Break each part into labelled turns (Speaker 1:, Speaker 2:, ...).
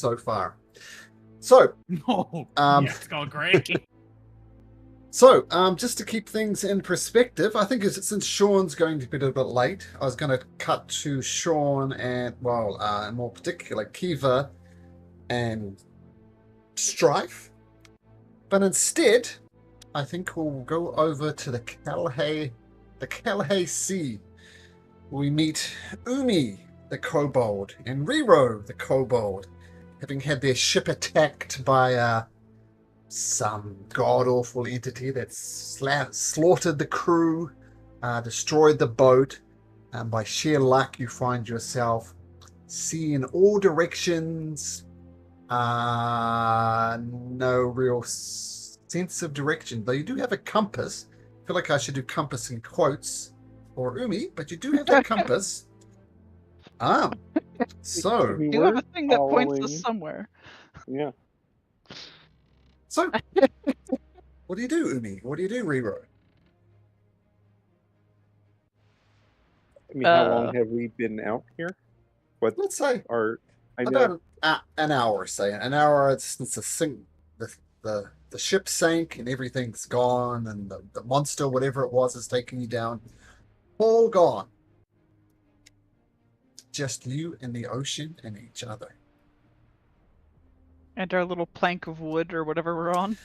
Speaker 1: so far. So,
Speaker 2: Oh, yeah, it's going great.
Speaker 1: So, just to keep things in perspective, I think since Sean's going to be a little bit late, I was going to cut to Sean and, well, in more particular, Kiva and Strife. But instead, I think we'll go over to the Kalahei Sea. We meet Umi, the kobold, and Riro, the kobold, having had their ship attacked by some god-awful entity that slaughtered the crew, destroyed the boat, and by sheer luck you find yourself seeing in all directions, no real sense of direction, though you do have a compass. I feel like I should do compass in quotes for Umi, but you do have that compass. So
Speaker 3: We
Speaker 4: You have
Speaker 3: were
Speaker 4: a thing that points us
Speaker 3: following-
Speaker 4: somewhere.
Speaker 3: Yeah.
Speaker 1: So, what do you do, Umi? What do you do, Riro?
Speaker 3: I mean, how long have we been out here? What
Speaker 1: Let's say
Speaker 3: I know
Speaker 1: about an hour. Say an hour since the ship sank and everything's gone, and the monster, whatever it was, is taking you down. All gone. Just you and the ocean and each other.
Speaker 4: And our little plank of wood or whatever we're on.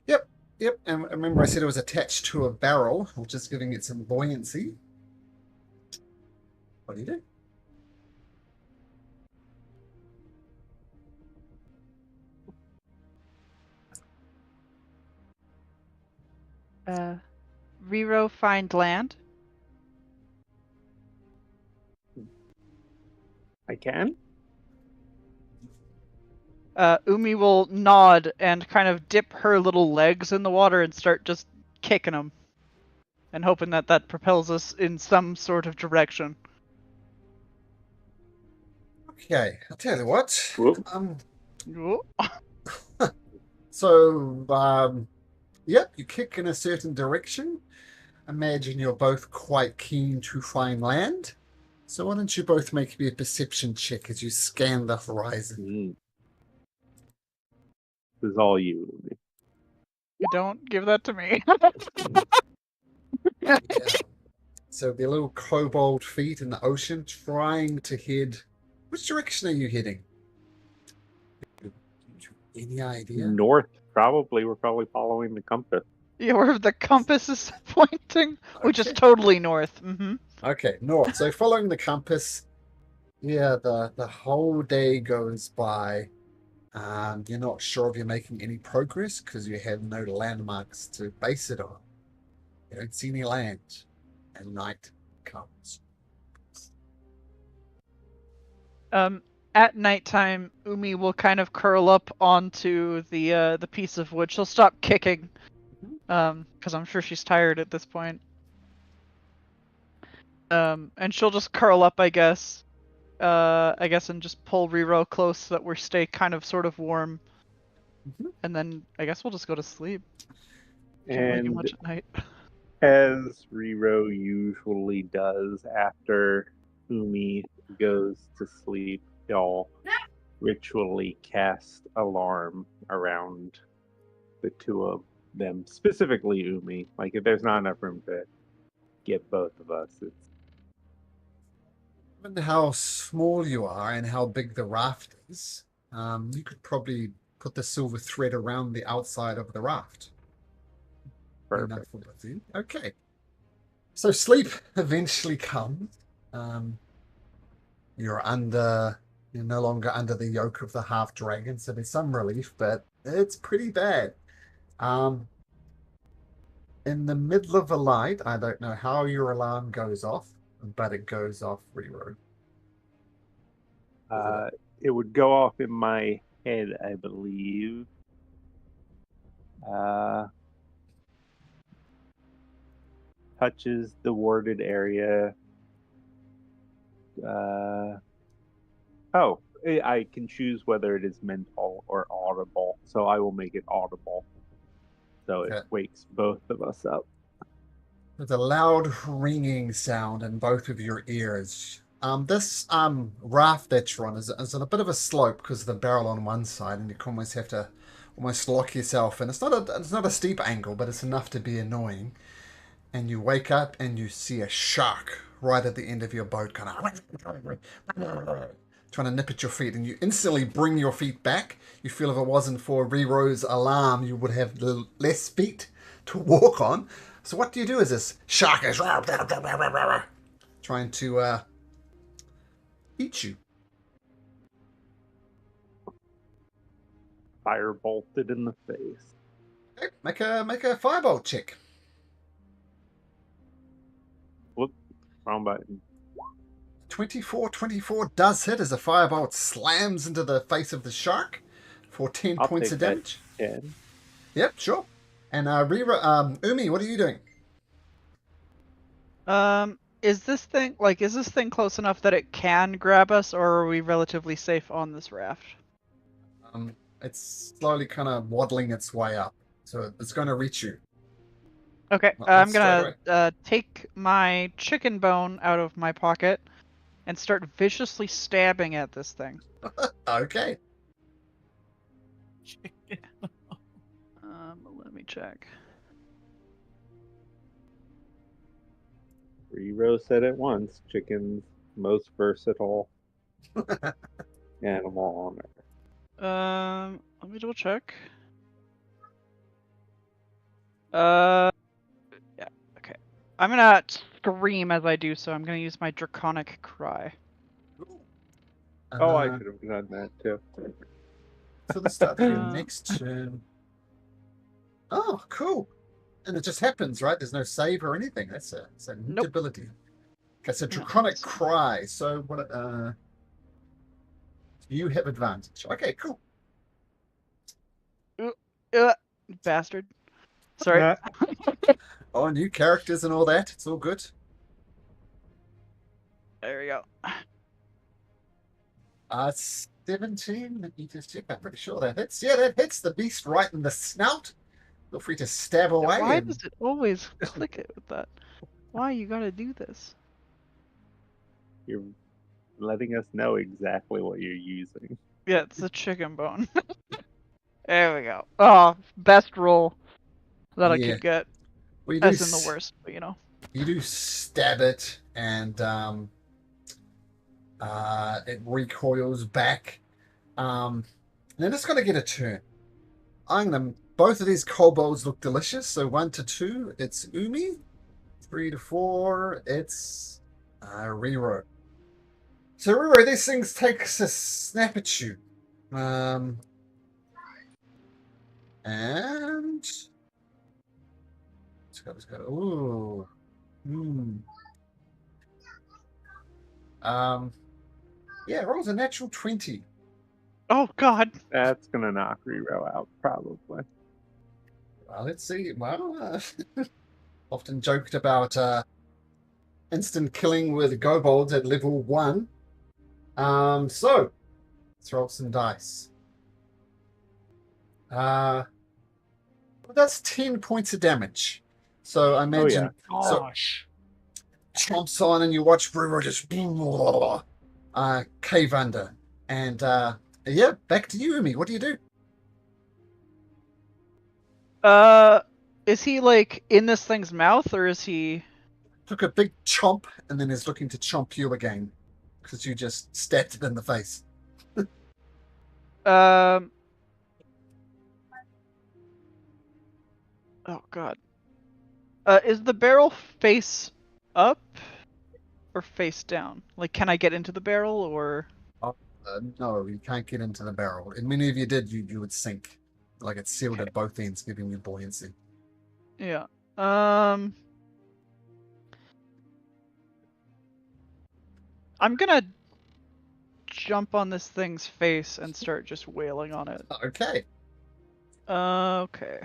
Speaker 1: Yep, and remember I said it was attached to a barrel, which is giving it some buoyancy. What do you do?
Speaker 4: Riro find land.
Speaker 3: I can.
Speaker 4: Umi will nod and kind of dip her little legs in the water and start just kicking them. And hoping that that propels us in some sort of direction.
Speaker 1: Okay, I'll tell you what.
Speaker 3: Whoop.
Speaker 1: So, yep, you kick in a certain direction. Imagine you're both quite keen to find land. So why don't you both make me a perception check as you scan the horizon?
Speaker 3: This is all you.
Speaker 4: Don't give that to me.
Speaker 1: Yeah. So the little kobold feet in the ocean trying to head. Which direction are you heading? Any idea?
Speaker 3: North, probably. We're probably following the compass.
Speaker 4: Yeah, where the compass is pointing, which is totally north. Mm-hmm.
Speaker 1: Okay, north. So following the compass, yeah, the whole day goes by. You're not sure if you're making any progress because you have no landmarks to base it on. You don't see any land, and night comes.
Speaker 4: At nighttime, Umi will kind of curl up onto the piece of wood. She'll stop kicking, because I'm sure she's tired at this point. And she'll just curl up, I guess, and just pull Riro close so that we stay kind of sort of warm. And then I guess we'll just go to sleep. Can't really do
Speaker 3: And
Speaker 4: much at night.
Speaker 3: as Riro usually does after Umi goes to sleep, y'all ritually cast alarm around the two of them, specifically Umi. Like, if there's not enough room to get both of us, it's
Speaker 1: Given how small you are and how big the raft is, you could probably put the silver thread around the outside of the raft.
Speaker 3: perfect.
Speaker 1: Enough for both of you. Okay. So sleep eventually comes. You're no longer under the yoke of the half dragon, so there's some relief, but it's pretty bad. In the middle of the night, I don't know how your alarm goes off, but it goes off, Riro.
Speaker 3: It would go off in my head, I believe. Touches the warded area. I can choose whether it is mental or audible, so I will make it audible. So it wakes both of us up.
Speaker 1: With a loud ringing sound in both of your ears, This raft that you're on is on a bit of a slope because of the barrel on one side, and you can almost have to almost lock yourself in. It's not a steep angle, but it's enough to be annoying. And you wake up and you see a shark right at the end of your boat, kind of trying to nip at your feet, and you instantly bring your feet back. You feel if it wasn't for Rero's alarm, you would have less feet to walk on. So what do you do as this shark is trying to eat you?
Speaker 3: Fire bolted in the face.
Speaker 1: Okay, make a firebolt check.
Speaker 3: Whoop, wrong button.
Speaker 1: 24 does hit as a firebolt slams into the face of the shark for 10
Speaker 3: I'll
Speaker 1: points
Speaker 3: take
Speaker 1: of
Speaker 3: that
Speaker 1: damage.
Speaker 3: 10.
Speaker 1: Yep, sure. And Umi, what are you doing?
Speaker 4: Is this thing close enough that it can grab us, or are we relatively safe on this raft?
Speaker 1: It's slowly kind of waddling its way up, so it's going to reach you.
Speaker 4: Okay,
Speaker 1: Not
Speaker 4: I'm
Speaker 1: straight
Speaker 4: gonna take my chicken bone out of my pocket and start viciously stabbing at this thing.
Speaker 1: Okay.
Speaker 4: Let me check.
Speaker 3: Rero said it once, chicken's most versatile animal on earth.
Speaker 4: Let me double check. Yeah, okay. I'm gonna scream as I do so. I'm gonna use my draconic cry.
Speaker 3: Oh, I should have done that too.
Speaker 1: So the start of your next turn. Oh, cool. And it just happens, right? There's no save or anything. It's a neat
Speaker 4: Nope.
Speaker 1: ability. Okay, so
Speaker 4: Yeah,
Speaker 1: draconic
Speaker 4: so-
Speaker 1: cry. So what? You have advantage. Okay, cool.
Speaker 4: Bastard. Sorry.
Speaker 1: Oh, new characters and all that. It's all good.
Speaker 4: There we go.
Speaker 1: 17. Let me just check. I'm pretty sure that hits. Yeah, that hits the beast right in the snout. Feel free to stab away.
Speaker 4: Why
Speaker 1: and-
Speaker 4: does it always click it with that? Why you gotta do this?
Speaker 3: You're letting us know exactly what you're using.
Speaker 4: Yeah, it's a chicken bone. There we go. Oh, best roll that I
Speaker 1: Yeah.
Speaker 4: could get.
Speaker 1: Well, you do
Speaker 4: As in the worst, but you know.
Speaker 1: You do stab it, and it recoils back. And then it's going to get a turn. Both of these kobolds look delicious. So 1 to 2, it's Umi. 3 to 4, it's Rero. So Rero, these things take a snap at you. And let's go. Ooh. Yeah, rolls a natural 20.
Speaker 4: Oh God.
Speaker 3: That's gonna knock Rero out, probably.
Speaker 1: Well, let's see. Well, often joked about instant killing with kobolds at level 1. So let's roll some dice. That's 10 points of damage. So I imagine
Speaker 2: Gosh.
Speaker 1: chomps on, and you watch Brewer just cave under. And yeah, back to you, Umi. What do you do?
Speaker 4: Is he like in this thing's mouth, or is he?
Speaker 1: Took a big chomp and then is looking to chomp you again because you just stabbed it in the face.
Speaker 4: Oh God. Is the barrel face up or face down? Like, can I get into the barrel or?
Speaker 1: No, you can't get into the barrel. And many of you did, you would sink. Like it's sealed at both ends, giving you buoyancy.
Speaker 4: Yeah. I'm gonna jump on this thing's face and start just wailing on it.
Speaker 1: Okay.
Speaker 4: Okay.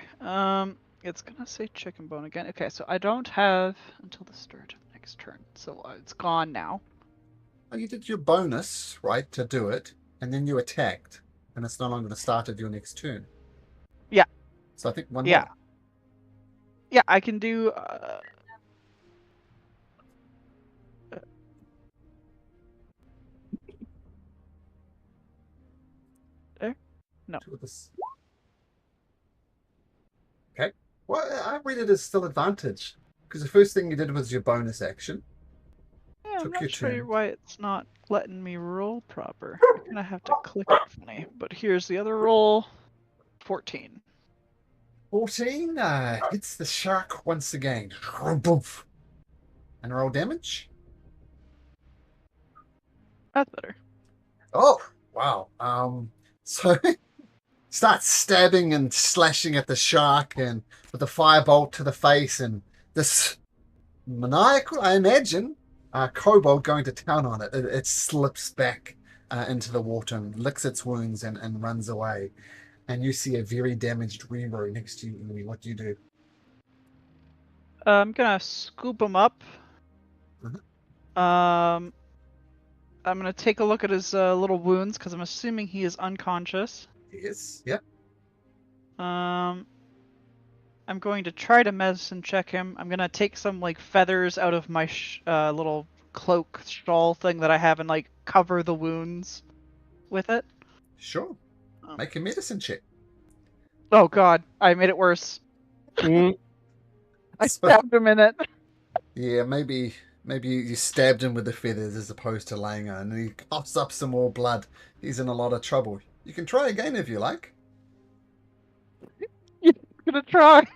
Speaker 4: It's gonna say chicken bone again. Okay, so I don't have until the start of next turn, so it's gone now.
Speaker 1: Well, you did your bonus, right, to do it, and then you attacked, and it's no longer the start of your next turn.
Speaker 4: Yeah.
Speaker 1: So I think one
Speaker 4: Yeah.
Speaker 1: more.
Speaker 4: Yeah, I can do. No.
Speaker 1: Two of this. Okay. Well, I read it as still advantage. Because the first thing you did was your bonus action.
Speaker 4: Yeah, I'm
Speaker 1: Took
Speaker 4: not
Speaker 1: your
Speaker 4: sure
Speaker 1: turn.
Speaker 4: why it's not letting me roll proper. I kind of have to click it funny. But here's the other roll. 14.
Speaker 1: 14 hits the shark once again. And roll damage.
Speaker 4: That's better.
Speaker 1: Oh, wow. So starts stabbing and slashing at the shark and with a firebolt to the face and this maniacal, I imagine, kobold going to town on it. It slips back into the water and licks its wounds and runs away. And you see a very damaged Rero next to you, Umi. What do you do?
Speaker 4: I'm gonna scoop him up. I'm gonna take a look at his little wounds because I'm assuming he is unconscious.
Speaker 1: Yes. Yep.
Speaker 4: I'm going to try to medicine check him. I'm gonna take some like feathers out of my little cloak shawl thing that I have and like cover the wounds with it.
Speaker 1: Sure. Make a medicine check.
Speaker 4: Oh god, I made it worse. I stabbed him in it.
Speaker 1: Yeah, maybe you stabbed him with the feathers as opposed to laying on, and he coughs up some more blood. He's in a lot of trouble. You can try again if you like.
Speaker 4: You're gonna try.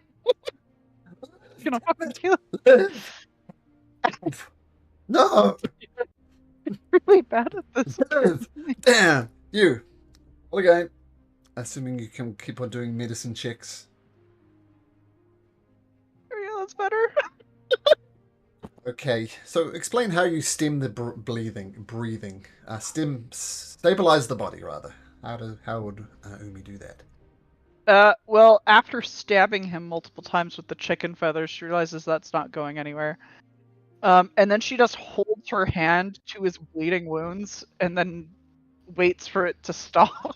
Speaker 4: You're gonna fucking kill him.
Speaker 1: No!
Speaker 4: You're really bad at this.
Speaker 1: Damn! You! Well, again, assuming you can keep on doing medicine checks.
Speaker 4: Yeah, that's better.
Speaker 1: Okay, so explain how you stem the breathing. Stabilize the body, rather. How would Umi do that?
Speaker 4: Well, after stabbing him multiple times with the chicken feathers, she realizes that's not going anywhere. And then she just holds her hand to his bleeding wounds and then waits for it to stop.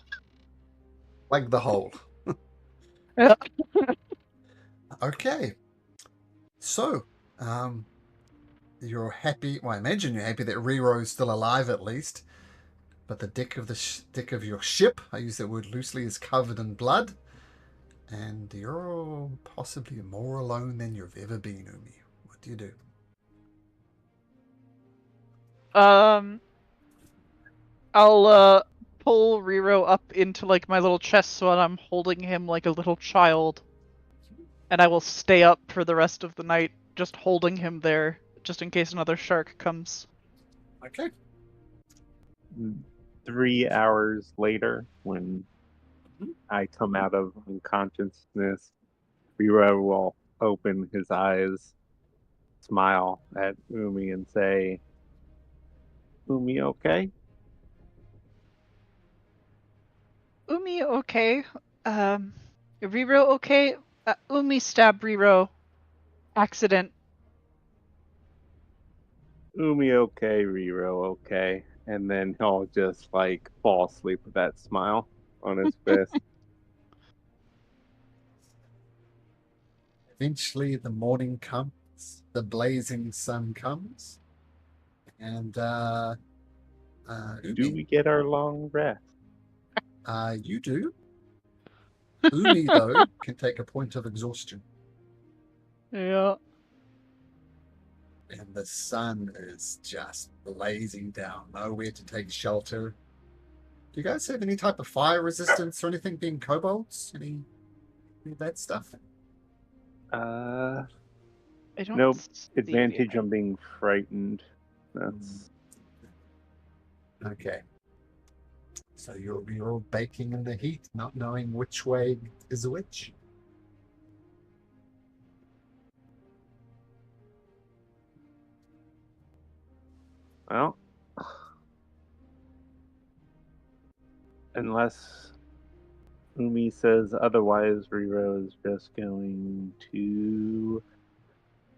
Speaker 1: Like the hole.
Speaker 4: Yeah.
Speaker 1: Okay. So, you're happy. Well, I imagine you're happy that Rero is still alive at least. But the deck of deck of your ship, I use that word loosely, is covered in blood. And you're possibly more alone than you've ever been, Umi. What do you do?
Speaker 4: I'll pull Rero up into like my little chest so that I'm holding him like a little child. And I will stay up for the rest of the night, just holding him there, just in case another shark comes.
Speaker 1: Okay.
Speaker 3: 3 hours later, when I come out of unconsciousness, Riro will open his eyes, smile at Umi, and say, "Umi, okay?"
Speaker 4: Umi, okay. Riro, okay. Umi stabbed Riro. Accident.
Speaker 3: Umi, okay, Riro, okay. And then he'll just like fall asleep with that smile on his face.
Speaker 1: Eventually, the morning comes, the blazing sun comes, and
Speaker 3: Do
Speaker 1: Umi,
Speaker 3: we get our long rest?
Speaker 1: you do. Umi, though, can take a point of exhaustion,
Speaker 4: Yeah.
Speaker 1: and the sun is just blazing down. Nowhere to take shelter. Do you guys have any type of fire resistance or anything? Being kobolds, any of that stuff?
Speaker 4: I don't
Speaker 3: Nope.
Speaker 4: see
Speaker 3: Advantage
Speaker 4: it.
Speaker 3: on being frightened. That's
Speaker 1: Okay. So you're all baking in the heat, not knowing which way is which.
Speaker 3: well. Unless Umi says otherwise, Riro is just going to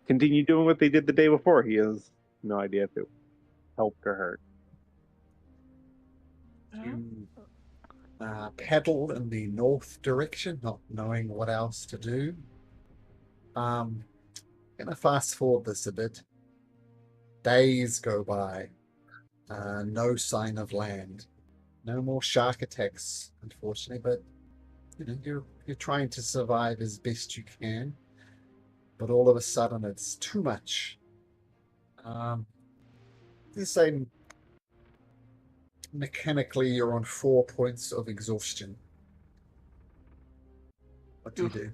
Speaker 3: continue doing what they did the day before. He has no idea if it helped or hurt.
Speaker 1: You paddle in the north direction, not knowing what else to do. Gonna fast forward this a bit. Days go by. No sign of land. No more shark attacks, unfortunately, but you're trying to survive as best you can. But all of a sudden, it's too much. Let's say mechanically, you're on 4 points of exhaustion. What do you do?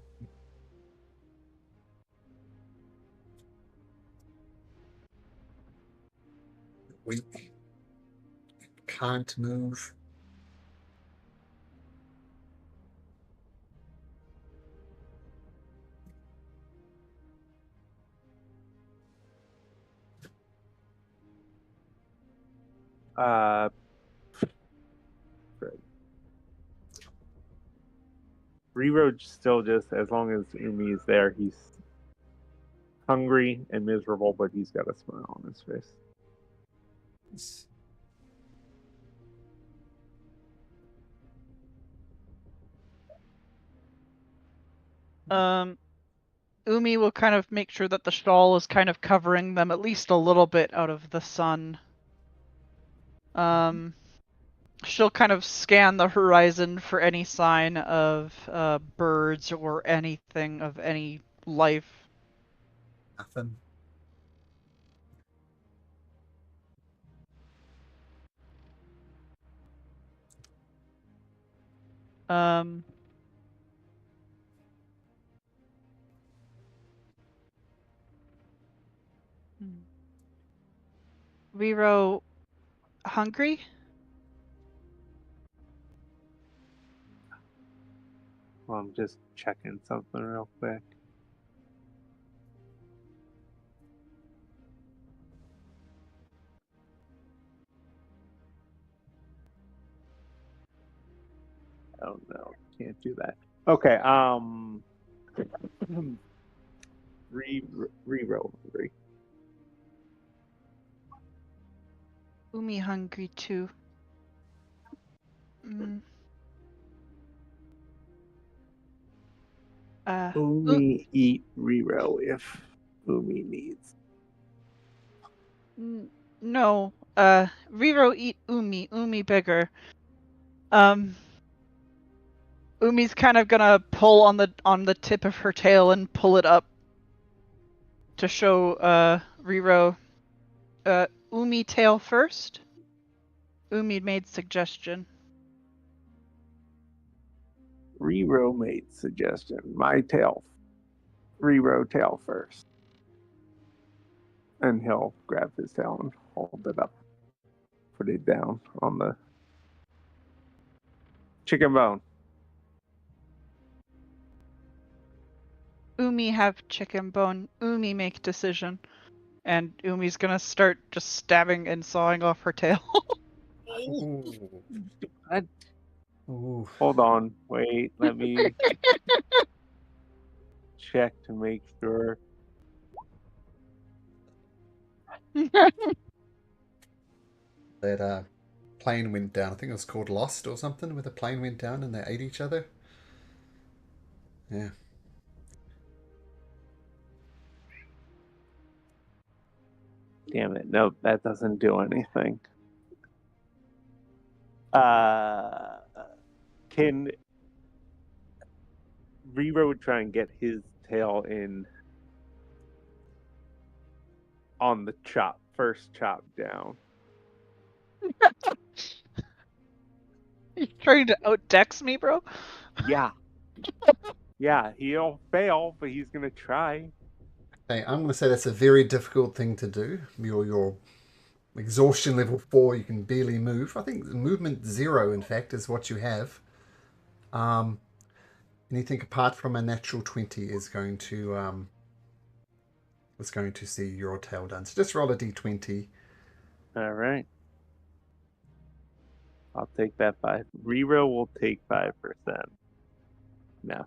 Speaker 1: Weak. Can't move.
Speaker 3: Rero still just, as long as Umi is there, he's hungry and miserable, but he's got a smile on his face.
Speaker 4: Umi will kind of make sure that the shawl is kind of covering them at least a little bit out of the sun. She'll kind of scan the horizon for any sign of birds or anything of any life.
Speaker 1: Nothing.
Speaker 4: Rero, hungry?
Speaker 3: Well, I'm just checking something real quick. Oh no, can't do that. Okay, Rero hungry.
Speaker 4: Umi hungry too.
Speaker 3: Umi eat Rero if Umi needs.
Speaker 4: No, Rero eat Umi. Umi bigger. Umi's kind of gonna pull on the tip of her tail and pull it up to show Rero. Umi tail first. Umi made suggestion.
Speaker 3: Rero made suggestion. My tail. Rero tail first. And he'll grab his tail and hold it up. Put it down on the chicken bone.
Speaker 4: Umi have chicken bone. Umi make decision. And Umi's gonna start just stabbing and sawing off her tail.
Speaker 1: Ooh.
Speaker 3: Hold on. Wait. Let me check to make sure.
Speaker 1: That plane went down. I think it was called Lost or something, where the plane went down and they ate each other. Yeah.
Speaker 3: Damn it. No, that doesn't do anything. Can Rero try and get his tail in on the first chop down?
Speaker 4: You trying to outdex me, bro?
Speaker 3: Yeah. Yeah, he'll fail, but he's gonna try.
Speaker 1: Okay, I'm going to say that's a very difficult thing to do. Your exhaustion level 4, you can barely move. I think movement 0, in fact, is what you have. Anything apart from a natural 20 is going to see your tail done. So just roll a d20.
Speaker 3: All right. I'll take that 5. Rero will take 5%. No.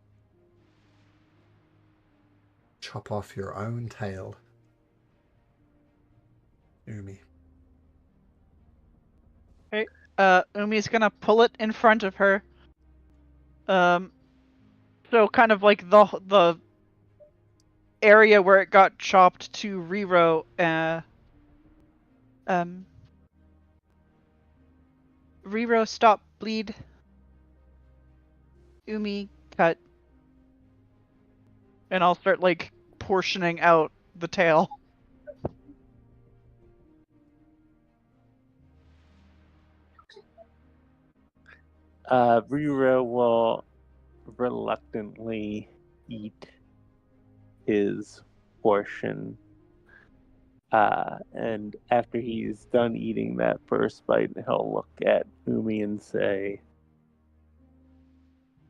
Speaker 1: Chop off your own tail. Umi.
Speaker 4: Okay. Umi's gonna pull it in front of her. So kind of like the area where it got chopped to Rero. Riro, stop, bleed. Umi, cut. And I'll start, like, portioning out the tail.
Speaker 3: Riro will reluctantly eat his portion. And after he's done eating that first bite, he'll look at Umi and say,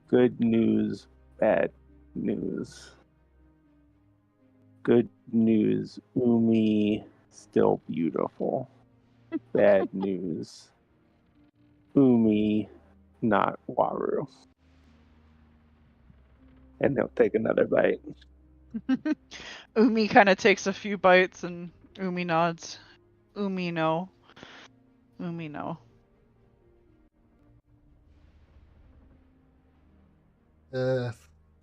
Speaker 3: "Good news, bad news. Good news, Umi still beautiful. Bad news, Umi not Waru." And he'll take another bite.
Speaker 4: Umi kind of takes a few bites and Umi nods. Umi no. Umi no.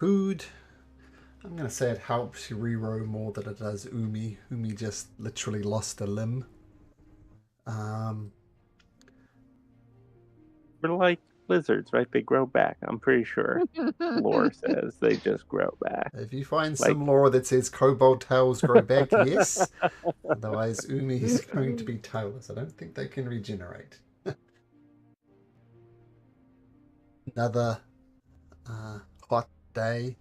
Speaker 1: Food. I'm gonna say it helps Riro more than it does Umi. Umi just literally lost a limb.
Speaker 3: We're like lizards, right? They grow back. I'm pretty sure lore says they just grow back.
Speaker 1: If you find some lore that says kobold tails grow back, yes. Otherwise, Umi is going to be tailless. I don't think they can regenerate. Another hot day.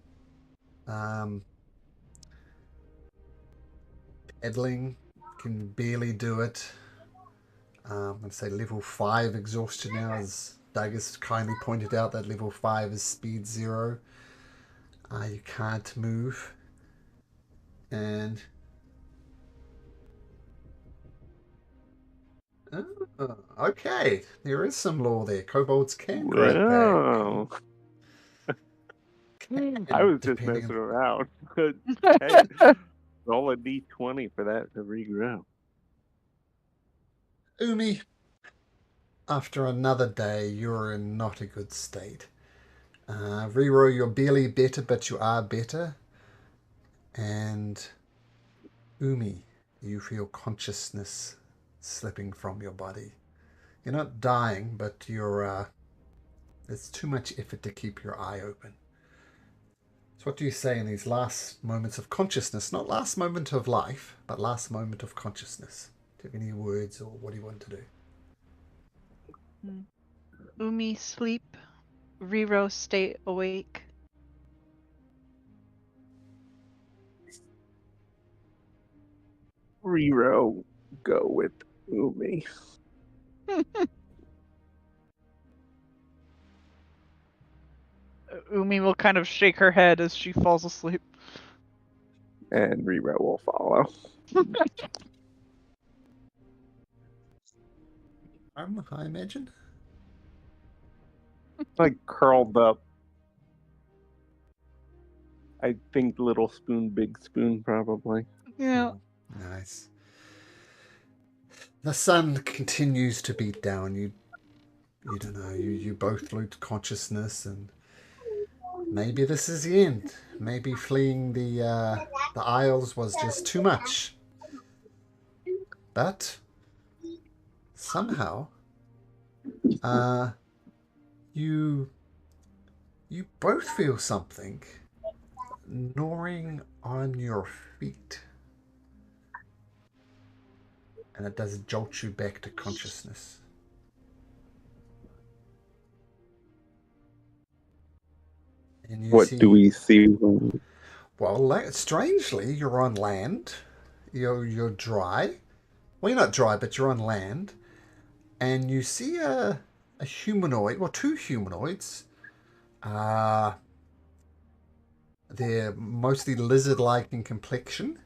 Speaker 1: Peddling can barely do it. I'm going to say level 5 exhaustion now, as Doug has kindly pointed out that level 5 is speed 0. You can't move. And okay, there is some lore there. Kobolds can grow back.
Speaker 3: I was just messing around. Hey, roll a d20 for that to regrow.
Speaker 1: Umi, after another day, you're in not a good state. Riro, you're barely better, but you are better. And Umi, you feel consciousness slipping from your body. You're not dying, but you're there's too much effort to keep your eye open. So what do you say in these last moments of consciousness? Not last moment of life, but last moment of consciousness. Do you have any words, or what do you want to do?
Speaker 4: Umi, sleep. Riro, stay awake.
Speaker 3: Riro, go with Umi.
Speaker 4: Umi will kind of shake her head as she falls asleep.
Speaker 3: And Riro will follow.
Speaker 1: I imagine.
Speaker 3: Like curled up. I think little spoon, big spoon, probably.
Speaker 4: Yeah.
Speaker 1: Nice. The sun continues to beat down. You don't know. You both lose consciousness, and maybe this is the end. Maybe fleeing the Isles was just too much. But somehow, you both feel something gnawing on your feet, and it does jolt you back to consciousness. And
Speaker 3: what do we see?
Speaker 1: Well, strangely, you're on land. You're dry. Well, you're not dry, but you're on land, and you see a humanoid, well, two humanoids. They're mostly lizard-like in complexion,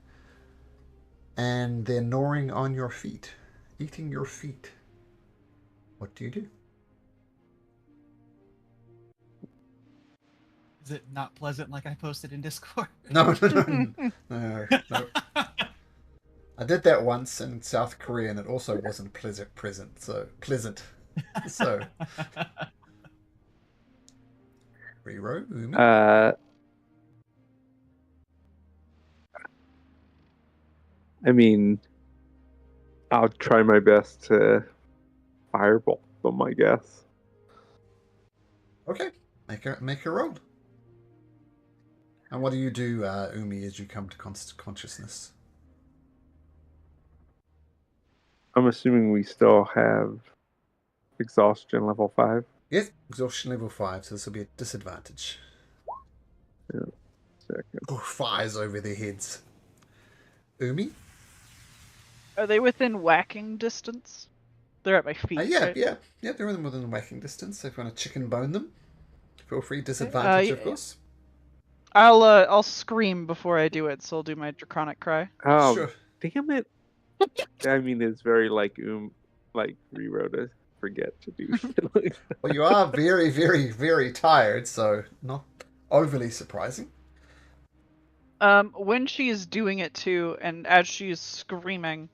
Speaker 1: and they're gnawing on your feet, eating your feet. What do you do?
Speaker 2: Is it not pleasant like I posted in Discord?
Speaker 1: No. I did that once in South Korea, and it also wasn't pleasant. So, Riro, Umi.
Speaker 3: I mean, I'll try my best to firebolt them, I guess.
Speaker 1: Okay, make a roll. And what do you do, Umi, as you come to consciousness?
Speaker 3: I'm assuming we still have exhaustion level 5.
Speaker 1: Yes, exhaustion level 5, so this will be a disadvantage.
Speaker 3: Yeah, second.
Speaker 1: Oh, fires over their heads. Umi?
Speaker 4: Are they within whacking distance? They're at my feet.
Speaker 1: Yeah,
Speaker 4: right?
Speaker 1: yeah, they're within whacking distance. So if you want to chicken bone them, feel free. Disadvantage, of course.
Speaker 4: I'll scream before I do it, so I'll do my draconic cry.
Speaker 3: Oh,
Speaker 1: Sure.
Speaker 3: damn it! I mean, it's very like Rero to forget to do shit like that.
Speaker 1: Well, you are very, very, very tired, so not overly surprising.
Speaker 4: When she is doing it too, and as she is screaming,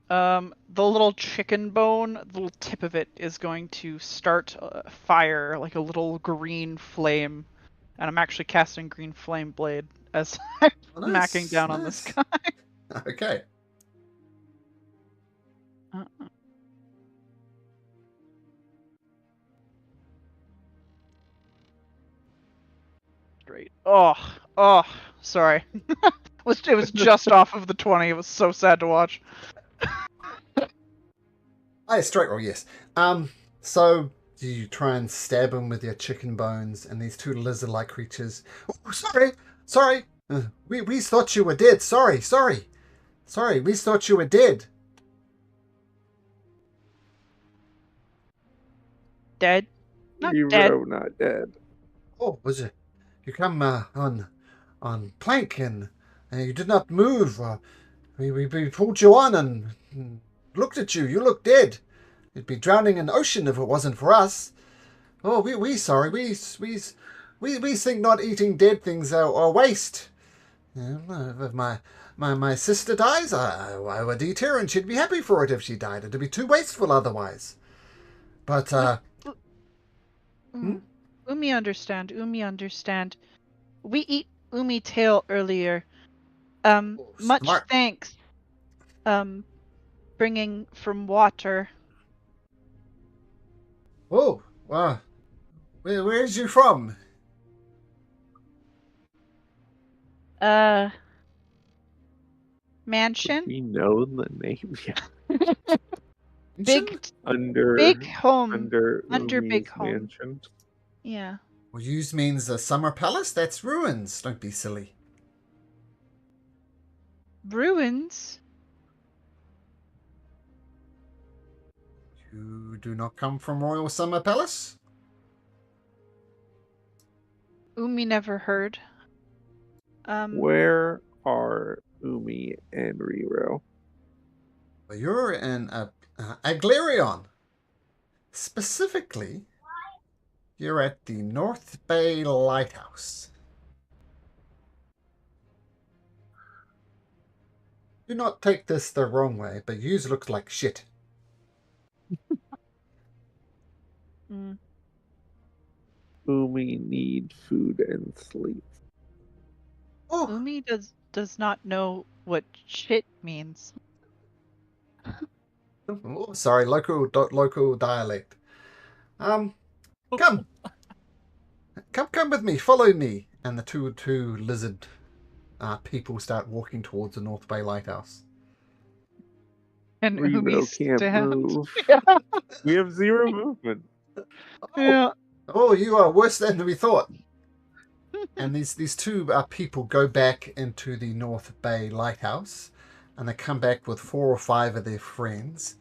Speaker 4: the little chicken bone, the little tip of it is going to start fire, like a little green flame. And I'm actually casting Green Flame Blade as I'm smacking down on this guy.
Speaker 1: Okay.
Speaker 4: Great. Oh, sorry. It was just off of the 20. It was so sad to watch.
Speaker 1: Strike roll, yes. So you try and stab him with your chicken bones, and these two lizard-like creatures. Oh, sorry. We thought you were dead. Sorry. We thought you were dead.
Speaker 4: Dead? Not
Speaker 3: Rero,
Speaker 4: dead.
Speaker 3: not dead.
Speaker 1: Oh, was it? You come on plank, and you did not move. We pulled you on and looked at you. You look dead. You'd be drowning in the ocean if it wasn't for us. Oh, we sorry. We think not eating dead things are waste. If my sister dies, I would eat her, and she'd be happy for it if she died. It'd be too wasteful otherwise. But
Speaker 4: Umi understand. We eat Umi tail earlier. Much
Speaker 1: smart.
Speaker 4: thanks. Bringing from water.
Speaker 1: Oh, wow. Where's you from?
Speaker 4: Mansion.
Speaker 3: We know the name. Yeah.
Speaker 4: Big home.
Speaker 3: Under
Speaker 4: Under big
Speaker 3: Umi's
Speaker 4: home.
Speaker 3: mansion.
Speaker 4: Yeah.
Speaker 1: Well, use means a summer palace? That's ruins. Don't be silly.
Speaker 4: Ruins?
Speaker 1: You do not come from Royal Summer Palace?
Speaker 4: Umi never heard.
Speaker 3: Where are Umi and Rero?
Speaker 1: Well, you're in Aglarion. Specifically, you're at the North Bay Lighthouse. Do not take this the wrong way, but yous look like shit.
Speaker 3: Umi need food and sleep.
Speaker 1: Oh,
Speaker 4: Umi does not know what shit means.
Speaker 1: oh, sorry, local dialect. Come with me. Follow me. And the two lizard people start walking towards the North Bay Lighthouse.
Speaker 4: And Umi
Speaker 3: Rero can't
Speaker 4: stands.
Speaker 3: move.
Speaker 4: Yeah.
Speaker 3: We have 0 movement.
Speaker 4: Yeah.
Speaker 1: Oh, you are worse than we thought. And these two people go back into the North Bay Lighthouse, and they come back with 4 or 5 of their friends,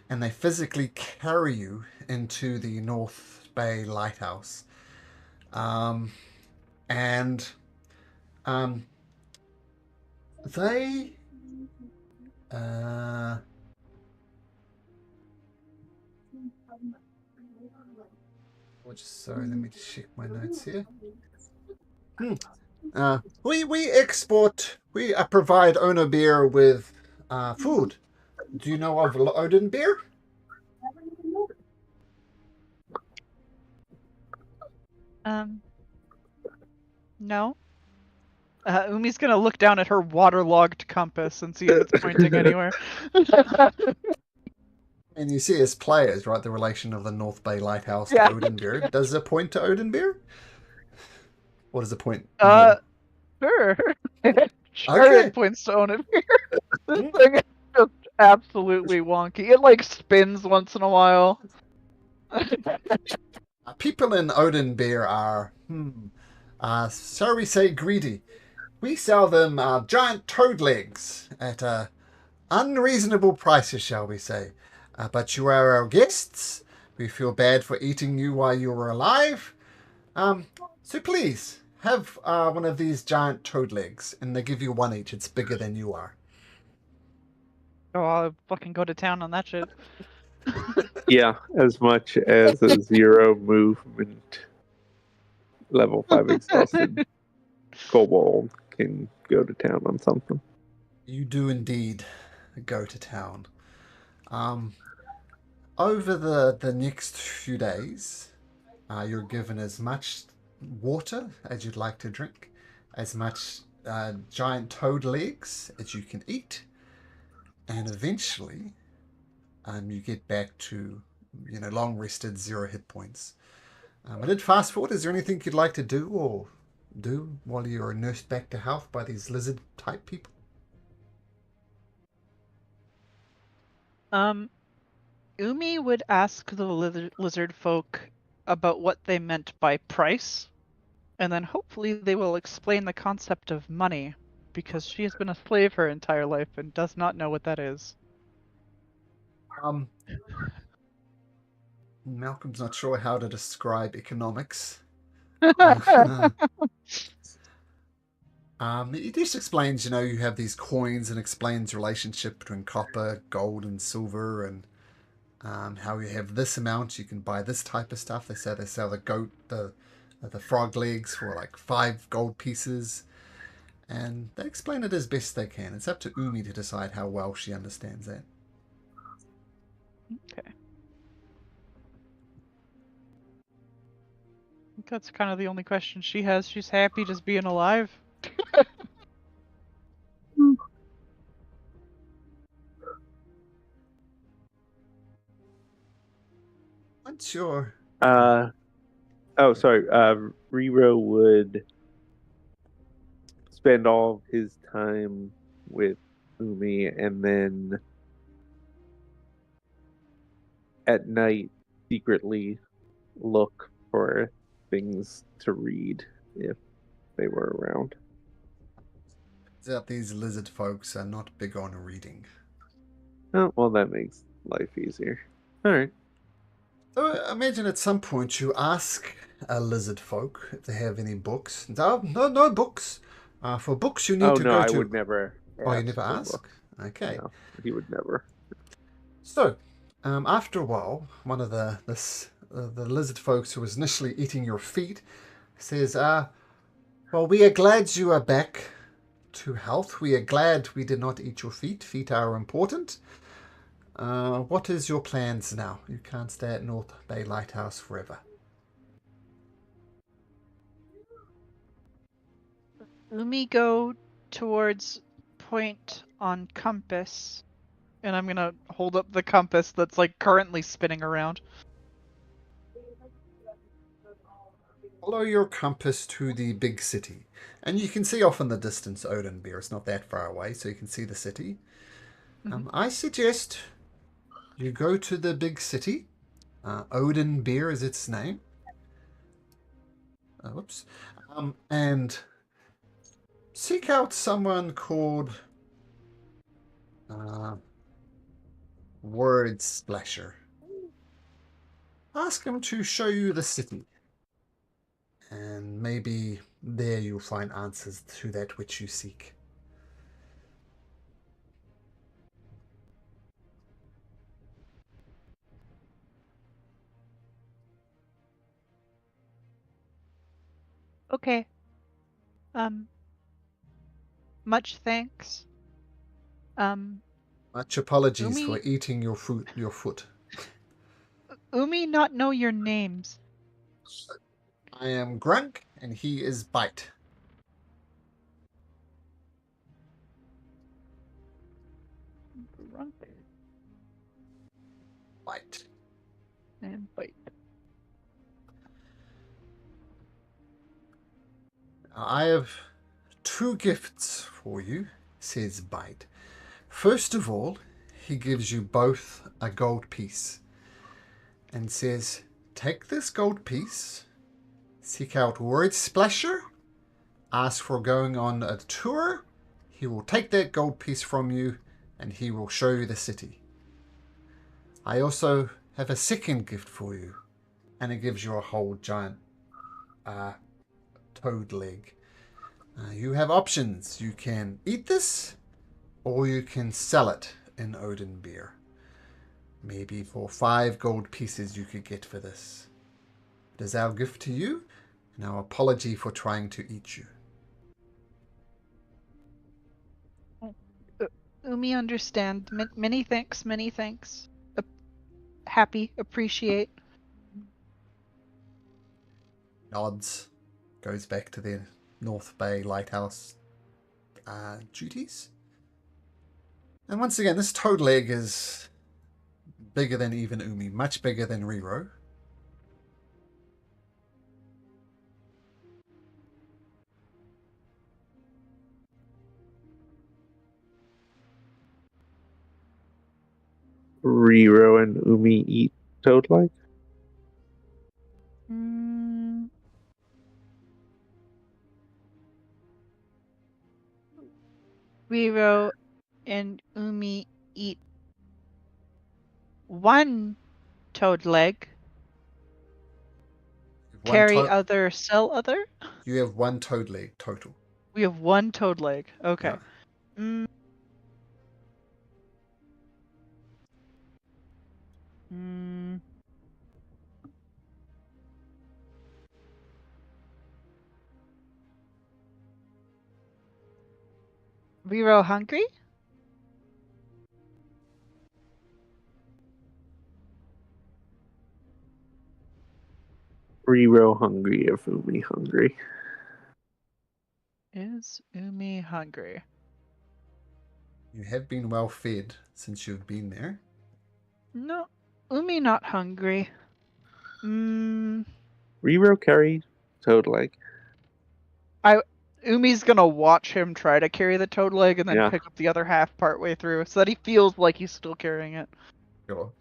Speaker 1: and they physically carry you into the North Bay Lighthouse. They sorry, let me just check my notes here. We export. We provide Onadbyr with food. Do you know of Onadbyr?
Speaker 4: No. Umi's gonna look down at her waterlogged compass and see if it's pointing anywhere.
Speaker 1: And you see as players, right, the relation of the North Bay Lighthouse to
Speaker 4: Yeah.
Speaker 1: Oathbreaker. Does it point to Oathbreaker? Or does it point
Speaker 4: Uh,
Speaker 1: more?
Speaker 4: sure. Sure,
Speaker 1: Okay.
Speaker 4: it points to Onadbyr. This
Speaker 1: Mm.
Speaker 4: thing is just absolutely wonky. It like spins once in a while.
Speaker 1: People in Oathbreaker are, shall we say, greedy. We sell them giant toad legs at unreasonable prices, shall we say. But you are our guests. We feel bad for eating you while you were alive. So please, have one of these giant toad legs, and they give you one each. It's bigger than you are.
Speaker 4: Oh, I'll fucking go to town on that shit.
Speaker 3: Yeah, as much as a 0 movement level 5 exhausted kobold can go to town on something.
Speaker 1: You do indeed go to town. Over the next few days, you're given as much water as you'd like to drink, as much giant toad legs as you can eat, and eventually, you get back to long rested 0 hit points. I did fast forward. Is there anything you'd like to do while you're nursed back to health by these lizard type people?
Speaker 4: Umi would ask the lizard folk about what they meant by price, and then hopefully they will explain the concept of money, because she has been a slave her entire life and does not know what that is.
Speaker 1: Um, Malcolm's not sure how to describe economics. It just explains, you have these coins and explains relationship between copper, gold, and silver, and how you have this amount, you can buy this type of stuff. They say they sell the frog legs for like 5 gold pieces, and they explain it as best they can. It's up to Umi to decide how well she understands that.
Speaker 4: Okay. I think that's kind of the only question she has. She's happy just being alive.
Speaker 1: What's your
Speaker 3: Sorry. Rero would spend all of his time with Umi, and then at night secretly look for things to read if they were around.
Speaker 1: that these lizard folks are not big on reading?
Speaker 3: Oh, well, that makes life easier. All right.
Speaker 1: So imagine at some point you ask a lizard folk if they have any books. No, no books. For books you need
Speaker 3: Oh
Speaker 1: to
Speaker 3: no,
Speaker 1: go
Speaker 3: I
Speaker 1: to.
Speaker 3: would never.
Speaker 1: Oh, you
Speaker 3: Ask
Speaker 1: never
Speaker 3: for
Speaker 1: ask?
Speaker 3: books.
Speaker 1: Okay.
Speaker 3: No, he would never.
Speaker 1: So, after a while, one of the lizard folks who was initially eating your feet says, well, we are glad you are back to health. We are glad we did not eat your feet. Feet are important. What is your plans now? You can't stay at North Bay Lighthouse forever.
Speaker 4: Umi go towards point on compass, and I'm gonna hold up the compass that's like currently spinning around.
Speaker 1: Follow your compass to the big city. And you can see off in the distance Oathbreaker. It's not that far away, so you can see the city. I suggest you go to the big city. Oathbreaker is its name. Whoops. And seek out someone called Word Splasher. Ask him to show you the city. And maybe there you'll find answers to that which you seek.
Speaker 4: Okay. Much thanks.
Speaker 1: Much apologies for
Speaker 4: Umi,
Speaker 1: eating your foot.
Speaker 4: Umi not know your names.
Speaker 1: I am Grunk, and he is Bite. Bite.
Speaker 4: And bite.
Speaker 1: I have 2 gifts for you, says Bite. First of all, he gives you both a gold piece and says, take this gold piece, seek out Word Splasher, ask for going on a tour. He will take that gold piece from you and he will show you the city. I also have a second gift for you, and it gives you a whole giant toad leg. You have options. You can eat this, or you can sell it in Onadbyr. Maybe for 5 gold pieces you could get for this. It is our gift to you, and our apology for trying to eat you.
Speaker 4: Umi understand. Many thanks, many thanks. Happy, appreciate.
Speaker 1: Nods, goes back to their North Bay Lighthouse duties. And once again, this toad leg is bigger than even Umi, much bigger than Riro.
Speaker 3: Riro and Umi eat toad-like?
Speaker 4: Riro and Umi eat one toad leg. Carry other, sell other?
Speaker 1: You have 1 toad leg total.
Speaker 4: We have 1 toad leg. Okay.
Speaker 1: Yeah.
Speaker 4: Riro hungry?
Speaker 3: Riro hungry if Umi hungry.
Speaker 4: Is Umi hungry?
Speaker 1: You have been well fed since you've been there.
Speaker 4: No, Umi not hungry.
Speaker 3: Riro carry toad-like.
Speaker 4: Umi's gonna watch him try to carry the toad leg and then
Speaker 3: Yeah.
Speaker 4: pick up the other half partway through so that he feels like he's still carrying it.
Speaker 1: Sure.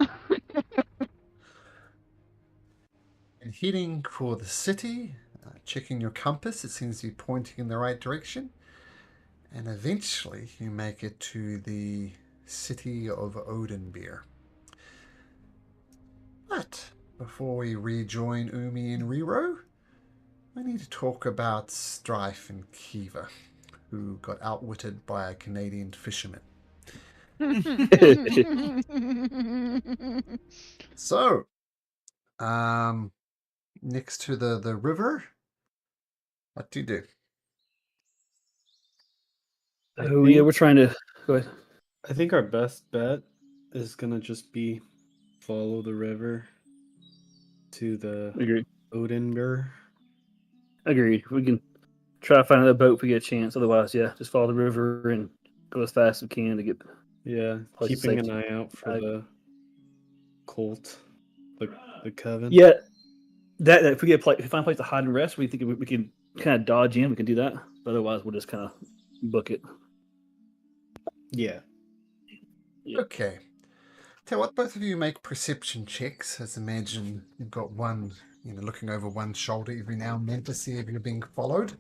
Speaker 1: And heading for the city, checking your compass, it seems to be pointing in the right direction. And eventually you make it to the city of Onadbyr. But before we rejoin Umi and Riro, we need to talk about Strife and Kiva, who got outwitted by a Canadian fisherman. So, next to the river, what do you do?
Speaker 5: Oh yeah, we're trying to go ahead.
Speaker 6: I think our best bet is gonna just be follow the river to the
Speaker 5: Agreed.
Speaker 6: Onadbyr.
Speaker 5: Agreed. We can try to find another boat if we get a chance. Otherwise, yeah, just follow the river and go as fast as we can to get.
Speaker 6: Yeah,
Speaker 5: Place of
Speaker 6: keeping an
Speaker 5: safety.
Speaker 6: eye out for the cult, the coven.
Speaker 5: Yeah, that if we get if we find a place to hide and rest, we think we can kind of dodge in. We can do that. But otherwise, we'll just kind of book it.
Speaker 6: Yeah.
Speaker 5: Yeah.
Speaker 1: Okay. Tell what, both of you make perception checks. As imagine you've got one, looking over one shoulder every now and then to see if you're being followed.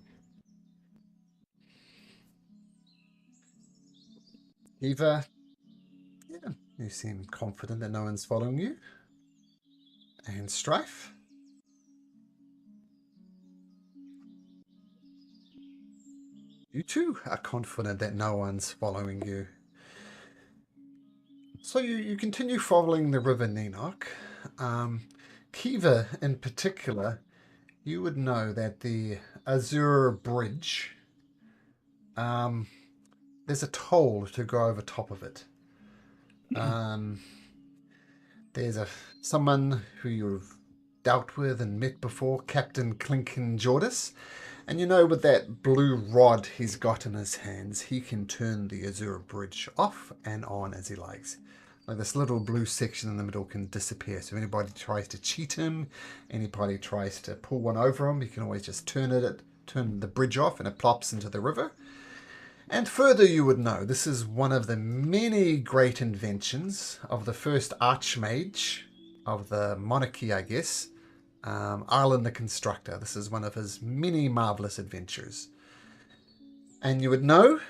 Speaker 1: Eva, yeah, you seem confident that no one's following you. And Strife? You too are confident that no one's following you. So you continue following the River Nenok. Kiva in particular, you would know that the Azure Bridge, there's a toll to go over top of it. There's someone who you've dealt with and met before, Captain Clinkin Jordis. And with that blue rod he's got in his hands, he can turn the Azure Bridge off and on as he likes. Like this little blue section in the middle can disappear. So if anybody tries to cheat him, anybody tries to pull one over him, you can always just turn the bridge off and it plops into the river. And further, you would know, this is one of the many great inventions of the first Archmage of the monarchy, I guess, Arlen the Constructor. This is one of his many marvelous adventures. And you would know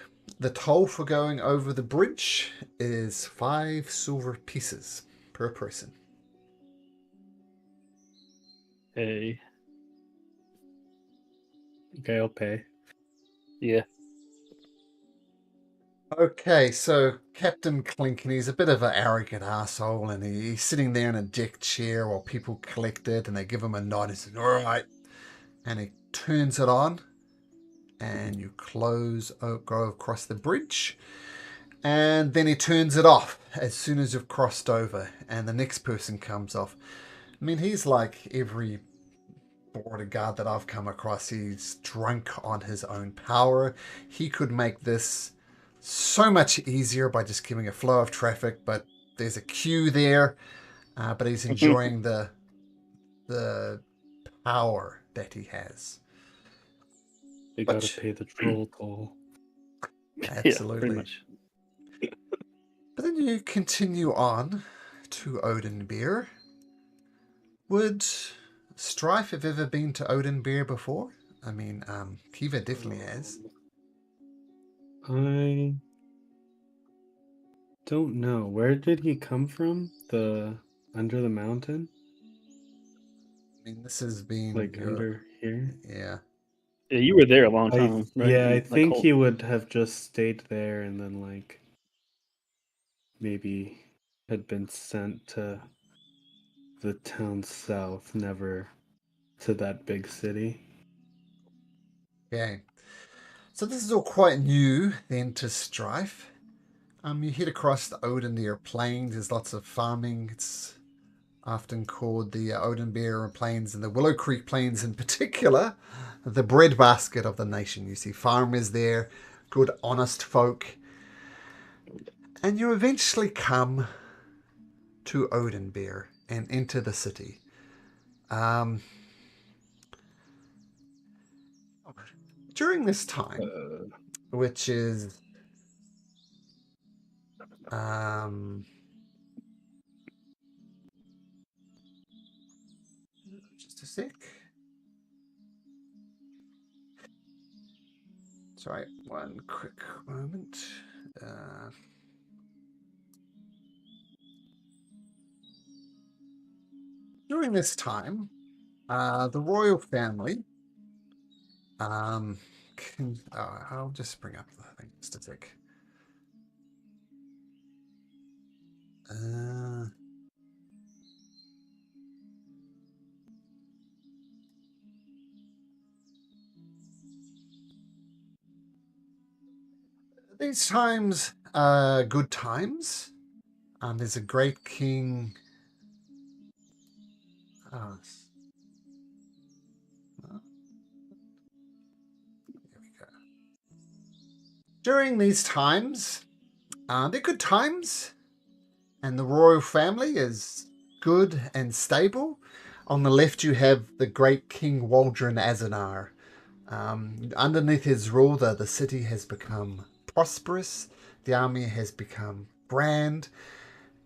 Speaker 1: the toll for going over the bridge is 5 silver pieces per person.
Speaker 5: Hey.
Speaker 6: Okay, I'll pay.
Speaker 5: Yeah.
Speaker 1: Okay, so Captain Clink, and he's a bit of an arrogant asshole, and he's sitting there in a deck chair while people collect it, and they give him a nod. He says, "All right," and he turns it on, and you go across the bridge, and then he turns it off as soon as you've crossed over, and the next person comes off. I mean, he's like every border guard that I've come across. He's drunk on his own power. He could make this so much easier by just giving a flow of traffic, but there's a queue there. But he's enjoying the power that he has.
Speaker 6: You
Speaker 1: But-
Speaker 6: gotta pay the troll toll.
Speaker 1: Absolutely.
Speaker 5: Yeah, pretty much.
Speaker 1: But then you continue on to Onadbyr. Would Strife have ever been to Onadbyr before? I mean, Kiva definitely has.
Speaker 6: I don't know. Where did he come from? Under the mountain?
Speaker 1: I mean, this has been
Speaker 6: Like under here?
Speaker 1: Yeah.
Speaker 5: Yeah, you were there a long time, right?
Speaker 6: Yeah, I
Speaker 5: Like,
Speaker 6: think
Speaker 5: whole-
Speaker 6: he would have just stayed there and then like maybe had been sent to the town south, never to that big city.
Speaker 1: Okay. So this is all quite new then to Strife. You head across the Onadbyr Plains. There's lots of farming. It's often called the Onadbyr Plains and the Willow Creek Plains in particular, the breadbasket of the nation. You see farmers there, good, honest folk. And you eventually come to Onadbyr and enter the city. During this time, which is just a sec. Sorry, one quick moment. During this time, the royal family I'll just bring up the thing just a sec. These times are good times. There's a great king. Here we go. During these times, they're good times, and the royal family is good and stable. On the left, you have the great King Waldron Azanar. Underneath his rule, the city has become prosperous. The army has become grand,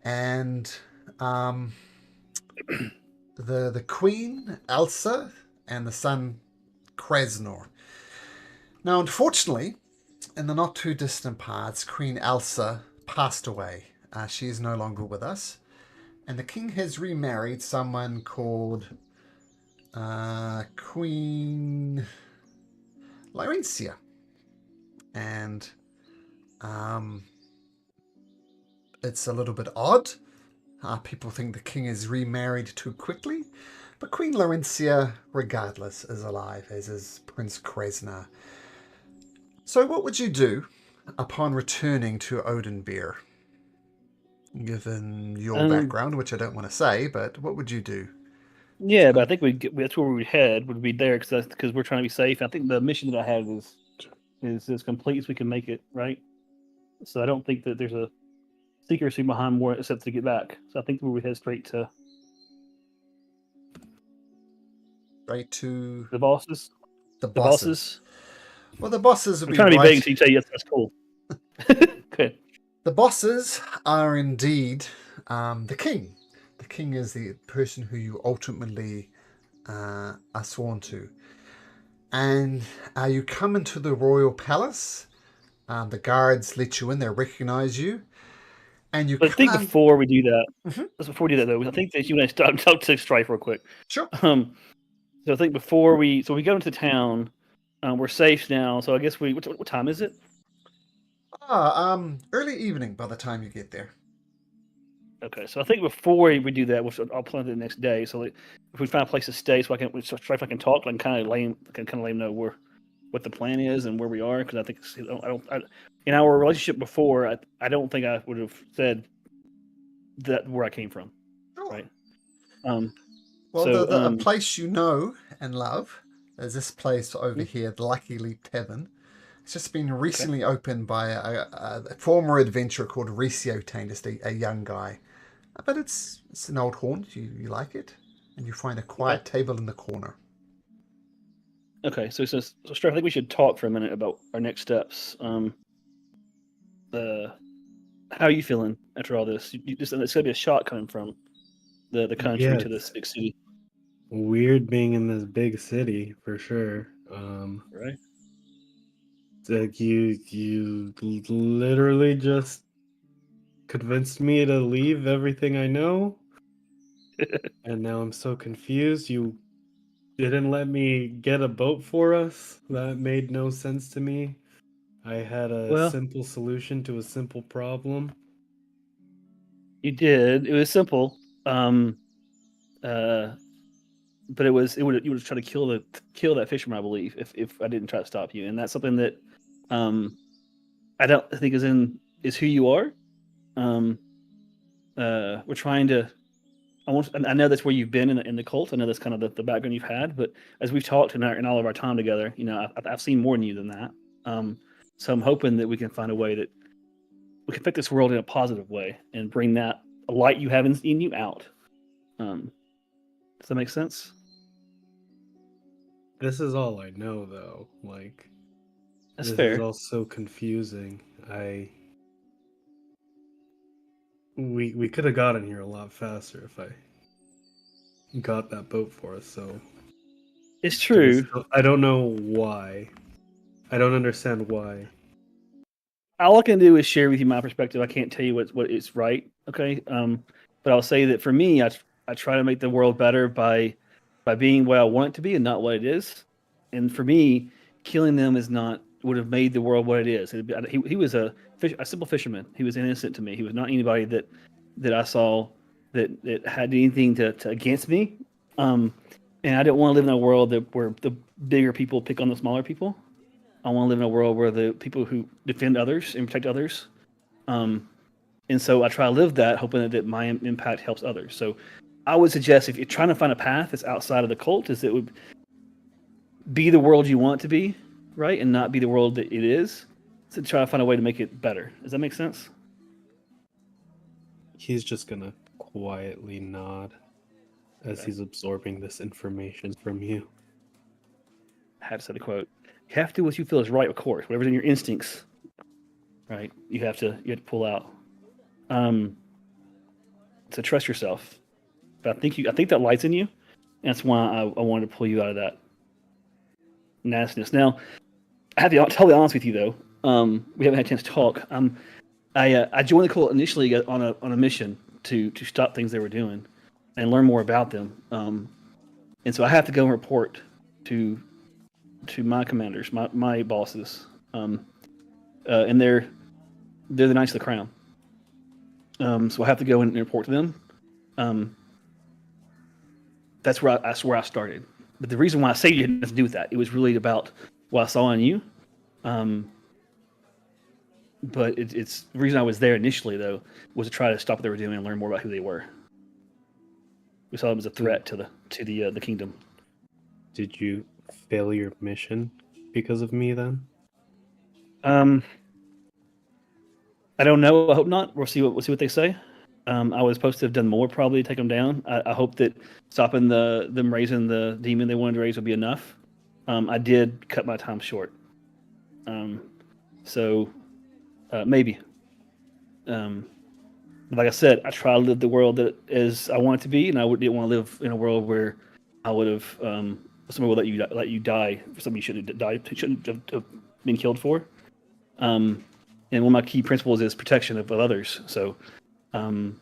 Speaker 1: and the Queen Elsa and the son Krasnor. Now, unfortunately, in the not too distant past, Queen Elsa passed away. She is no longer with us, and the king has remarried someone called Queen Laurencia, and it's a little bit odd. People think the king is remarried too quickly, but Queen Laurencia, regardless, is alive, as is Prince Krasnor. So what would you do upon returning to Onadbyr? Given your background, which I don't want to say, but what would you do?
Speaker 5: Yeah, but I think that's where we would head. Would be there because we're trying to be safe. I think the mission that I have is as complete as we can make it. Right. So I don't think that there's a secrecy behind more except to get back. So I think we would head straight to
Speaker 1: Right to
Speaker 5: the bosses.
Speaker 1: the
Speaker 5: The
Speaker 1: bosses.
Speaker 5: bosses.
Speaker 1: Well, the bosses will
Speaker 5: I'm
Speaker 1: be
Speaker 5: trying to be
Speaker 1: right.
Speaker 5: vague until you say yes, that's cool. Good.
Speaker 1: The bosses are indeed the king. The king is the person who you ultimately are sworn to. And you come into the royal palace. The guards let you in. They recognize you. And you
Speaker 5: But I think
Speaker 1: come...
Speaker 5: before we do that,
Speaker 1: Mhm.
Speaker 5: before we do that though, I think that you and I talk to Strife real quick.
Speaker 1: Sure.
Speaker 5: So I think before we go into town, we're safe now. So I guess what time is it?
Speaker 1: Early evening by the time you get there.
Speaker 5: Okay, so I think before we do that, I'll plan it the next day. So like, if we find a place to stay, so Strife I can talk, I can kind of let him know what the plan is and where we are. Because I think in our relationship before, I don't think I would have said that where I came from,
Speaker 1: Sure.
Speaker 5: right?
Speaker 1: Well,
Speaker 5: So,
Speaker 1: the place you know and love is this place over here, the Lucky Leap Tavern. It's just been recently opened by a former adventurer called Recio Tane, just a young guy. But it's an old haunt. You like it, and you find a quiet table in the corner.
Speaker 5: Okay, so Strife, I think we should talk for a minute about our next steps. How are you feeling after all this? It's going to be a shock coming from the country
Speaker 6: Yeah,
Speaker 5: to this big city,
Speaker 6: weird being in this big city for sure.
Speaker 5: right?
Speaker 6: It's like you literally just convinced me to leave everything I know, and now I'm so confused. You didn't let me get a boat for us. That made no sense to me. I had a
Speaker 5: Well,
Speaker 6: simple solution to a simple problem.
Speaker 5: you did. It was simple, but you would try to kill that fisherman, I believe, if I didn't try to stop you, and that's something that I don't think is who you are. We're trying to. I know that's where you've been in the cult. I know that's kind of the background you've had. But as we've talked in all of our time together, I've seen more in you than that. So I'm hoping that we can find a way that we can affect this world in a positive way and bring that light you have in you out. Does that make sense?
Speaker 6: This is all I know, though. Like,
Speaker 5: That's
Speaker 6: this
Speaker 5: fair.
Speaker 6: is all so confusing. We could have gotten here a lot faster if I got that boat for us. So
Speaker 5: It's true.
Speaker 6: I don't know why. I don't understand why.
Speaker 5: All I can do is share with you my perspective. I can't tell you what is right. Okay. But I'll say that for me, I try to make the world better by being what I want it to be and not what it is. And for me, killing them would have made the world what it is. He was a simple fisherman. He was innocent to me. He was not anybody that I saw that had anything to against me. And I didn't want to live in a world where the bigger people pick on the smaller people. I want to live in a world where the people who defend others and protect others. And so I try to live that, hoping that my impact helps others. So I would suggest if you're trying to find a path that's outside of the cult, is it would be the world you want it to be, right? And not be the world that it is. So try to find a way to make it better. Does that make sense?
Speaker 6: He's just gonna quietly nod as he's absorbing this information from you.
Speaker 5: I have to say the quote. You have to do what you feel is right, of course. Whatever's in your instincts, right? You have to pull out. So trust yourself. But I think that light's in you. And that's why I wanted to pull you out of that nastiness. Now, I have to be totally honest with you though. We haven't had a chance to talk. I joined the cult initially on a mission to stop things they were doing and learn more about them. And so I have to go and report to my commanders, my bosses, and they're the Knights of the Crown. So I have to go and report to them. That's where I started. But the reason why I say you had nothing to do with that, it was really about what I saw in you. But it's the reason I was there initially though was to try to stop what they were doing and learn more about who they were. We saw them as a threat to the kingdom.
Speaker 6: Did you fail your mission because of me then?
Speaker 5: I don't know. I hope not. We'll see what they say. I was supposed to have done more, probably to take them down. I hope that stopping them raising the demon they wanted to raise would be enough. I did cut my time short. So maybe. Like I said, I try to live the world that as I want it to be, and didn't want to live in a world where I would have somebody would let you die for something you shouldn't have been killed for. And one of my key principles is protection of others. So I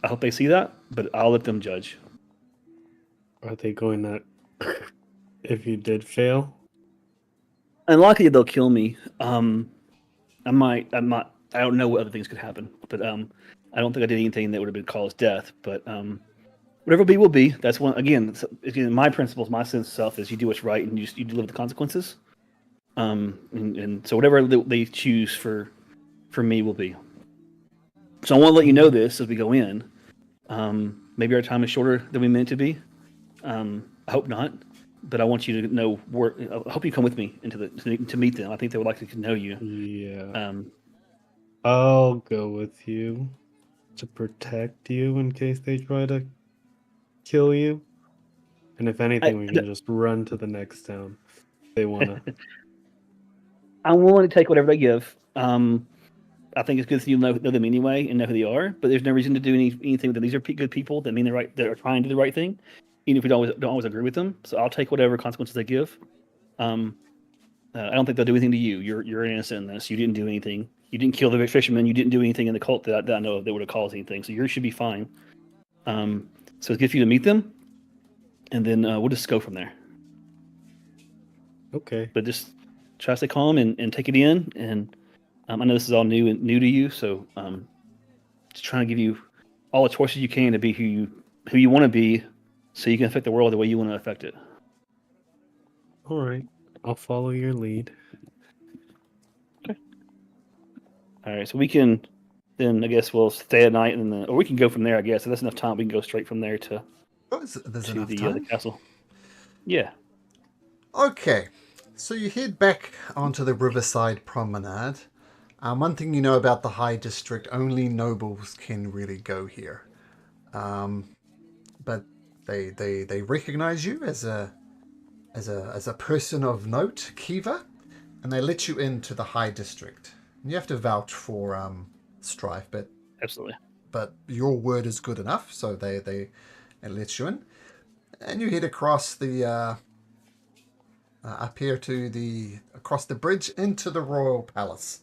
Speaker 5: hope they see that, but I'll let them judge.
Speaker 6: Are they going to, if you did fail?
Speaker 5: Unlikely they'll kill me. I don't know what other things could happen, but I don't think I did anything that would have been caused death. But whatever will be. That's one again. My principles, my sense of self is you do what's right and you live with the consequences. And so whatever they choose for me will be. So I want to let you know this as we go in. Maybe our time is shorter than we meant to be. I hope not, but I want you to know. I hope you come with me to meet them. I think they would like to know you.
Speaker 6: Yeah. I'll go with you to protect you in case they try to kill you. And if anything, we can just run to the next town if they want to.
Speaker 5: I'm willing to take whatever they give. I think it's good that you know them anyway and know who they are. But there's no reason to do anything with them. These are good people that mean they're right. They're trying to do the right thing, even if we don't always agree with them. So I'll take whatever consequences they give. I don't think they'll do anything to you. You're innocent in this. You didn't do anything. You didn't kill the fisherman. You didn't do anything in the cult that I know of that would have caused anything. So yours should be fine. So it's good for you to meet them, and then we'll just go from there.
Speaker 6: Okay.
Speaker 5: But just try to stay calm and take it in. And I know this is all new to you, so just trying to give you all the choices you can to be who you want to be, so you can affect the world the way you want to affect it.
Speaker 6: All right. I'll follow your lead.
Speaker 5: Okay. All right. So we can then, I guess, we'll stay at night, or we can go from there. I guess if that's enough time, we can go straight from there to the castle. Yeah.
Speaker 1: Okay, so you head back onto the Riverside Promenade. One thing you know about the High District, only nobles can really go here. But they recognize you as a person of note, Kiva, and they let you into the High District. You have to vouch for Strife, but
Speaker 5: Absolutely.
Speaker 1: But your word is good enough, so they let you in, and you head across the up here across the bridge into the Royal Palace.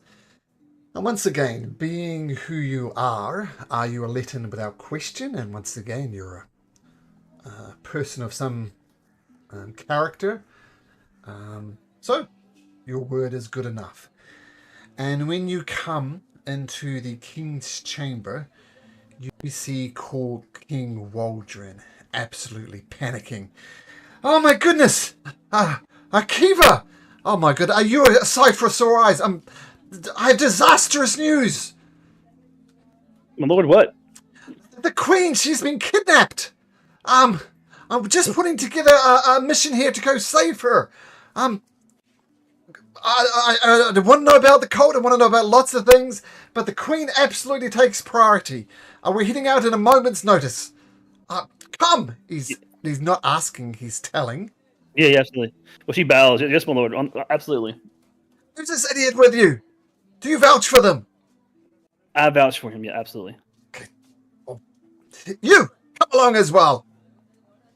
Speaker 1: And once again, being who you are you are let in without question, and once again, you're a person of some character. So, your word is good enough. And when you come into the King's Chamber, you see called King Waldron absolutely panicking. Oh my goodness! Akiva! Oh my god, are you a sight for sore eyes? I have disastrous news!
Speaker 5: My lord, what?
Speaker 1: The Queen, she's been kidnapped! I'm just putting together a mission here to go save her. I want to know about the cult, I want to know about lots of things, but the Queen absolutely takes priority. We're heading out in a moment's notice. Come! He's not asking, he's telling.
Speaker 5: Yeah, absolutely. Well, she bows. Yes, my lord. Absolutely.
Speaker 1: Who's this idiot with you? Do you vouch for them?
Speaker 5: I vouch for him. Yeah, absolutely.
Speaker 1: Okay. Well, you come along as well.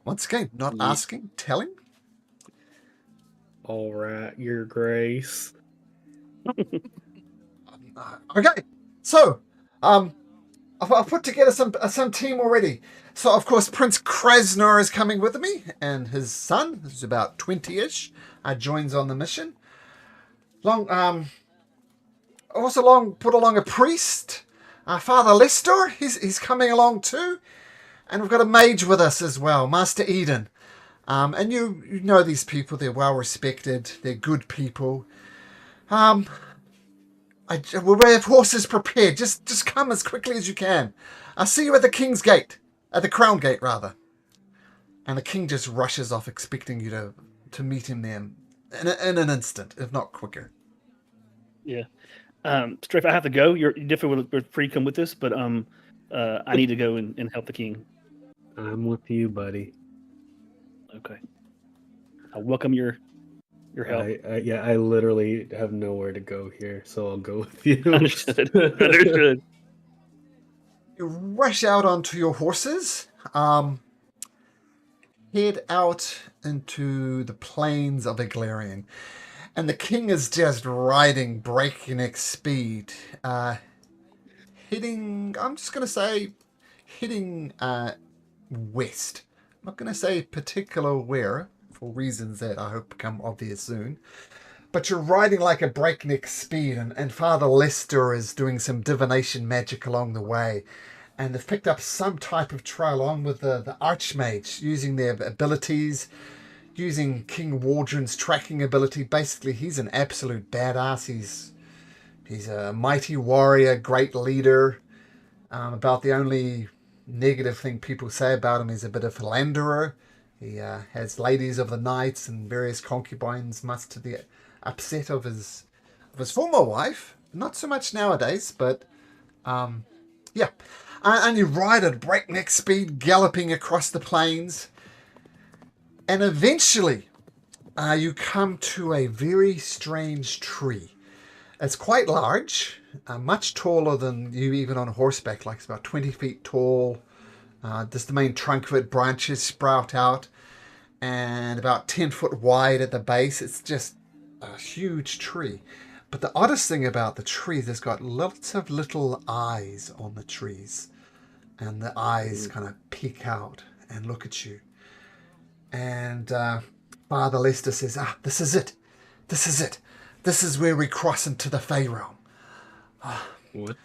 Speaker 1: Once again, not asking, telling.
Speaker 6: All right, Your Grace.
Speaker 1: Okay, so I've put together some team already. So of course Prince Krasnor is coming with me, and his son, who's about 20-ish, joins on the mission. Put along a priest, Father Lestor. He's coming along too, and we've got a mage with us as well, Master Eden. And you know these people; they're well respected. They're good people. We have horses prepared. Just come as quickly as you can. I'll see you at the King's Gate. At the Crown Gate, rather. And the king just rushes off, expecting you to meet him there in an instant, if not quicker.
Speaker 5: Yeah. Strafe, I have to go. You're definitely free to come with us, but I need to go and help the king.
Speaker 6: I'm with you, buddy.
Speaker 5: Okay. I welcome your help.
Speaker 6: I literally have nowhere to go here, so I'll go with you.
Speaker 5: Understood. Understood.
Speaker 1: You rush out onto your horses, head out into the plains of Iglarian, and the king is just riding breakneck speed, heading. I'm just gonna say, heading west. I'm not gonna say particular where, for reasons that I hope become obvious soon. But you're riding like a breakneck speed, and Father Lester is doing some divination magic along the way. And they've picked up some type of trail along with the Archmage, using their abilities, using King Waldron's tracking ability. Basically, he's an absolute badass. He's a mighty warrior, great leader. About the only negative thing people say about him is a bit of a philanderer. He has ladies of the night and various concubines, much to the upset of his former wife. Not so much nowadays, but yeah. And you ride at breakneck speed, galloping across the plains, and eventually you come to a very strange tree. It's quite large, much taller than you even on horseback, like it's about 20 feet tall. Just the main trunk of it, branches sprout out, and about 10 foot wide at the base. It's just a huge tree. But the oddest thing about the tree, there's got lots of little eyes on the trees. And the eyes kind of peek out and look at you. And Father Lester says, this is it. This is it. This is where we cross into the Fey Realm.
Speaker 6: What?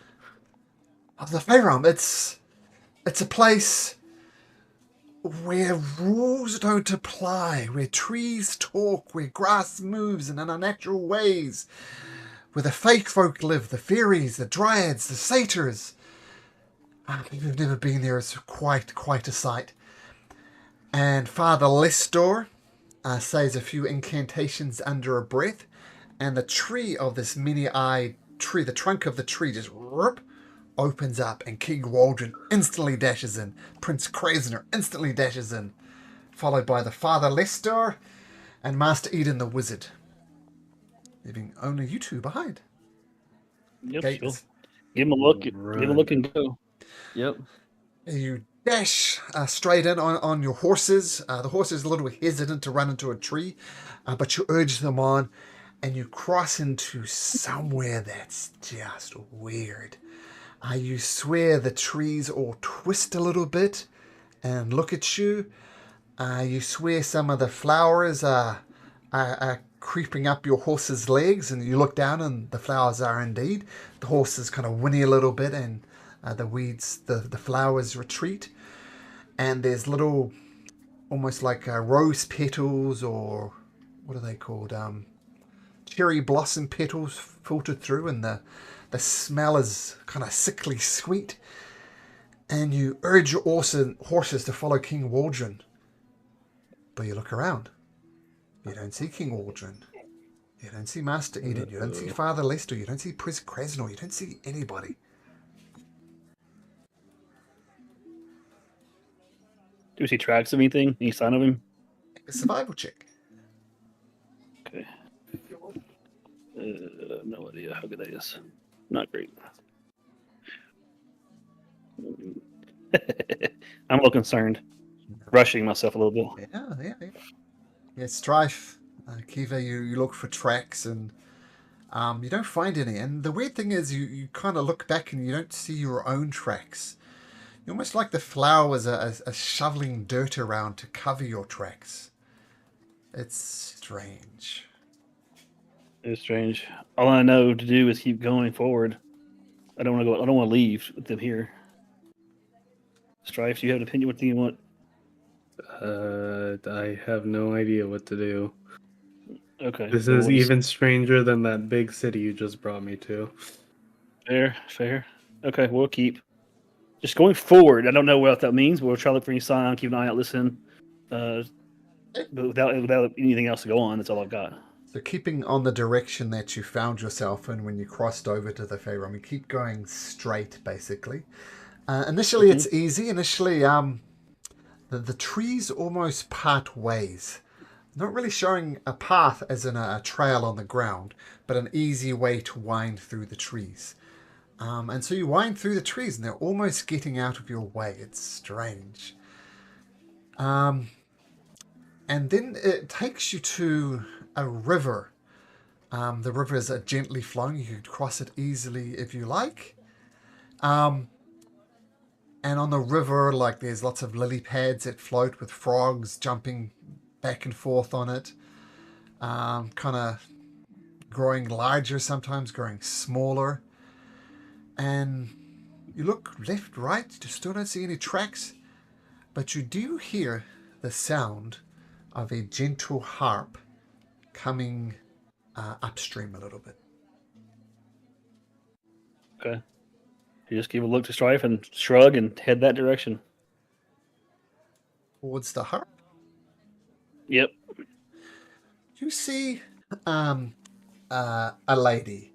Speaker 1: The Fey Realm, it's a place where rules don't apply, where trees talk, where grass moves in unnatural ways, where the fake folk live, the fairies, the dryads, the satyrs. If you've never been there, it's quite a sight. And Father Lestor says a few incantations under a breath, and the tree of this many-eyed tree, the trunk of the tree just opens up, and King Waldron instantly dashes in. Prince Krasner instantly dashes in, followed by the Father Lestor and Master Eden the Wizard, leaving only you two behind.
Speaker 5: Yep,
Speaker 1: Okay,
Speaker 5: sure. Give him a look.
Speaker 6: Run.
Speaker 5: Give him a look and go. Yep.
Speaker 1: You dash straight in on your horses. The horse is a little hesitant to run into a tree, but you urge them on, and you cross into somewhere that's just weird. You swear the trees all twist a little bit and look at you. You swear some of the flowers are creeping up your horse's legs, and you look down and the flowers are indeed. The horses kind of whinny a little bit, and the weeds, the flowers retreat. And there's little, almost like rose petals, or what are they called? Cherry blossom petals filtered through, and the smell is kind of sickly sweet. And you urge your horses to follow King Waldron. But you look around. You don't see King Waldron. You don't see Master Eden. You don't see Father Lester. You don't see Prince Krasnor. You don't see anybody.
Speaker 5: Do we see tracks of anything? Any sign of him?
Speaker 1: A survival check.
Speaker 5: Okay. No idea how good that is. Not great. I'm a little concerned. Rushing myself a little bit.
Speaker 1: Yeah, Strife, Kiva, you look for tracks, and you don't find any. And the weird thing is you kind of look back and you don't see your own tracks. You're almost like the flowers are shoveling dirt around to cover your tracks. It's strange.
Speaker 5: It's strange. All I know to do is keep going forward. I don't want to go. I don't want to leave with them here. Strife, do you have an opinion? What do you want?
Speaker 6: I have no idea what to do.
Speaker 5: Okay.
Speaker 6: This
Speaker 5: well,
Speaker 6: is
Speaker 5: we'll
Speaker 6: even stranger than that big city you just brought me to.
Speaker 5: Fair. Okay, we'll keep. Just going forward. I don't know what that means. We'll try to look for any sign, keep an eye out, listen. But without anything else to go on, that's all I've got.
Speaker 1: So keeping on the direction that you found yourself in when you crossed over to the Fae realm, you keep going straight, basically. Initially, it's easy. Initially, the trees almost part ways. Not really showing a path as in a trail on the ground, but an easy way to wind through the trees. And so you wind through the trees and they're almost getting out of your way. It's strange. And then it takes you to a river. The river is gently flowing. You can cross it easily if you like. And on the river, like, there's lots of lily pads that float with frogs jumping back and forth on it. Kind of growing larger sometimes, growing smaller. And you look left, right, you still don't see any tracks, but you do hear the sound of a gentle harp coming upstream a little bit.
Speaker 5: Okay. You just give a look to Strife and shrug and head that direction.
Speaker 1: Towards the harp,
Speaker 5: Yep.
Speaker 1: you see a lady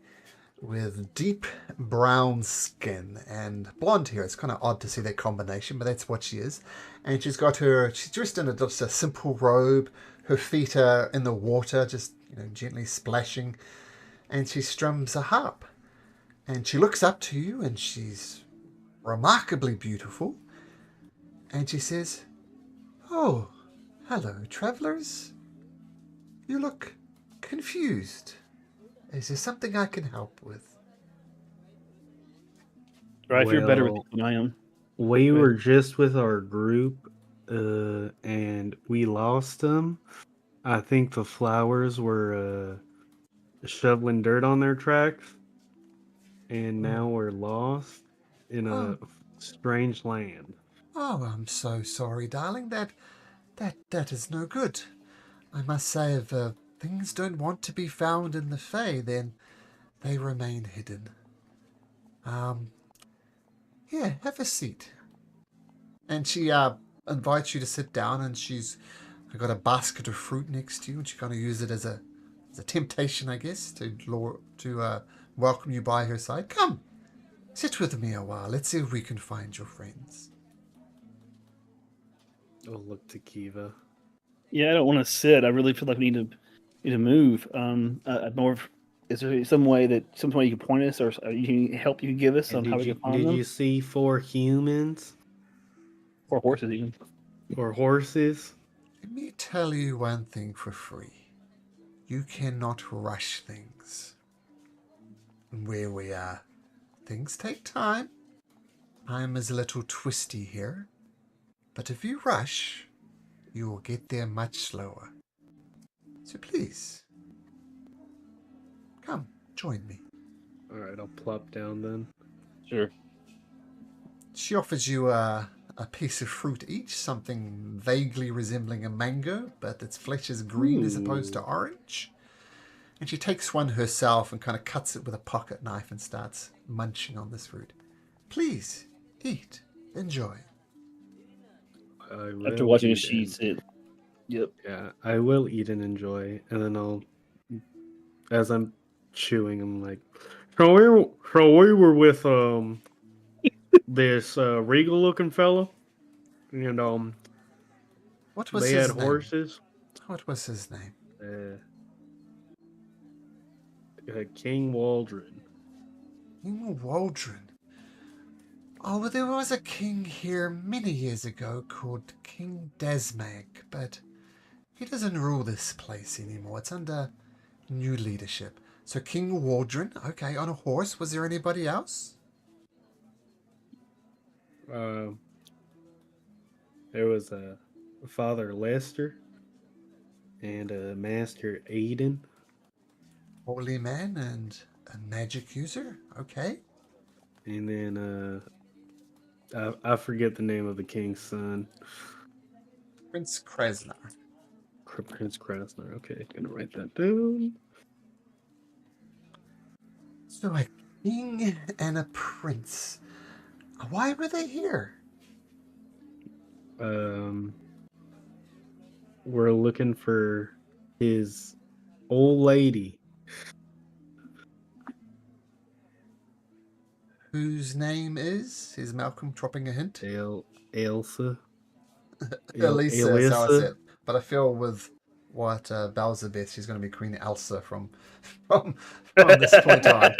Speaker 1: with deep brown skin and blonde hair. It's kind of odd to see that combination, but that's what she is. And she's dressed in just a simple robe. Her feet are in the water, just gently splashing. And she strums a harp. And she looks up to you, and she's remarkably beautiful. And she says, "Oh, hello, travelers. You look confused. Is there something I can help with?"
Speaker 5: Strife, you're better with
Speaker 6: Well,
Speaker 5: it than I am.
Speaker 6: We
Speaker 5: Go ahead.
Speaker 6: were just with our group, and we lost them. I think the flowers were shoveling dirt on their tracks, and now we're lost in a strange land.
Speaker 1: Oh, I'm so sorry, darling. That is no good. I must say, if things don't want to be found in the Fae, then they remain hidden. Yeah, have a seat. And she invites you to sit down, and she's got a basket of fruit next to you, and she kind of uses it as a temptation, I guess, to welcome you by her side. Come, sit with me a while. Let's see if we can find your friends.
Speaker 6: Oh, look to Kiva.
Speaker 5: Yeah, I don't want to sit. I really feel like we need to move. More. Is there some way you can point us, or help you can give us on how we can find
Speaker 6: Did
Speaker 5: them?
Speaker 6: you see 4 humans
Speaker 5: Or horses, even.
Speaker 6: or horses?
Speaker 1: Let me tell you one thing for free. You cannot rush things. Where we are, things take time. Time is a little twisty here. But if you rush, you will get there much slower. So please, come, join me.
Speaker 6: All right, I'll plop down then.
Speaker 5: Sure.
Speaker 1: She offers you a piece of fruit each, something vaguely resembling a mango, but its flesh is green as opposed to orange. And she takes one herself and kind of cuts it with a pocket knife and starts munching on this fruit. Please, eat, enjoy.
Speaker 5: After watching she sit. Yep.
Speaker 6: Yeah, I will eat and enjoy, and then as I'm chewing, I'm like, so we were with this regal-looking fella, and
Speaker 1: What was
Speaker 6: they
Speaker 1: his
Speaker 6: had
Speaker 1: name?
Speaker 6: horses.
Speaker 1: What was his name?
Speaker 6: King Waldron.
Speaker 1: King Waldron. Oh, well, there was a king here many years ago called King Desmag, but he doesn't rule this place anymore. It's under new leadership. So King Waldron, okay, on a horse. Was there anybody else?
Speaker 6: There was a Father Lester and a Master Aiden.
Speaker 1: Holy man and a magic user? Okay.
Speaker 6: And then I forget the name of the king's son.
Speaker 1: Prince Krasnar.
Speaker 6: Prince Krasner. Okay, gonna write that down.
Speaker 1: So a king and a prince. Why were they here?
Speaker 6: We're looking for his old lady.
Speaker 1: Whose name is? Is Malcolm dropping a hint?
Speaker 6: Ailsa.
Speaker 1: Elisa is how I said.
Speaker 6: Alyssa.
Speaker 1: But I feel with what Belzebeth, she's going to be Queen Elsa from this point on.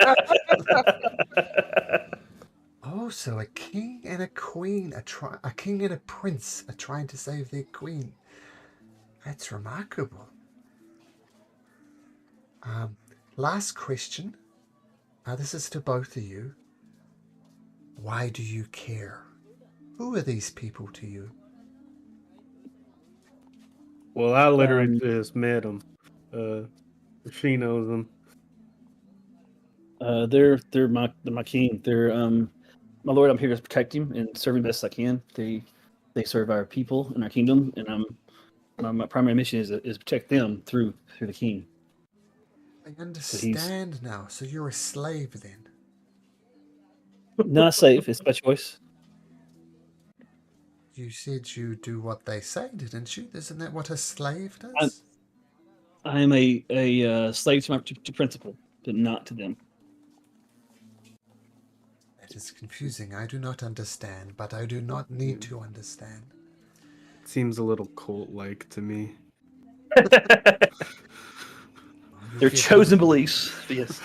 Speaker 1: Oh, so a king and a queen, a king and a prince are trying to save their queen. That's remarkable. Last question. This is to both of you. Why do you care? Who are these people to you?
Speaker 6: Well, I literally just met them. She knows them.
Speaker 5: They're my king. They're my lord. I'm here to protect him and serve him best I can. They serve our people and our kingdom, and my primary mission is protect them through the king.
Speaker 1: I understand now. So you're a slave then?
Speaker 5: Not safe. It's by choice.
Speaker 1: You said you do what they say, didn't you? Isn't that what a slave does?
Speaker 5: I am a slave to principle, but not to them.
Speaker 1: That is confusing. I do not understand, but I do not need to understand.
Speaker 6: Seems a little cult-like to me.
Speaker 5: Their chosen beliefs. Yes.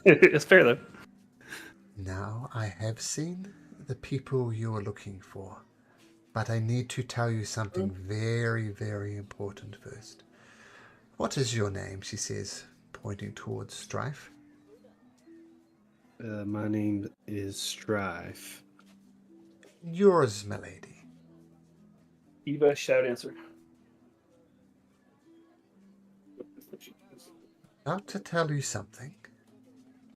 Speaker 5: It's fair though.
Speaker 1: Now I have seen the people you are looking for, but I need to tell you something very, very important first. What is your name? She says, pointing towards Strife.
Speaker 6: My name is Strife.
Speaker 1: Yours, milady.
Speaker 5: Eva, shout answer.
Speaker 1: About to tell you something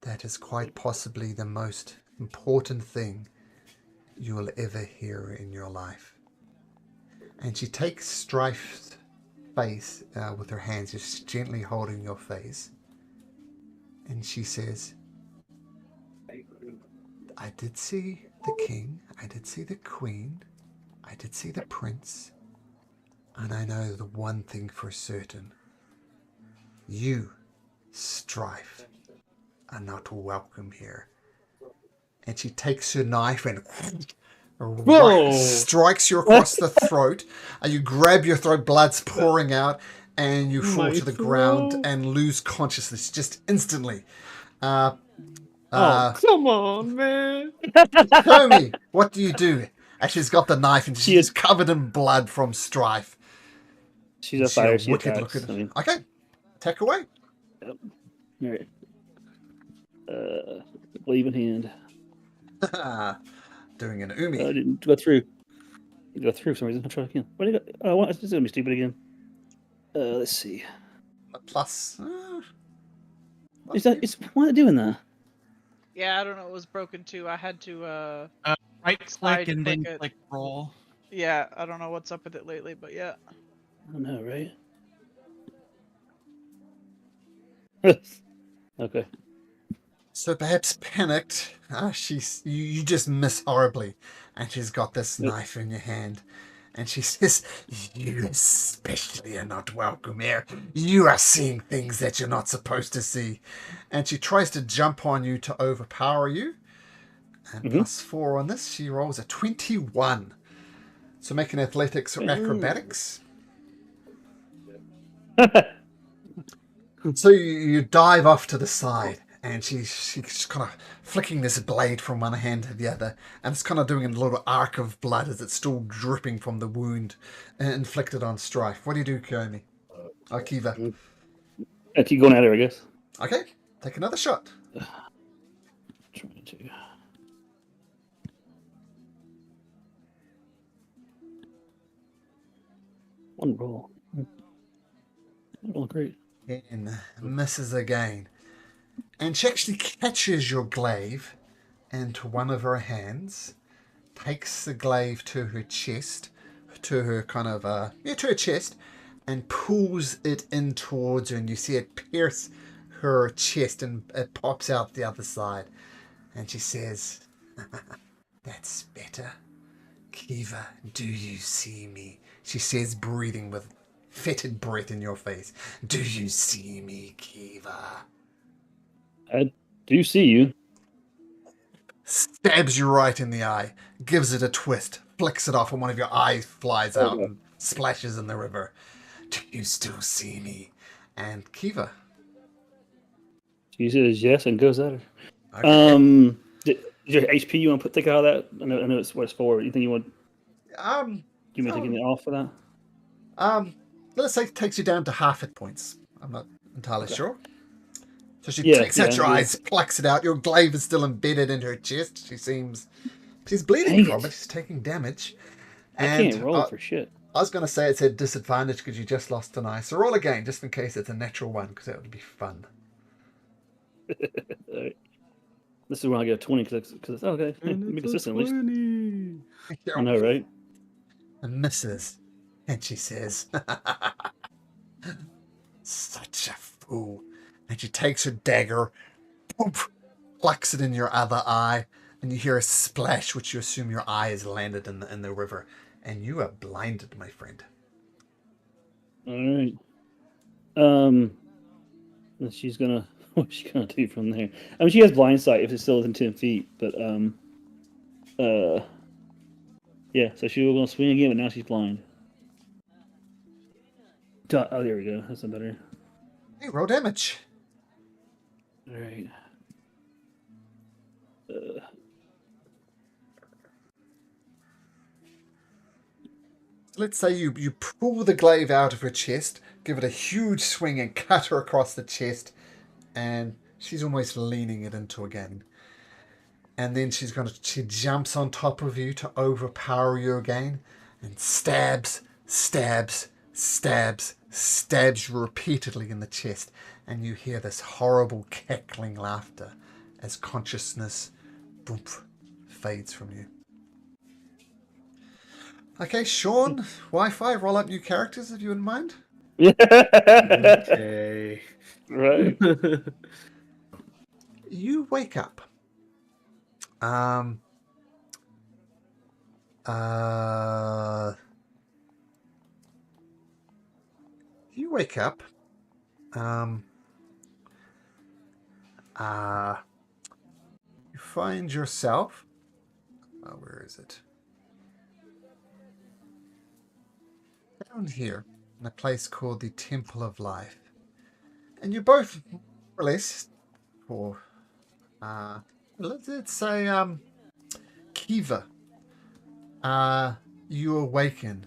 Speaker 1: that is quite possibly the most important thing you will ever hear in your life. And she takes Strife's face with her hands, just gently holding your face. And she says, I did see the king, I did see the queen, I did see the prince, and I know the one thing for certain. You, Strife, are not welcome here. And she takes her knife and strikes you across the throat. And you grab your throat, blood's pouring out, and you fall to the ground and lose consciousness just instantly.
Speaker 6: Oh, come on, man.
Speaker 1: Comey, what do you do? And she's got the knife and she's covered in blood from Strife.
Speaker 5: She's a fire. She
Speaker 1: wicked
Speaker 5: attacks.
Speaker 1: looking. Okay, attack away.
Speaker 5: Yep. All right. Glaive in hand.
Speaker 1: Doing an Umi.
Speaker 5: I didn't go through. You go through for some reason. I'll try again. What do you go? Oh, it's gonna be stupid again. Let's see.
Speaker 1: A plus.
Speaker 5: It's why are they doing that?
Speaker 4: Yeah, I don't know. It was broken too. I had to
Speaker 2: Right click and then
Speaker 4: click it.
Speaker 2: click roll.
Speaker 4: Yeah, I don't know what's up with it lately, but yeah.
Speaker 5: I don't know, right? Okay.
Speaker 1: So perhaps panicked, you just miss horribly, and she's got this knife in your hand, and she says, "You especially are not welcome here. You are seeing things that you're not supposed to see," and she tries to jump on you to overpower you. And +4 on this, she rolls a 21. So make an athletics or acrobatics. So you dive off to the side, and she's kind of flicking this blade from one hand to the other, and it's kind of doing a little arc of blood as it's still dripping from the wound inflicted on Strife. What do you do, Kiyomi? Kiva.
Speaker 5: I keep going at her, I guess.
Speaker 1: Okay, take another shot.
Speaker 5: Trying to. One roll. Roll great.
Speaker 1: And misses again. And she actually catches your glaive into one of her hands, takes the glaive to her chest, to her kind of, to her chest, and pulls it in towards her, and you see it pierce her chest, and it pops out the other side. And she says, "That's better. Kiva, do you see me?" She says, breathing with fetid breath in your face. Do you see me, Kiva?
Speaker 5: I do see you.
Speaker 1: Stabs you right in the eye, gives it a twist, flicks it off, and one of your eyes flies out and splashes in the river. Do you still see me? And Kiva.
Speaker 5: She says yes and goes at her.
Speaker 1: Okay.
Speaker 5: Is your HP you want to take out of that? I know it's what it's for. You think you want? You want taking it off for that?
Speaker 1: Let's say it takes you down to half hit points. I'm not entirely sure. So she
Speaker 5: Yeah,
Speaker 1: takes out your
Speaker 5: yeah.
Speaker 1: eyes, plucks it out. Your glaive is still embedded into her chest. She's bleeding
Speaker 5: Dang
Speaker 1: from
Speaker 5: it.
Speaker 1: it. She's taking damage.
Speaker 5: I can't roll for shit.
Speaker 1: I was going to say it's a disadvantage because you just lost an eye. So roll again, just in case it's a natural one, because that would be fun.
Speaker 5: Alright. This is when I get a 20 because it's okay.
Speaker 6: And
Speaker 5: Be
Speaker 6: it's a
Speaker 5: consistent at least.
Speaker 6: 20.
Speaker 5: I know, right?
Speaker 1: And misses. And she says, such a fool. And she takes her dagger, poof, plucks it in your other eye, and you hear a splash, which you assume your eye has landed in the river. And you are blinded, my friend.
Speaker 5: All right. And she's gonna. What's she gonna do from there? I mean, she has blind sight if it's still within 10 feet, but yeah. So she was gonna swing again, but now she's blind. Oh, there we go. That's a better.
Speaker 1: Hey, roll damage.
Speaker 5: All right.
Speaker 1: Let's say you pull the glaive out of her chest, give it a huge swing and cut her across the chest, and she's almost leaning it into again. And then she jumps on top of you to overpower you again, and stabs you repeatedly in the chest, and you hear this horrible cackling laughter as consciousness boom, fades from you. Okay, Sean, Wi-Fi, roll up new characters if you wouldn't mind.
Speaker 6: Okay.
Speaker 5: Right.
Speaker 1: You wake up. You wake up. You find yourself. Where is it? Down here, in a place called the Temple of Life. And you both, more or less, for let's say Kiva, you awaken.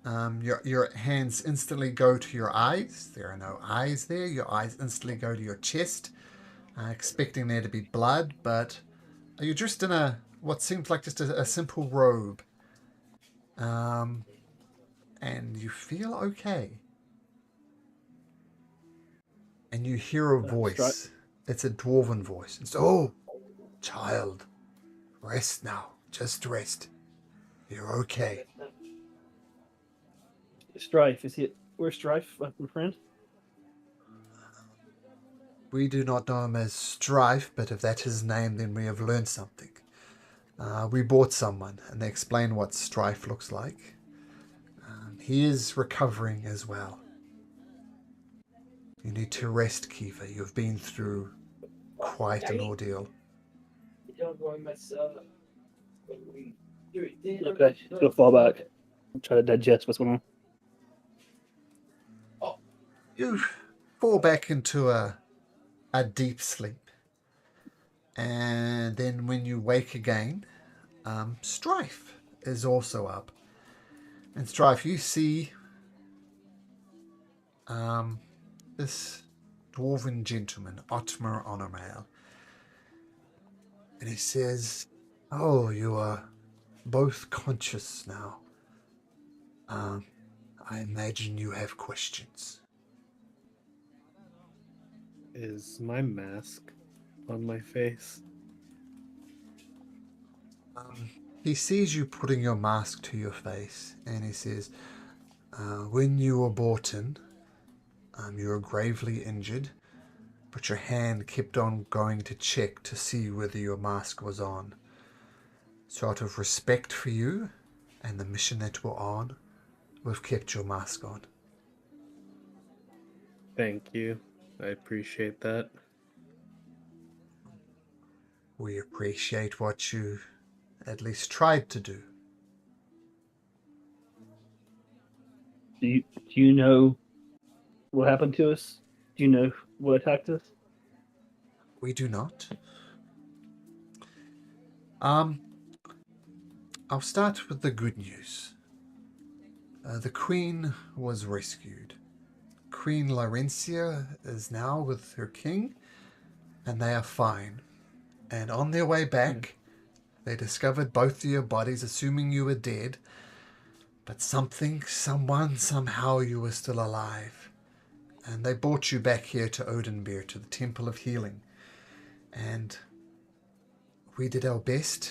Speaker 1: Your hands instantly go to your eyes. There are no eyes there. Your eyes instantly go to your chest, expecting there to be blood, but you're dressed in what seems like just a simple robe. And you feel okay. And you hear a voice. It's a dwarven voice. It's, oh, child, rest now. Just You're okay.
Speaker 5: Strife, is he? Where's Strife, my friend?
Speaker 1: We do not know him as Strife, but if that's his name, then we have learned something. We bought someone, and they explain what Strife looks like. He is recovering as well. You need to rest, Kiva. You've been through quite an ordeal.
Speaker 5: Okay, she'll fall back. I'll try to digest what's going on.
Speaker 1: You fall back into a deep sleep. And then when you wake again, Strife is also up. And Strife, you see this dwarven gentleman, Oathbreaker Onadbyr. And he says, oh, you are both conscious now. I imagine you have questions.
Speaker 6: Is my mask on my face?
Speaker 1: He sees you putting your mask to your face, and he says, when you were brought in, you were gravely injured, but your hand kept on going to check to see whether your mask was on. So out of respect for you and the mission that we're on, we've kept your mask on.
Speaker 6: Thank you. I appreciate that.
Speaker 1: We appreciate what you at least tried to do.
Speaker 5: Do you know what happened to us? Do you know what attacked us?
Speaker 1: We do not. I'll start with the good news. The Queen was rescued. Queen Laurencia is now with her king, and they are fine. And on their way back, they discovered both of your bodies, assuming you were dead. But someone, somehow you were still alive. And they brought you back here to Onadbyr, to the Temple of Healing. And we did our best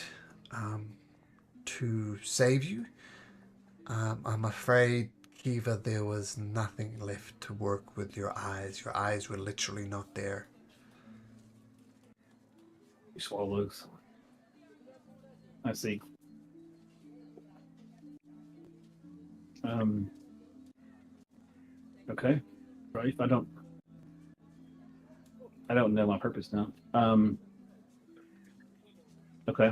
Speaker 1: to save you. I'm afraid, Kiva, there was nothing left to work with your eyes. Your eyes were literally not there.
Speaker 5: He swallows. I see. Okay. Right. I don't know my purpose now. Okay.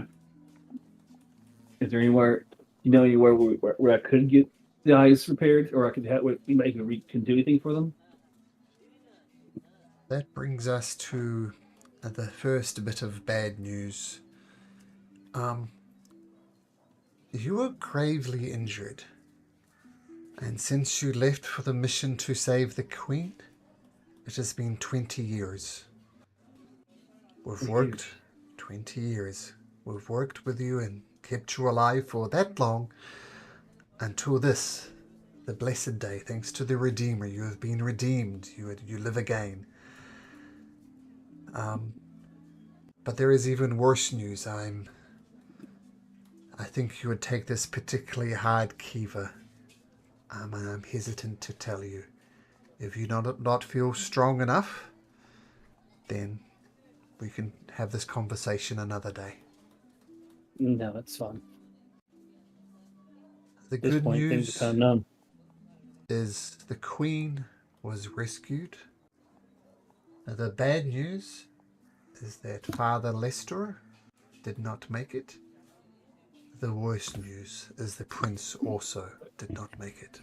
Speaker 5: Is there anywhere where I could get the eyes repaired, or I could have anybody can do anything for them?
Speaker 1: That brings us to the first bit of bad news. You were gravely injured. And since you left for the mission to save the Queen, it has been 20 years. We've worked 20 years. We've worked with you and kept you alive for that long until this, the blessed day. Thanks to the Redeemer, you have been redeemed. You live again. But there is even worse news. I think you would take this particularly hard, Kiva. And I'm hesitant to tell you. If you not feel strong enough, then we can have this conversation another day.
Speaker 5: No, that's fine.
Speaker 1: The good news
Speaker 5: things are kind of numb.
Speaker 1: is the Queen was rescued. The bad news is that Father Lester did not make it. The worst news is the Prince also did not make it.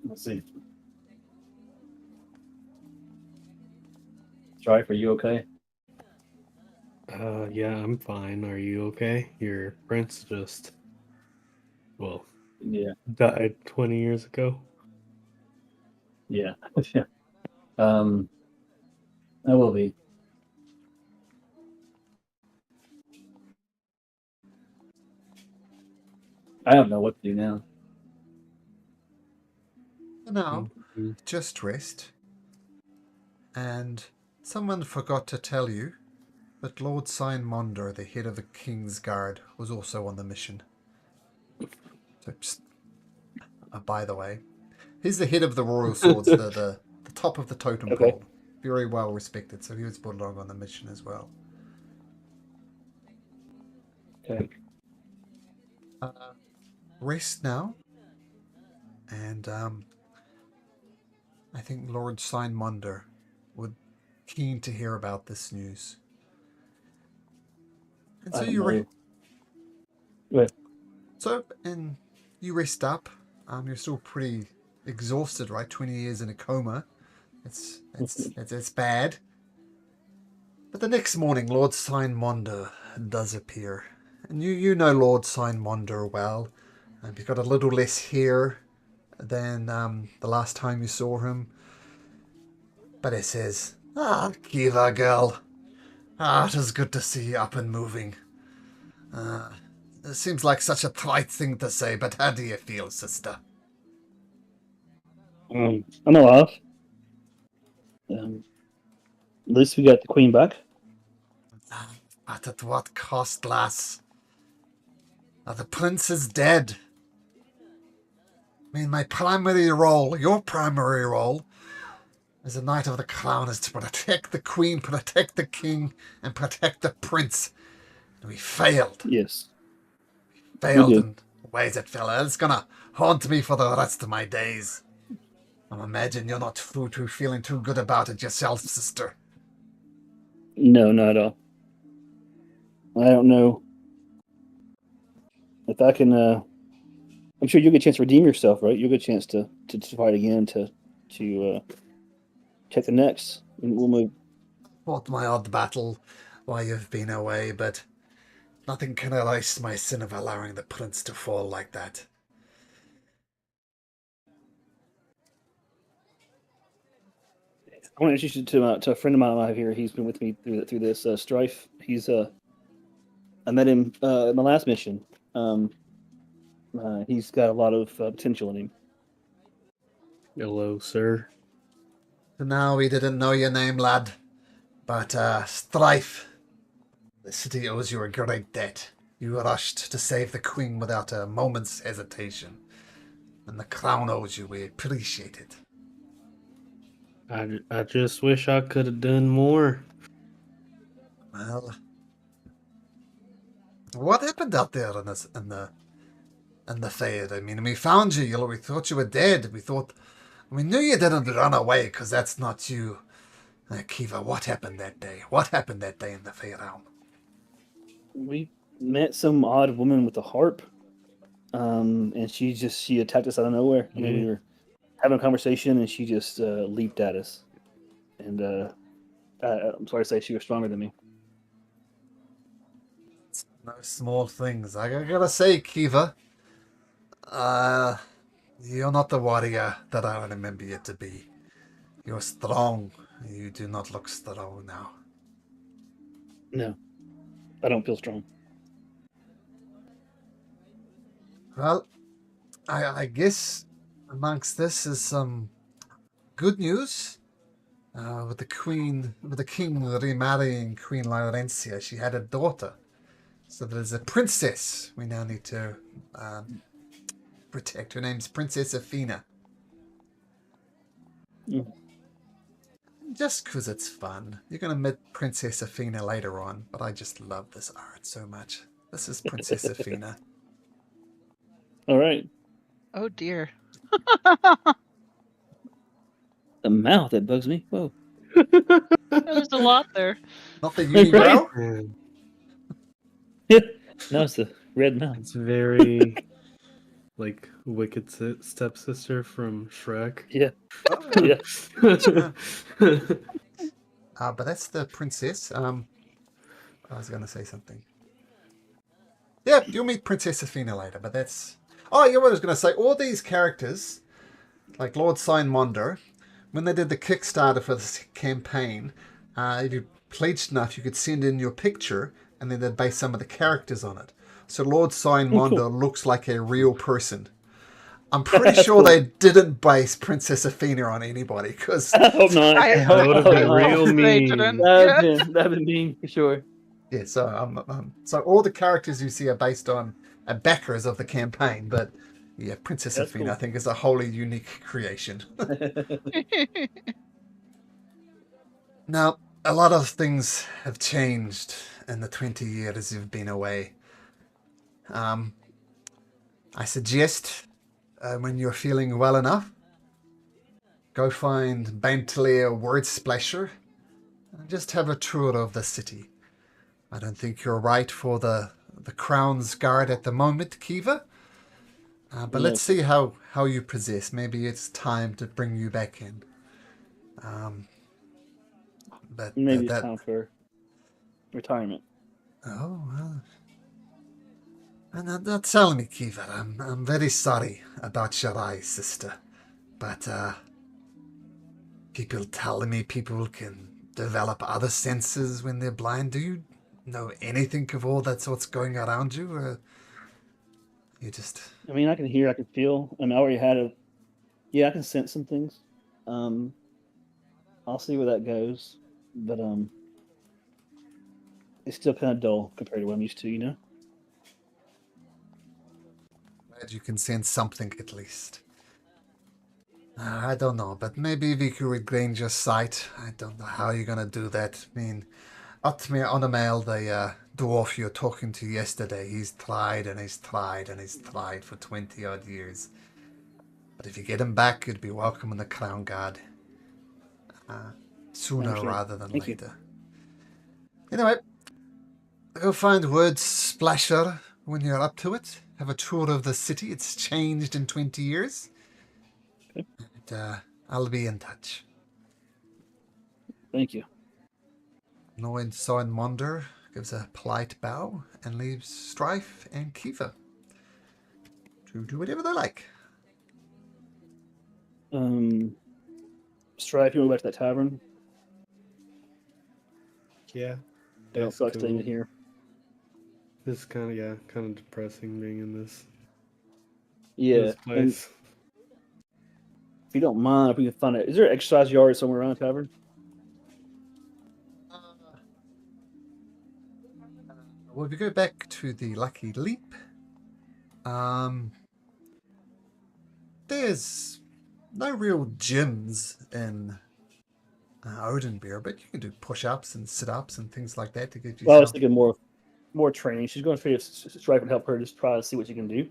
Speaker 5: Let's see. Strife, are you okay?
Speaker 6: Yeah, I'm fine. Are you okay? Your prince just, well,
Speaker 5: Yeah.
Speaker 6: died 20 years ago.
Speaker 5: Yeah. Yeah. I will be. I don't know what to do now.
Speaker 1: Now,
Speaker 6: Mhm.
Speaker 1: just rest. And someone forgot to tell you that Lord Signmonder, the head of the King's Guard, was also on the mission. So, by the way, he's the head of the Royal Swords, the top of the totem
Speaker 5: Okay.
Speaker 1: pole. Very well respected, so he was brought along on the mission as well.
Speaker 5: Okay.
Speaker 1: Rest now. And I think Lord Signmonder would keen to hear about this news. And so you rest up. You're still pretty exhausted, right? 20 years in a coma. It's bad. But the next morning, Lord Signmonder does appear. And you know Lord Signmonder well. He's got a little less hair than the last time you saw him. But he says, Kiva girl. It is good to see you up and moving. It seems like such a trite thing to say, but how do you feel, sister?
Speaker 5: I'm alive. At least we got the Queen back.
Speaker 1: But at what cost, lass? The prince is dead. I mean, my primary role, your primary role, as a Knight of the Crown is to protect the Queen, protect the King, and protect the Prince. And we failed.
Speaker 5: Yes.
Speaker 1: Failed,
Speaker 5: did.
Speaker 1: and Why is it, fella? It's gonna haunt me for the rest of my days. I imagine you're not too feeling too good about it yourself, sister.
Speaker 5: No, not at all. I don't know if I can. I'm sure you'll get a chance to redeem yourself, right? You'll get a chance to fight again to check the next, and we'll move.
Speaker 1: Fought my odd battle while you've been away, but nothing can erase my sin of allowing the prince to fall like that.
Speaker 5: I want to introduce you to a friend of mine out here. He's been with me through this strife. He's I met him in my last mission. He's got a lot of potential in him.
Speaker 6: Hello, sir.
Speaker 1: For now, we didn't know your name, lad, but Strife. The city owes you a great debt. You rushed to save the queen without a moment's hesitation, and the crown owes you. We appreciate it.
Speaker 6: I just wish I could have done more.
Speaker 1: Well, what happened out there in the Fade? I mean, we found you. We thought you were dead. We knew you didn't run away, because that's not you. Kiva, what happened that day? What happened that day in the Fade realm?
Speaker 5: We met some odd woman with a harp, and she attacked us out of nowhere. I mean, we were having a conversation, and she just leaped at us. And I'm sorry to say, she was stronger than me.
Speaker 1: It's no small things. I gotta say, Kiva, you're not the warrior that I remember you to be. You're strong. You do not look strong now.
Speaker 5: No, I don't feel strong.
Speaker 1: Well, I guess amongst this is some good news. With the king remarrying Queen Laurentia, she had a daughter. So there's a princess we now need to protect. Her name's Princess Athena.
Speaker 5: Mm.
Speaker 1: Just 'cause it's fun. You're going to meet Princess Athena later on, but I just love this art so much. This is Princess Athena.
Speaker 5: All right.
Speaker 4: Oh dear.
Speaker 5: The mouth, that bugs me. Whoa.
Speaker 4: There's a lot there.
Speaker 1: Not the unibrow?
Speaker 6: Man,
Speaker 5: No, it's the red mouth.
Speaker 6: it's very like Wicked stepsister from Shrek.
Speaker 5: Yeah. Yeah.
Speaker 1: But that's the princess. I was going to say something. Yeah, you'll meet Princess Athena later, but that's... Oh, yeah, what I was going to say. All these characters, like Lord Signmonder, when they did the Kickstarter for this campaign, if you pledged enough, you could send in your picture, and then they'd base some of the characters on it. So Lord Signmonder looks like a real person. I'm pretty sure they didn't base Princess Athena on anybody, because...
Speaker 5: I hope not.
Speaker 4: I
Speaker 6: That would have been real
Speaker 4: They
Speaker 6: mean.
Speaker 4: didn't.
Speaker 5: That'd been mean for sure.
Speaker 1: Yeah, so all the characters you see are based on backers of the campaign, but yeah, Princess
Speaker 5: That's
Speaker 1: Athena
Speaker 5: cool.
Speaker 1: I think is a wholly unique creation. Now, a lot of things have changed in the 20 years you've been away. I suggest when you're feeling well enough, go find Bantelier Word Splasher and just have a tour of the city. I don't think you're right for the Crown's Guard at the moment, Kiva. But let's see how you possess. Maybe it's time to bring you back in. But
Speaker 5: Maybe it's time for retirement.
Speaker 1: Oh, well. And not telling me, Kiva. I'm very sorry about your eyes, sister. But people telling me people can develop other senses when they're blind. Do you know anything of all that's what's going around you, or you just...
Speaker 5: I mean, I can hear, I can feel. I mean, I already had I can sense some things. I'll see where that goes, but it's still kind of dull compared to what I'm used to, you know.
Speaker 1: Glad you can sense something at least. I don't know, but maybe we could regain your sight. I don't know how you're gonna do that. I mean, Oathbreaker Onadbyr, the dwarf you were talking to yesterday, he's tried and he's tried and he's tried for 20 odd years. But if you get him back, you'd be welcome in the Crown Guard. Sooner
Speaker 5: Understand.
Speaker 1: rather than
Speaker 5: Thank you.
Speaker 1: later. Anyway, go find Word Splasher when you're up to it. Have a tour of the city. It's changed in 20 years.
Speaker 5: Okay.
Speaker 1: And, I'll be in touch.
Speaker 5: Thank you.
Speaker 1: Noin Soin Monder gives a polite bow and leaves Strife and Kiva to do whatever they like.
Speaker 5: Strife, you want to go back to that tavern?
Speaker 6: Yeah.
Speaker 5: I don't
Speaker 6: that's
Speaker 5: feel like staying
Speaker 6: cool.
Speaker 5: here.
Speaker 6: This is kind of depressing being in this
Speaker 5: Yeah. And
Speaker 6: place.
Speaker 5: if you don't mind, if we can find it, is there an exercise yard somewhere around the tavern?
Speaker 1: Well, if you go back to the Lucky Leap, there's no real gyms in Oathbreaker, but you can do push-ups and sit-ups and things like that to get you.
Speaker 5: Well, I was thinking more training. She's going to figure if Strife can help her just try to see what she can do,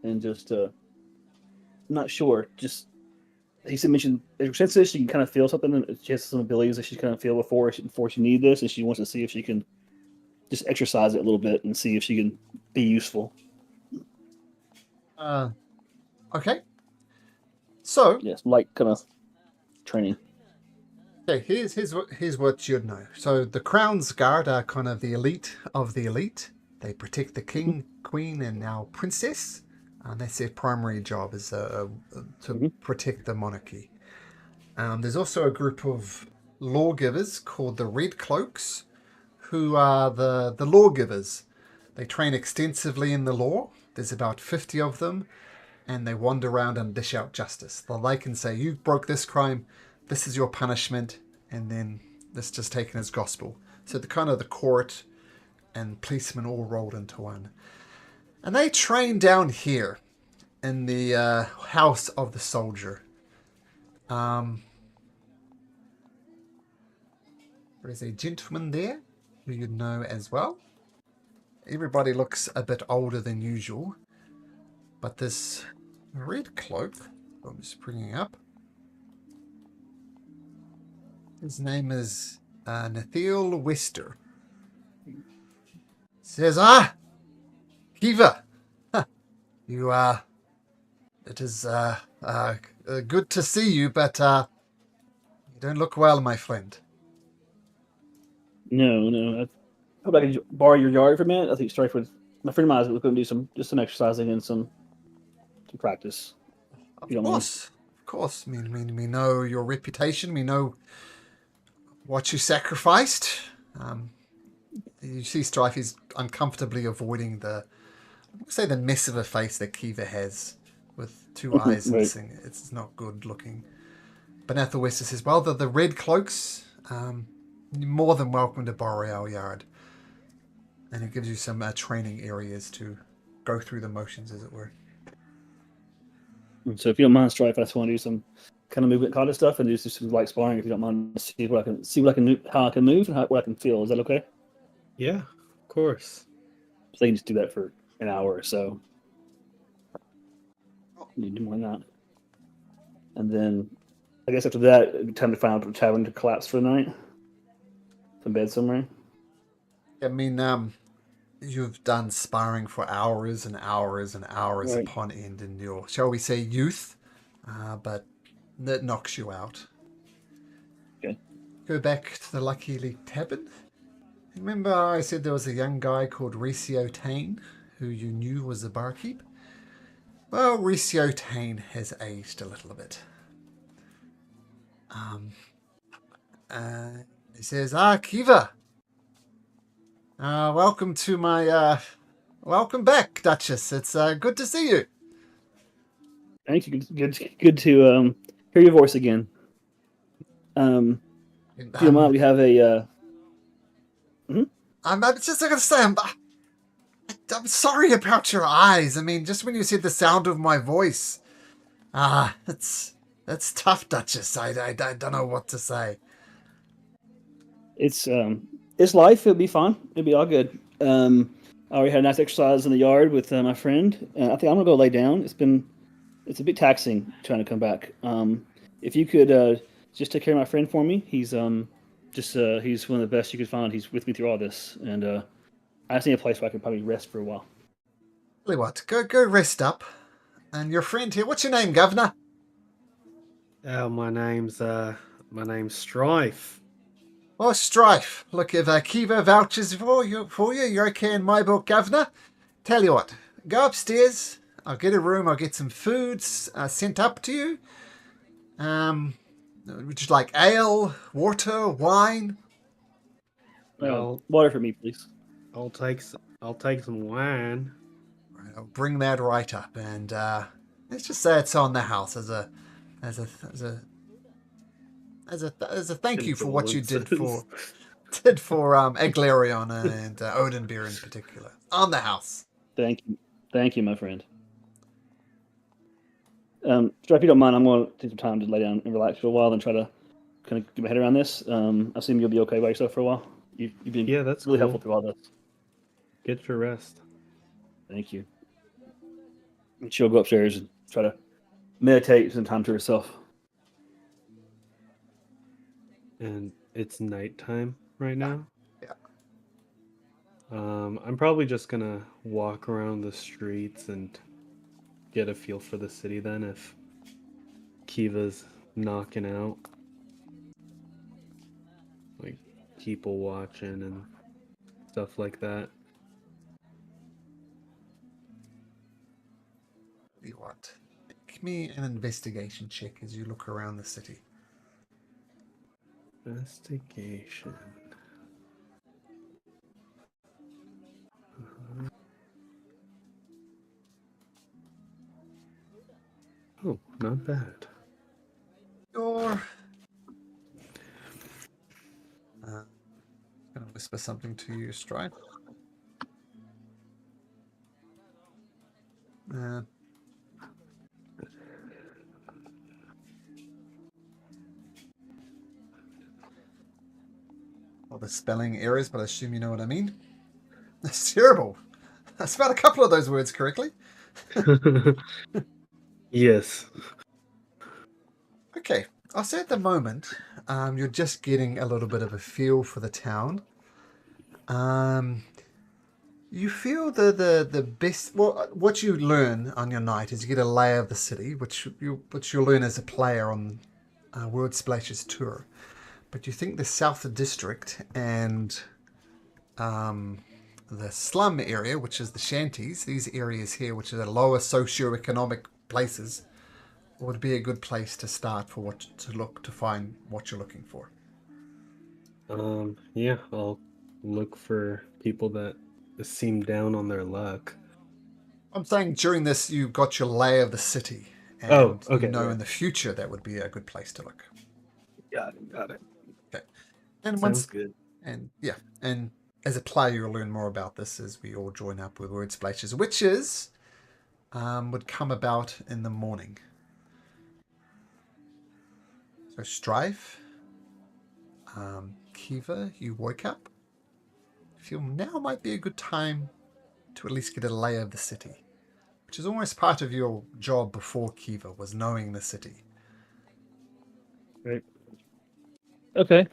Speaker 5: and just I'm not sure. Just he said mentioned her senses. She can kind of feel something. And she has some abilities that she kind of feel before she need this, and she wants to see if she can just exercise it a little bit and see if she can be useful.
Speaker 1: Okay. So,
Speaker 5: Yes, like kind of training.
Speaker 1: okay, here's what you'd know. So the Crown's Guard are kind of the elite of the elite. They protect the king, queen, and now princess. And that's their primary job is to protect the monarchy. There's also a group of lawgivers called the Red Cloaks, who are the lawgivers. They train extensively in the law. There's about 50 of them, and they wander around and dish out justice. They can say, you broke this crime, this is your punishment, and then this just taken as gospel. So the kind of the court and policemen all rolled into one. And they train down here in the house of the soldier. There is a gentleman there who you know as well. Everybody looks a bit older than usual, but this red cloak, I'm just bringing up, his name is Nathiel Wester. Says, Kiva, you it is good to see you, but you don't look well, my friend.
Speaker 5: No. I hope I can borrow your yard for a minute. I think Strife with my friend of mine was going to do some exercising and some practice.
Speaker 1: Of course. We know your reputation. We know what you sacrificed. You see Strife is uncomfortably avoiding the mess of a face that Kiva has with two eyes
Speaker 5: Right.
Speaker 1: missing. It's not good looking. But Nathan Wester says, well, the Red Cloaks, you're more than welcome to borrow our yard. And it gives you some training areas to go through the motions, as it were.
Speaker 5: So if you don't mind, Strife, I just want to do some kind of movement kind of stuff and do some light sparring. If you don't mind, see what I can do, how I can move and what I can feel. Is that okay?
Speaker 6: Yeah, of course.
Speaker 5: So they can just do that for an hour or so. Need to do more than that. And then I guess after that, it'd be time to find out the tavern to collapse for the night. Some bed somewhere.
Speaker 1: I mean, you've done sparring for hours and hours and hours
Speaker 5: Right.
Speaker 1: upon end in your, shall we say, youth, but that knocks you out.
Speaker 5: Okay.
Speaker 1: Go back to the Lucky League Tavern. Remember I said there was a young guy called Recio Tane who you knew was the barkeep? Well, Recio Tane has aged a little bit. He says, Kiva, welcome to my, welcome back, Duchess. It's good to see you.
Speaker 5: Thank you. Good to hear your voice again. If you don't mind, we have a.
Speaker 1: I'm just going to say, I'm sorry about your eyes. I mean, just when you said the sound of my voice, that's tough, Duchess. I don't know what to say.
Speaker 5: It's it's life. It'll be fun. It'll be all good. I already had a nice exercise in the yard with my friend. I think I'm gonna go lay down. It's a bit taxing trying to come back. If you could just take care of my friend for me, he's he's one of the best you could find. He's with me through all this, and I just need a place where I could probably rest for a while.
Speaker 1: Tell you what, go rest up. And your friend here, what's your name, Governor?
Speaker 6: Oh, my name's Strife.
Speaker 1: Oh, Strife. Look, if Kiva vouches for you, you're okay in my book, Governor. Tell you what, go upstairs. I'll get a room. I'll get some food sent up to you. Would you like ale, water, wine?
Speaker 5: Water for me, please.
Speaker 6: I'll take some wine.
Speaker 1: Right, I'll bring that right up, and let's just say it's on the house as a thank you for what you did for Eglarion and Oathbreaker in particular on the house.
Speaker 5: Thank you, my friend. Stripe, if you don't mind, I'm going to take some time to lay down and relax for a while, and try to kind of get my head around this. I assume you'll be okay by yourself for a while. You've been
Speaker 6: That's
Speaker 5: really
Speaker 6: cool.
Speaker 5: helpful through all this.
Speaker 6: Get your rest.
Speaker 5: Thank you. And she'll go upstairs and try to meditate some time to herself.
Speaker 6: And it's nighttime right now.
Speaker 1: Yeah.
Speaker 6: I'm probably just gonna walk around the streets and get a feel for the city then if Kiva's knocking out. Like people watching and stuff like that.
Speaker 1: You what? Give me an investigation check as you look around the city.
Speaker 6: Investigation. Oh, not bad.
Speaker 1: You're gonna whisper something to you, Stripe. Well, the spelling errors, but I assume you know what I mean. That's terrible. I spelled a couple of those words correctly.
Speaker 6: Yes.
Speaker 1: Okay, I'll say at the moment, you're just getting a little bit of a feel for the town. You feel the best. Well, what you learn on your night is you get a layer of the city, which you'll learn as a player on World Splashes tour. But you think the South District and the slum area, which is the shanties, these areas here, which are the lower socioeconomic places, would be a good place to start for what to look to find what you're looking for.
Speaker 6: Yeah, I'll look for people that seem down on their luck.
Speaker 1: I'm saying during this, you got your lay of the city, and
Speaker 6: okay,
Speaker 1: you know
Speaker 6: right.
Speaker 1: in the future that would be a good place to look.
Speaker 6: Got it.
Speaker 1: Okay, and
Speaker 6: Sounds good.
Speaker 1: and as a player, you'll learn more about this as we all join up with Word Splashes, which is would come about in the morning. So Strife, Kiva, you woke up. Feel now might be a good time to at least get a lay of the city, which is almost part of your job before Kiva, was knowing the city.
Speaker 5: Right. Okay.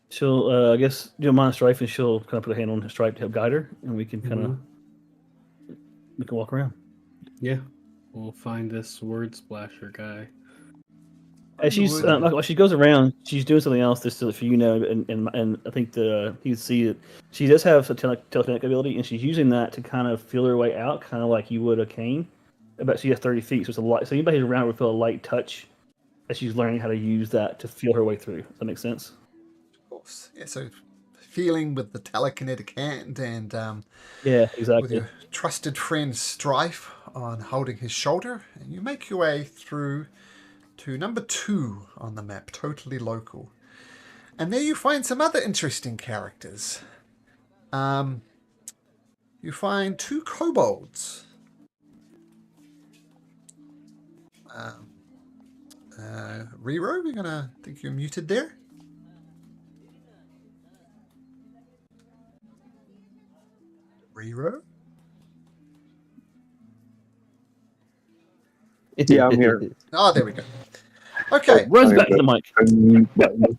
Speaker 5: She'll, I guess, do a mind Strife, and she'll kind of put a hand on Stripe to help guide her, and we can kind of we can walk around.
Speaker 6: Yeah, we'll find this word splasher guy.
Speaker 5: As she's while she goes around, she's doing something else just so for you know, and I think you can see that she does have a telekinetic ability, and she's using that to kind of feel her way out, kind of like you would a cane. But she has 30 feet, so it's a light. So anybody who's around would feel a light touch as she's learning how to use that to feel her way through. Does that make sense?
Speaker 1: Of course, yeah. So feeling with the telekinetic hand, and
Speaker 5: yeah, exactly.
Speaker 1: with your trusted friend Strife on holding his shoulder, and you make your way through to number 2 on the map, totally local. And there you find some other interesting characters. You find 2 kobolds. Rero, we're gonna think you're muted there. Rero?
Speaker 3: Yeah, I'm here.
Speaker 1: Oh, there we go. Okay,
Speaker 5: Runs back to the mic.
Speaker 3: Unmute button.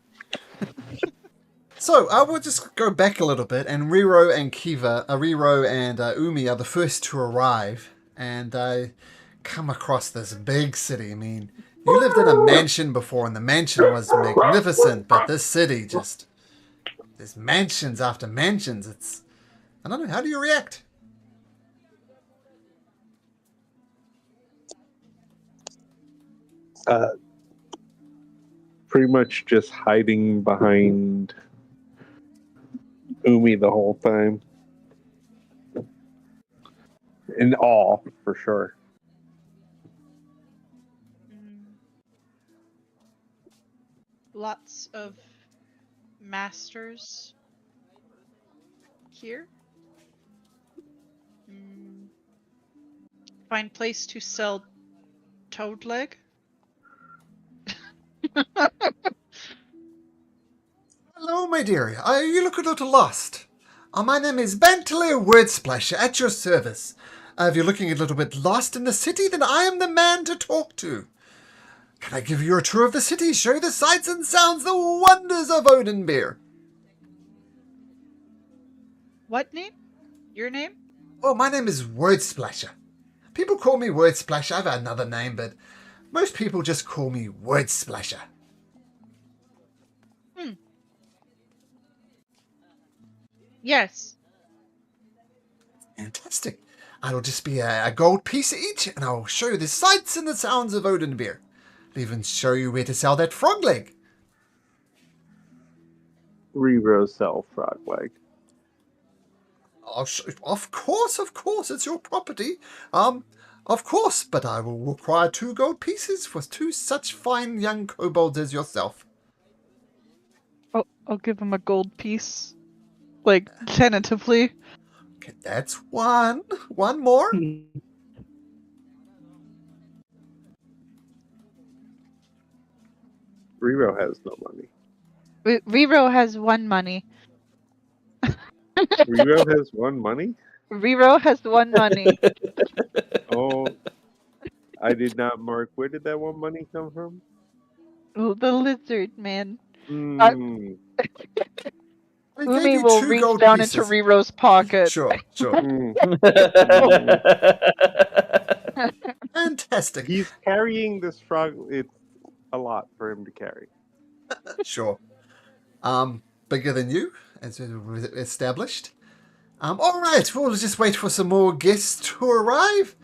Speaker 1: so I will just go back a little bit, and Rero and Rero and Umi are the first to arrive, and come across this big city. I mean, you lived in a mansion before, and the mansion was magnificent, but this city just... There's mansions after mansions. It's... I don't know, how do you react?
Speaker 3: Pretty much just hiding behind Umi the whole time. In awe, for sure.
Speaker 4: Lots of masters here. Find place to sell toad leg.
Speaker 1: Hello, my dear. You look a little lost. My name is Bentley Wordsplasher, at your service. If you're looking a little bit lost in the city, then I am the man to talk to. Can I give you a tour of the city, show you the sights and sounds, the wonders of Onadbyr?
Speaker 4: What name? Your name?
Speaker 1: Oh, my name is Wordsplasher. People call me Wordsplasher. I've another name, but most people just call me Wordsplasher.
Speaker 4: Yes.
Speaker 1: Fantastic. It'll just be a gold piece each, and I'll show you the sights and the sounds of Onadbyr. I'll even show you where to sell that frog leg.
Speaker 3: Rero sell frog leg.
Speaker 1: Of course, it's your property. Of course, but I will require 2 gold pieces for 2 such fine young kobolds as yourself.
Speaker 4: I'll give him a gold piece. Like, tentatively.
Speaker 1: Okay, that's 1. 1 more.
Speaker 3: Rero has no money.
Speaker 4: Rero has 1 money.
Speaker 3: Rero has 1 money?
Speaker 4: Rero has 1 money.
Speaker 3: Oh, I did not mark. Where did that 1 money come from?
Speaker 4: The lizard man.
Speaker 3: Mm.
Speaker 1: I gave
Speaker 4: Umi
Speaker 1: you
Speaker 4: will
Speaker 1: 2
Speaker 4: reach
Speaker 1: gold
Speaker 4: down
Speaker 1: pieces.
Speaker 4: into Rero's pocket.
Speaker 1: Sure.
Speaker 3: Mm.
Speaker 1: Fantastic.
Speaker 3: He's carrying this frog. It's a lot for him to carry.
Speaker 1: Sure. Bigger than you, as we established. All right, we'll just wait for some more guests to arrive.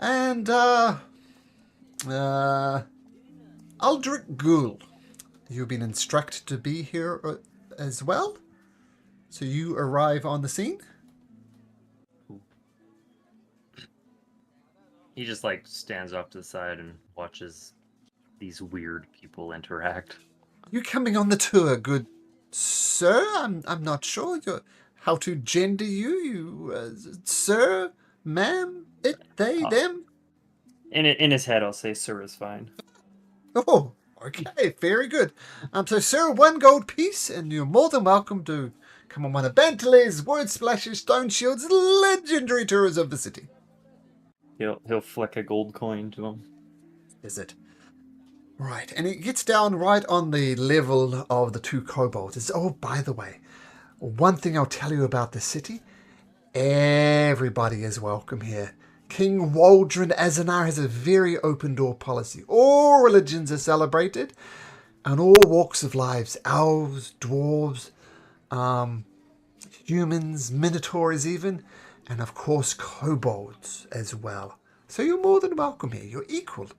Speaker 1: And, Aldrich Ghoul, you've been instructed to be here as well. So you arrive on the scene.
Speaker 7: He just like stands off to the side and watches these weird people interact.
Speaker 1: You coming on the tour, good sir? I'm not sure how to gender you. Sir, ma'am, it, they, them.
Speaker 7: In his head, I'll say "Sir" is fine.
Speaker 1: Oh, okay, very good. So, sir, 1 gold piece, and you're more than welcome to come on one of Bentley's, Wordsplasher, Stone Shield's legendary tours of the city.
Speaker 7: He'll flick a gold coin to him.
Speaker 1: Is it? Right, and it gets down right on the level of the 2 kobolds. Oh, by the way, one thing I'll tell you about the city, everybody is welcome here. King Waldron Azanar has a very open door policy. All religions are celebrated, and all walks of lives, elves, dwarves, humans, minotaurs even, and of course kobolds as well. So you're more than welcome here. You're equal.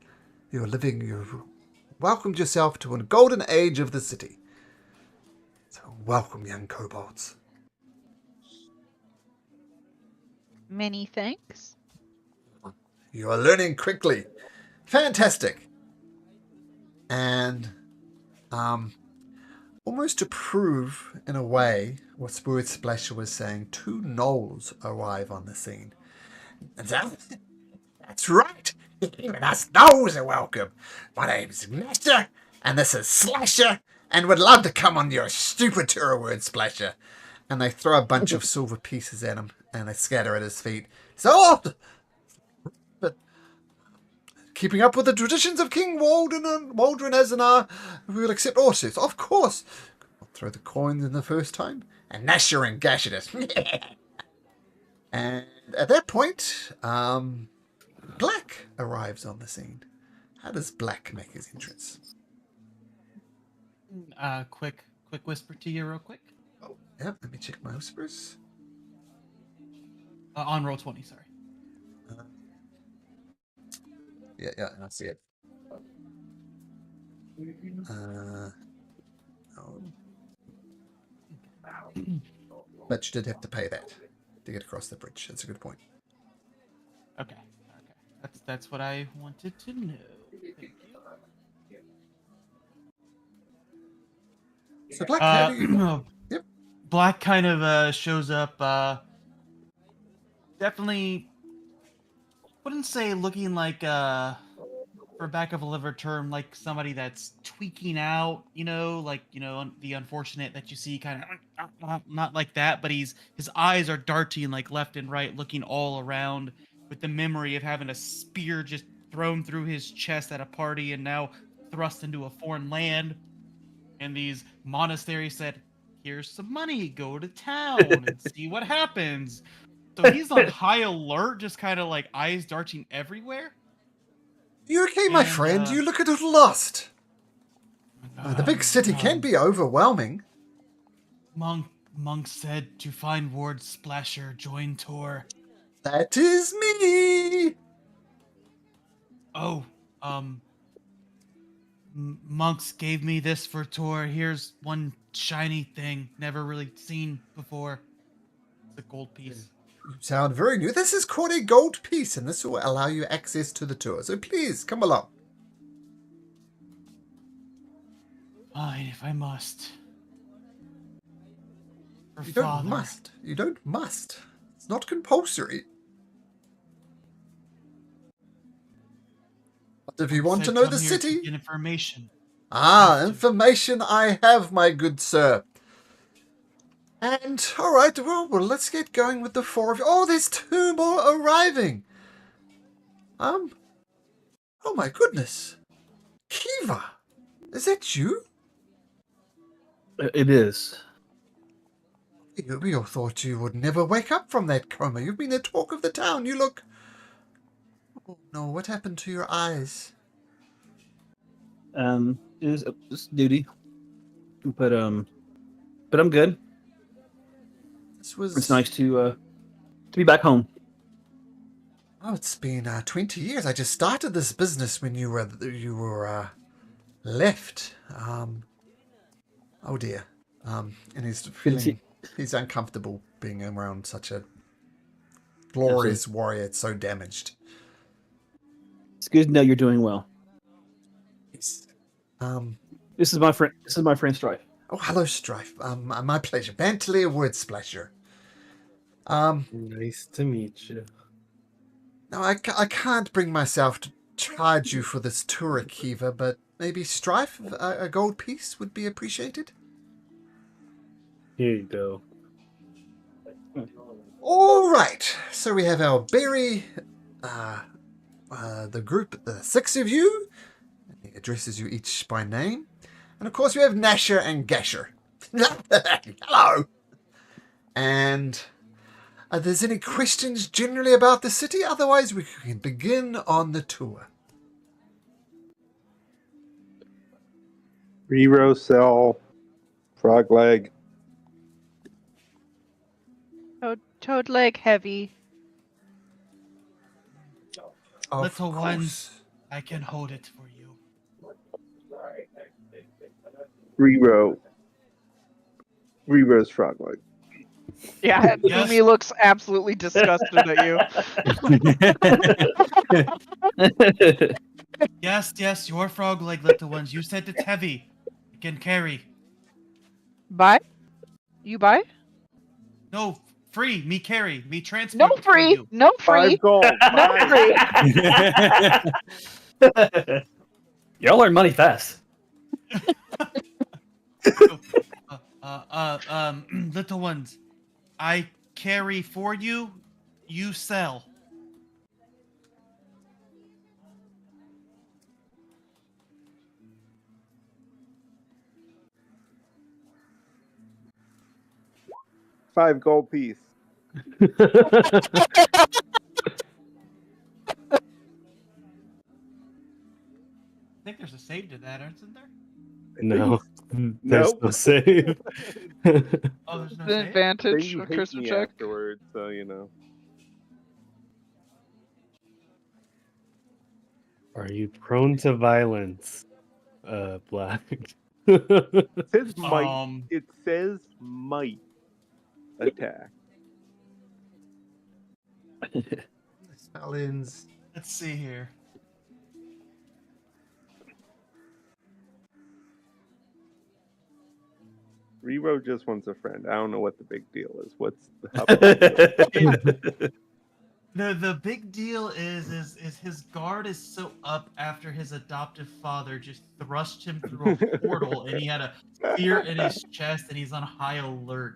Speaker 1: You've welcomed yourself to a golden age of the city. So welcome, young kobolds.
Speaker 4: Many thanks.
Speaker 1: You are learning quickly. Fantastic. And almost to prove, in a way, what Wordsplasher was saying, 2 gnolls arrive on the scene. And that's right. Even us gnolls are welcome. My name's Master, and this is Slasher, and would love to come on your stupid tour, Wordsplasher. And they throw a bunch of silver pieces at him, and they scatter at his feet. So, but keeping up with the traditions of King Waldron as an we will accept all suits. Of course. I'll throw the coins in the first time, and Nasher and gash at it. And at that point, Black arrives on the scene. How does Black make his entrance?
Speaker 2: Quick whisper to you real quick.
Speaker 1: Oh, yeah, let me check my whispers.
Speaker 2: On roll 20, sorry.
Speaker 1: Yeah, I see it. Oh. But you did have to pay that to get across the bridge. That's a good point.
Speaker 2: Okay. That's what I wanted to know. Thank you.
Speaker 1: So Black, how do you... Yep.
Speaker 2: Black kind of shows up. Definitely wouldn't say looking like for back of a liver term, like somebody that's tweaking out, the unfortunate that you see kind of not like that, but his eyes are darting like left and right, looking all around with the memory of having a spear just thrown through his chest at a party and now thrust into a foreign land. And these monasteries said, here's some money, go to town and see what happens. So he's on high alert, just kind of like eyes darting everywhere.
Speaker 1: You okay, my friend? You look a little lost. The big city can be overwhelming.
Speaker 2: Monk said to find Ward Splasher, join Tor.
Speaker 1: That is me.
Speaker 2: Oh, Monks gave me this for Tor. Here's one shiny thing, never really seen before. It's a gold piece.
Speaker 1: You sound very new. This is called a gold piece, and this will allow you access to the tour. So please, come along.
Speaker 2: Fine, if I must.
Speaker 1: You don't must. You don't must. It's not compulsory. But if you want to know the city...
Speaker 2: Get information.
Speaker 1: Information I have, my good sir. And, alright, well, let's get going with the four of you. Oh, there's two more arriving. Oh my goodness. Kiva, is that you?
Speaker 5: It is.
Speaker 1: We all thought you would never wake up from that coma. You've been the talk of the town. You look... Oh no, what happened to your eyes?
Speaker 5: It's duty. But I'm good. It's nice to be back home.
Speaker 1: Oh, it's been 20 years. I just started this business when you were left. Oh dear. And he's uncomfortable being around such a glorious warrior. It's so damaged.
Speaker 5: It's good to know you're doing well.
Speaker 1: Yes.
Speaker 5: This is my friend Strife.
Speaker 1: Oh, hello, Strife. My pleasure. Bantalier Word Splasher.
Speaker 6: Nice to meet you.
Speaker 1: Now, I can't bring myself to charge you for this tour, Kiva, but maybe Strife, a gold piece would be appreciated.
Speaker 6: Here you go.
Speaker 1: All right. So we have our berry, the group, the 6 of you. He addresses you each by name. And of course we have Nasher and Gasher. Hello. And are there any questions generally about the city? Otherwise we can begin on the tour.
Speaker 3: Rero cell, frog leg.
Speaker 4: Toad leg heavy.
Speaker 2: Little ones, I can hold it for you.
Speaker 3: Rero's frog leg.
Speaker 4: Yeah,
Speaker 2: Yes.
Speaker 4: Yumi looks absolutely disgusted at you.
Speaker 2: Yes, your frog leg, little ones. You said it's heavy. It can carry.
Speaker 4: Buy? You buy?
Speaker 2: No, free. Me carry. Me transport.
Speaker 4: No
Speaker 2: it for
Speaker 4: free.
Speaker 2: you.
Speaker 4: No free.
Speaker 3: 5 gold.
Speaker 4: No free.
Speaker 5: Y'all learn money fast.
Speaker 2: Little ones, I carry for you, you sell.
Speaker 3: $5 gold piece.
Speaker 2: I think there's a save to that, isn't there?
Speaker 6: No, there's
Speaker 3: Nope.
Speaker 6: no save.
Speaker 2: Oh, there's no
Speaker 4: The
Speaker 2: save?
Speaker 4: advantage
Speaker 3: Then you
Speaker 4: of
Speaker 3: hate
Speaker 4: charisma
Speaker 3: me
Speaker 4: check.
Speaker 3: afterwards, so you know.
Speaker 6: Are you prone to violence, Black?
Speaker 3: It says might.
Speaker 2: Um,
Speaker 3: It says might attack.
Speaker 1: Spell ends.
Speaker 2: let's see here.
Speaker 3: Rero just wants a friend. I don't know what the big deal is. What's the
Speaker 2: The big deal is his guard is so up after his adoptive father just thrust him through a portal, and he had a fear in his chest, and he's on high alert.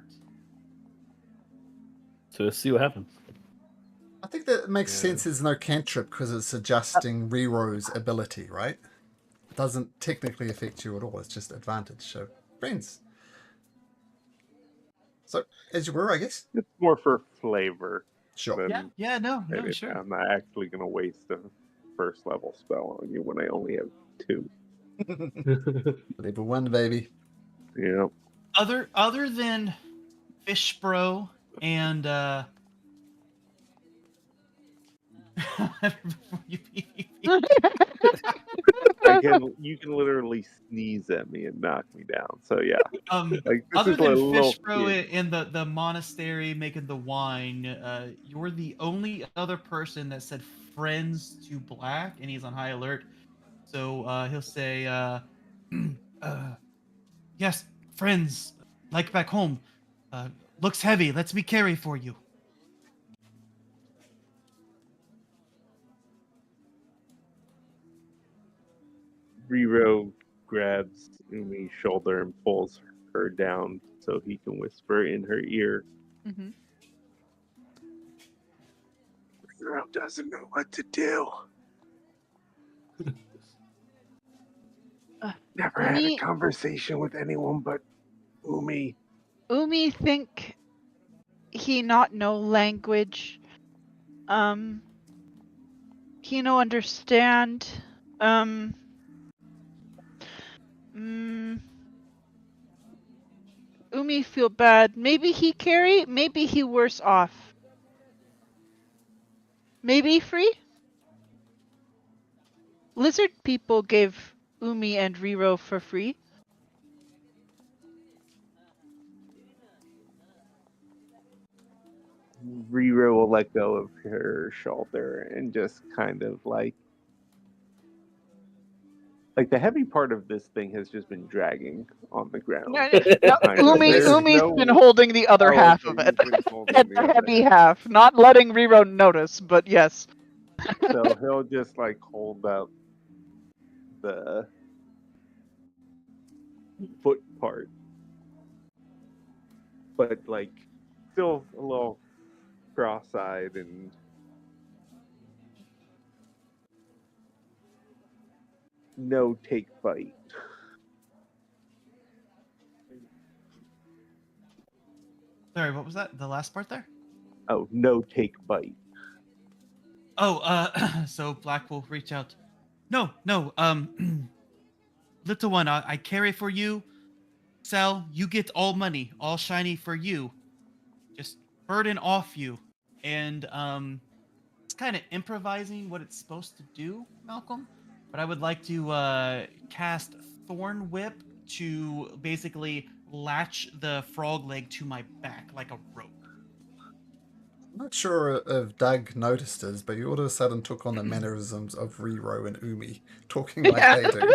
Speaker 5: So let's see what happens.
Speaker 1: I think that makes
Speaker 3: Yeah.
Speaker 1: sense. There's no cantrip because it's adjusting Rero's ability, right? It doesn't technically affect you at all. It's just advantage. So, friends. So, as you were, I guess.
Speaker 3: It's more for flavor.
Speaker 1: Sure.
Speaker 3: Than
Speaker 2: Yeah, no,
Speaker 3: anything.
Speaker 2: sure.
Speaker 3: I'm not actually going to waste a first level spell on you when I only have 2.
Speaker 1: Level 1, baby.
Speaker 3: Yeah.
Speaker 2: Other than Fishbro and
Speaker 3: You can literally sneeze at me and knock me down. So yeah. Like this
Speaker 2: other
Speaker 3: is
Speaker 2: than
Speaker 3: a little
Speaker 2: Fishbro
Speaker 3: kid.
Speaker 2: in the monastery making the wine, you're the only other person that said friends to Black, and he's on high alert. So he'll say, yes, friends, like back home. Looks heavy. Let's me carry for you.
Speaker 3: Rero grabs Umi's shoulder and pulls her down so he can whisper in her ear.
Speaker 4: Mm-hmm.
Speaker 3: Rero doesn't know what to do. Never had a
Speaker 4: Umi-
Speaker 3: conversation with anyone but Umi.
Speaker 4: Umi think he not know language. He no understand. Umi feel bad. Maybe he carry. Maybe he worse off. Maybe free. Lizard people gave Umi and Rero for free.
Speaker 3: Rero will let go of her shoulder and just kind of like the heavy part of this thing has just been dragging on the ground.
Speaker 4: No,
Speaker 3: behind her. There's
Speaker 4: Umi's
Speaker 3: no-
Speaker 4: been holding the other
Speaker 3: Oh,
Speaker 4: half
Speaker 3: okay,
Speaker 4: of it.
Speaker 3: you've been holding
Speaker 4: And
Speaker 3: the
Speaker 4: the
Speaker 3: other
Speaker 4: heavy half, not letting Rero notice, but yes.
Speaker 3: So he'll just like hold up the foot part, but like still a little cross-eyed and no take bite.
Speaker 2: Sorry, what was that? The last part there?
Speaker 3: Oh, no take bite.
Speaker 2: Oh, so Black will reach out. No, little one, I carry for you. Sell, you get all money, all shiny for you. Just burden off you. And it's kind of improvising what it's supposed to do, Malcolm. But I would like to cast Thorn Whip to basically latch the frog leg to my back like a rope.
Speaker 1: I'm not sure if Doug noticed this, but you all of a sudden took on the mannerisms of Rero and Umi, talking like they do.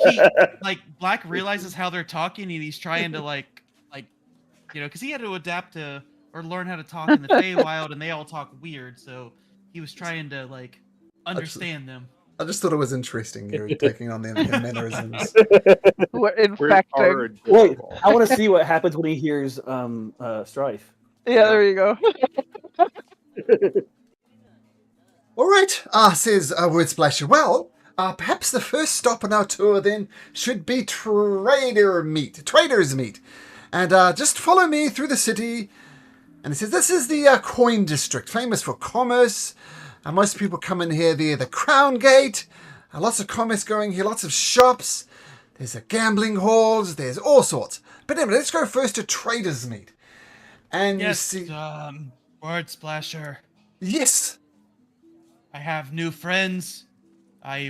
Speaker 2: He like Black realizes how they're talking, and he's trying to like because he had to adapt to or learn how to talk in the Feywild, and they all talk weird, so he was trying to like understand them.
Speaker 1: I just thought it was interesting. You're taking on their mannerisms.
Speaker 4: We're
Speaker 3: Words are
Speaker 4: infecting.
Speaker 5: Wait,
Speaker 3: adorable.
Speaker 5: I want to see what happens when he hears Strife.
Speaker 4: Yeah, there you go.
Speaker 1: All right, says Word Splasher. Well, perhaps the first stop on our tour then should be Trader's Meet. And just follow me through the city. And he says, this is the coin district, famous for commerce. Most people come in here via the Crown Gate. Lots of commerce going here, lots of shops. There's gambling halls, there's all sorts. But anyway, let's go first to Trader's Meet. And
Speaker 2: Yes,
Speaker 1: you see...
Speaker 2: Word Splasher.
Speaker 1: Yes!
Speaker 2: I have new friends. I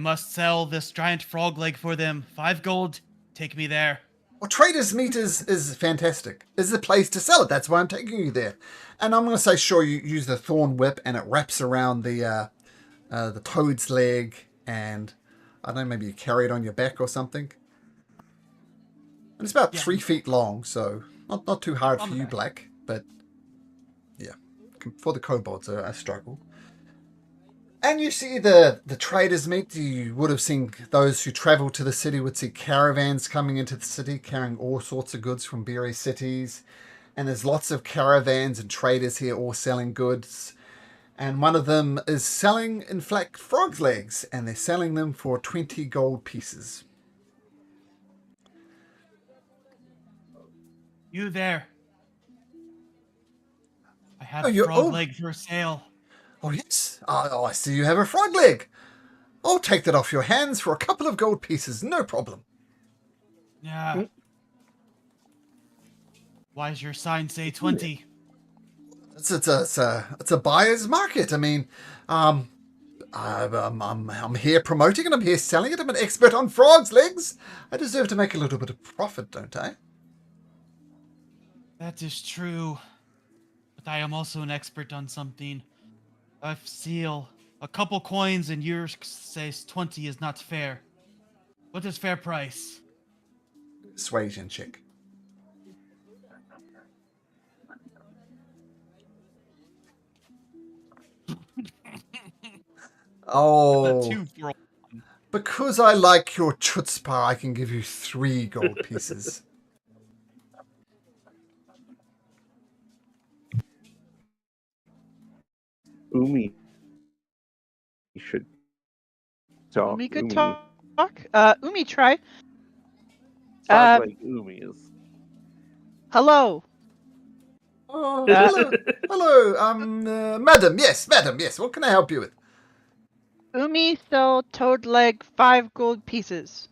Speaker 2: must sell this giant frog leg for them. 5 gold. Take me there.
Speaker 1: Well, Trader's Meet is fantastic. Is the place to sell it. That's why I'm taking you there. And I'm going to say, sure, you use the thorn whip and it wraps around the toad's leg, and I don't know, maybe you carry it on your back or something. And it's about 3 feet long, so not too hard for you, Black. But yeah, for the kobolds, a struggle. And you see the Trader's Meet. You would have seen those who travel to the city would see caravans coming into the city carrying all sorts of goods from various cities. And there's lots of caravans and traders here all selling goods. And one of them is selling, in fact, frog's legs. And they're selling them for 20 gold pieces.
Speaker 2: You there. I have
Speaker 1: Oh,
Speaker 2: frog leg for sale.
Speaker 1: Oh, yes. Oh, I see you have a frog leg. I'll take that off your hands for a couple of gold pieces. No problem.
Speaker 2: Yeah. Why does your sign say 20?
Speaker 1: It's a buyer's market. I mean, I'm here promoting it. I'm here selling it. I'm an expert on frogs' legs. I deserve to make a little bit of profit, don't I?
Speaker 2: That is true. But I am also an expert on something. A seal. A couple coins and yours says 20 is not fair. What is fair price?
Speaker 1: Persuasion check. Oh,
Speaker 2: 2 for a-
Speaker 1: because I like your chutzpah, I can give you 3 gold pieces.
Speaker 3: Umi. You should talk.
Speaker 4: Umi could
Speaker 3: Umi.
Speaker 4: talk. Umi, try.
Speaker 3: Sounds like Umi is.
Speaker 4: Hello.
Speaker 1: Oh, hello, madam. Yes, madam. Yes. What can I help you with?
Speaker 4: Umi sell toad leg 5 gold pieces.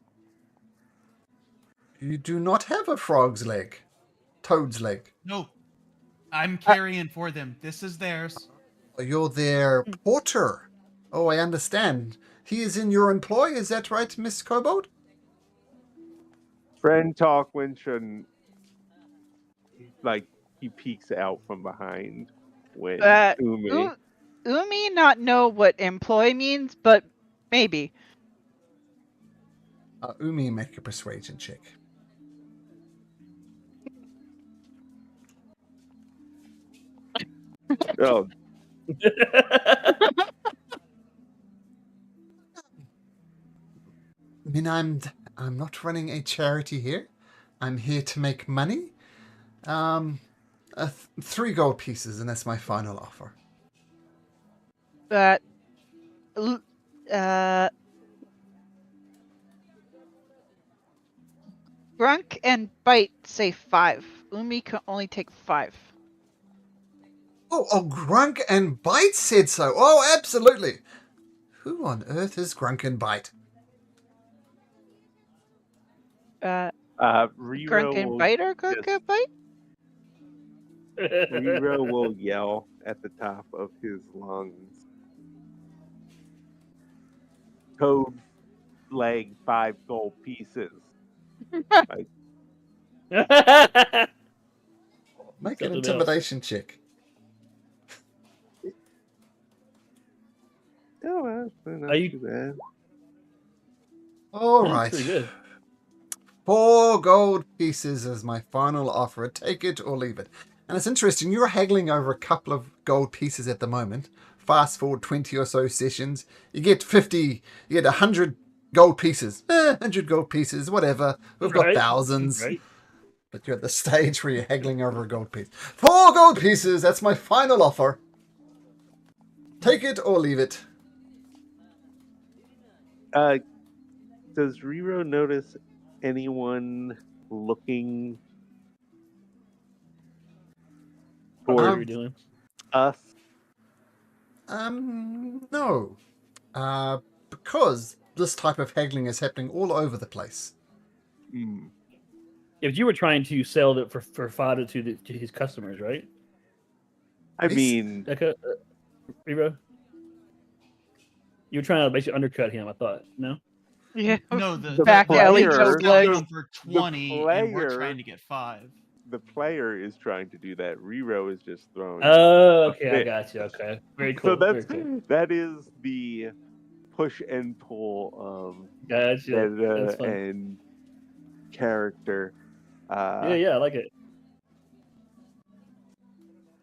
Speaker 1: You do not have a frog's leg, toad's leg.
Speaker 2: No. I'm carrying for them. This is theirs.
Speaker 1: You're their porter. Oh, I understand. He is in your employ. Is that right, Miss Kobold?
Speaker 3: Friend talk when shouldn't. Like, he peeks out from behind when Umi.
Speaker 4: Umi not know what employ means, but maybe.
Speaker 1: Umi, make a persuasion check.
Speaker 3: Oh,
Speaker 1: I mean, I'm not running a charity here. I'm here to make money. 3 gold pieces, and that's my final offer.
Speaker 4: Grunk and Bite say 5. Umi can only take 5.
Speaker 1: Oh, Grunk and Bite said so. Oh, absolutely. Who on earth is Grunk and Bite?
Speaker 3: Rero
Speaker 4: Grunk and Bite or Grunk and Bite?
Speaker 3: Rero will yell at the top of his lungs. Toad leg 5 gold pieces.
Speaker 1: Make an intimidation check.
Speaker 3: Oh, that's not
Speaker 5: Are you-
Speaker 3: too bad.
Speaker 1: All
Speaker 5: That's
Speaker 1: right.
Speaker 5: pretty good.
Speaker 1: 4 gold pieces is my final offer. Take it or leave it. And it's interesting, you're haggling over a couple of gold pieces at the moment fast forward 20 or so sessions, you get 50, you get 100 gold pieces. 100 gold pieces, whatever. We've got
Speaker 5: Right,
Speaker 1: thousands.
Speaker 5: right.
Speaker 1: But you're at the stage where you're haggling over a gold piece. 4 gold pieces, that's my final offer. Take it or leave it.
Speaker 3: Does Riro notice anyone looking
Speaker 5: What
Speaker 3: toward
Speaker 5: you're doing?
Speaker 3: us?
Speaker 1: No. Because this type of haggling is happening all over the place.
Speaker 5: If you were trying to sell it for fodder to his customers, right?
Speaker 3: I
Speaker 1: He's-
Speaker 3: mean,
Speaker 5: Like Rero? You were trying to basically undercut him, I thought. No?
Speaker 4: Yeah.
Speaker 2: No, the
Speaker 4: back
Speaker 3: player-
Speaker 4: alley
Speaker 3: the
Speaker 4: toad
Speaker 2: selling
Speaker 4: legs.
Speaker 2: them for 20, and we're
Speaker 3: player-
Speaker 2: trying to get 5.
Speaker 3: the player is trying to do that. Riro is just throwing.
Speaker 5: Oh, okay, I
Speaker 3: fit.
Speaker 5: got you. Okay, very cool.
Speaker 3: So that's
Speaker 5: very cool.
Speaker 3: that is the push and pull
Speaker 5: Gotcha. That's fun.
Speaker 3: and character.
Speaker 5: Yeah, I like it.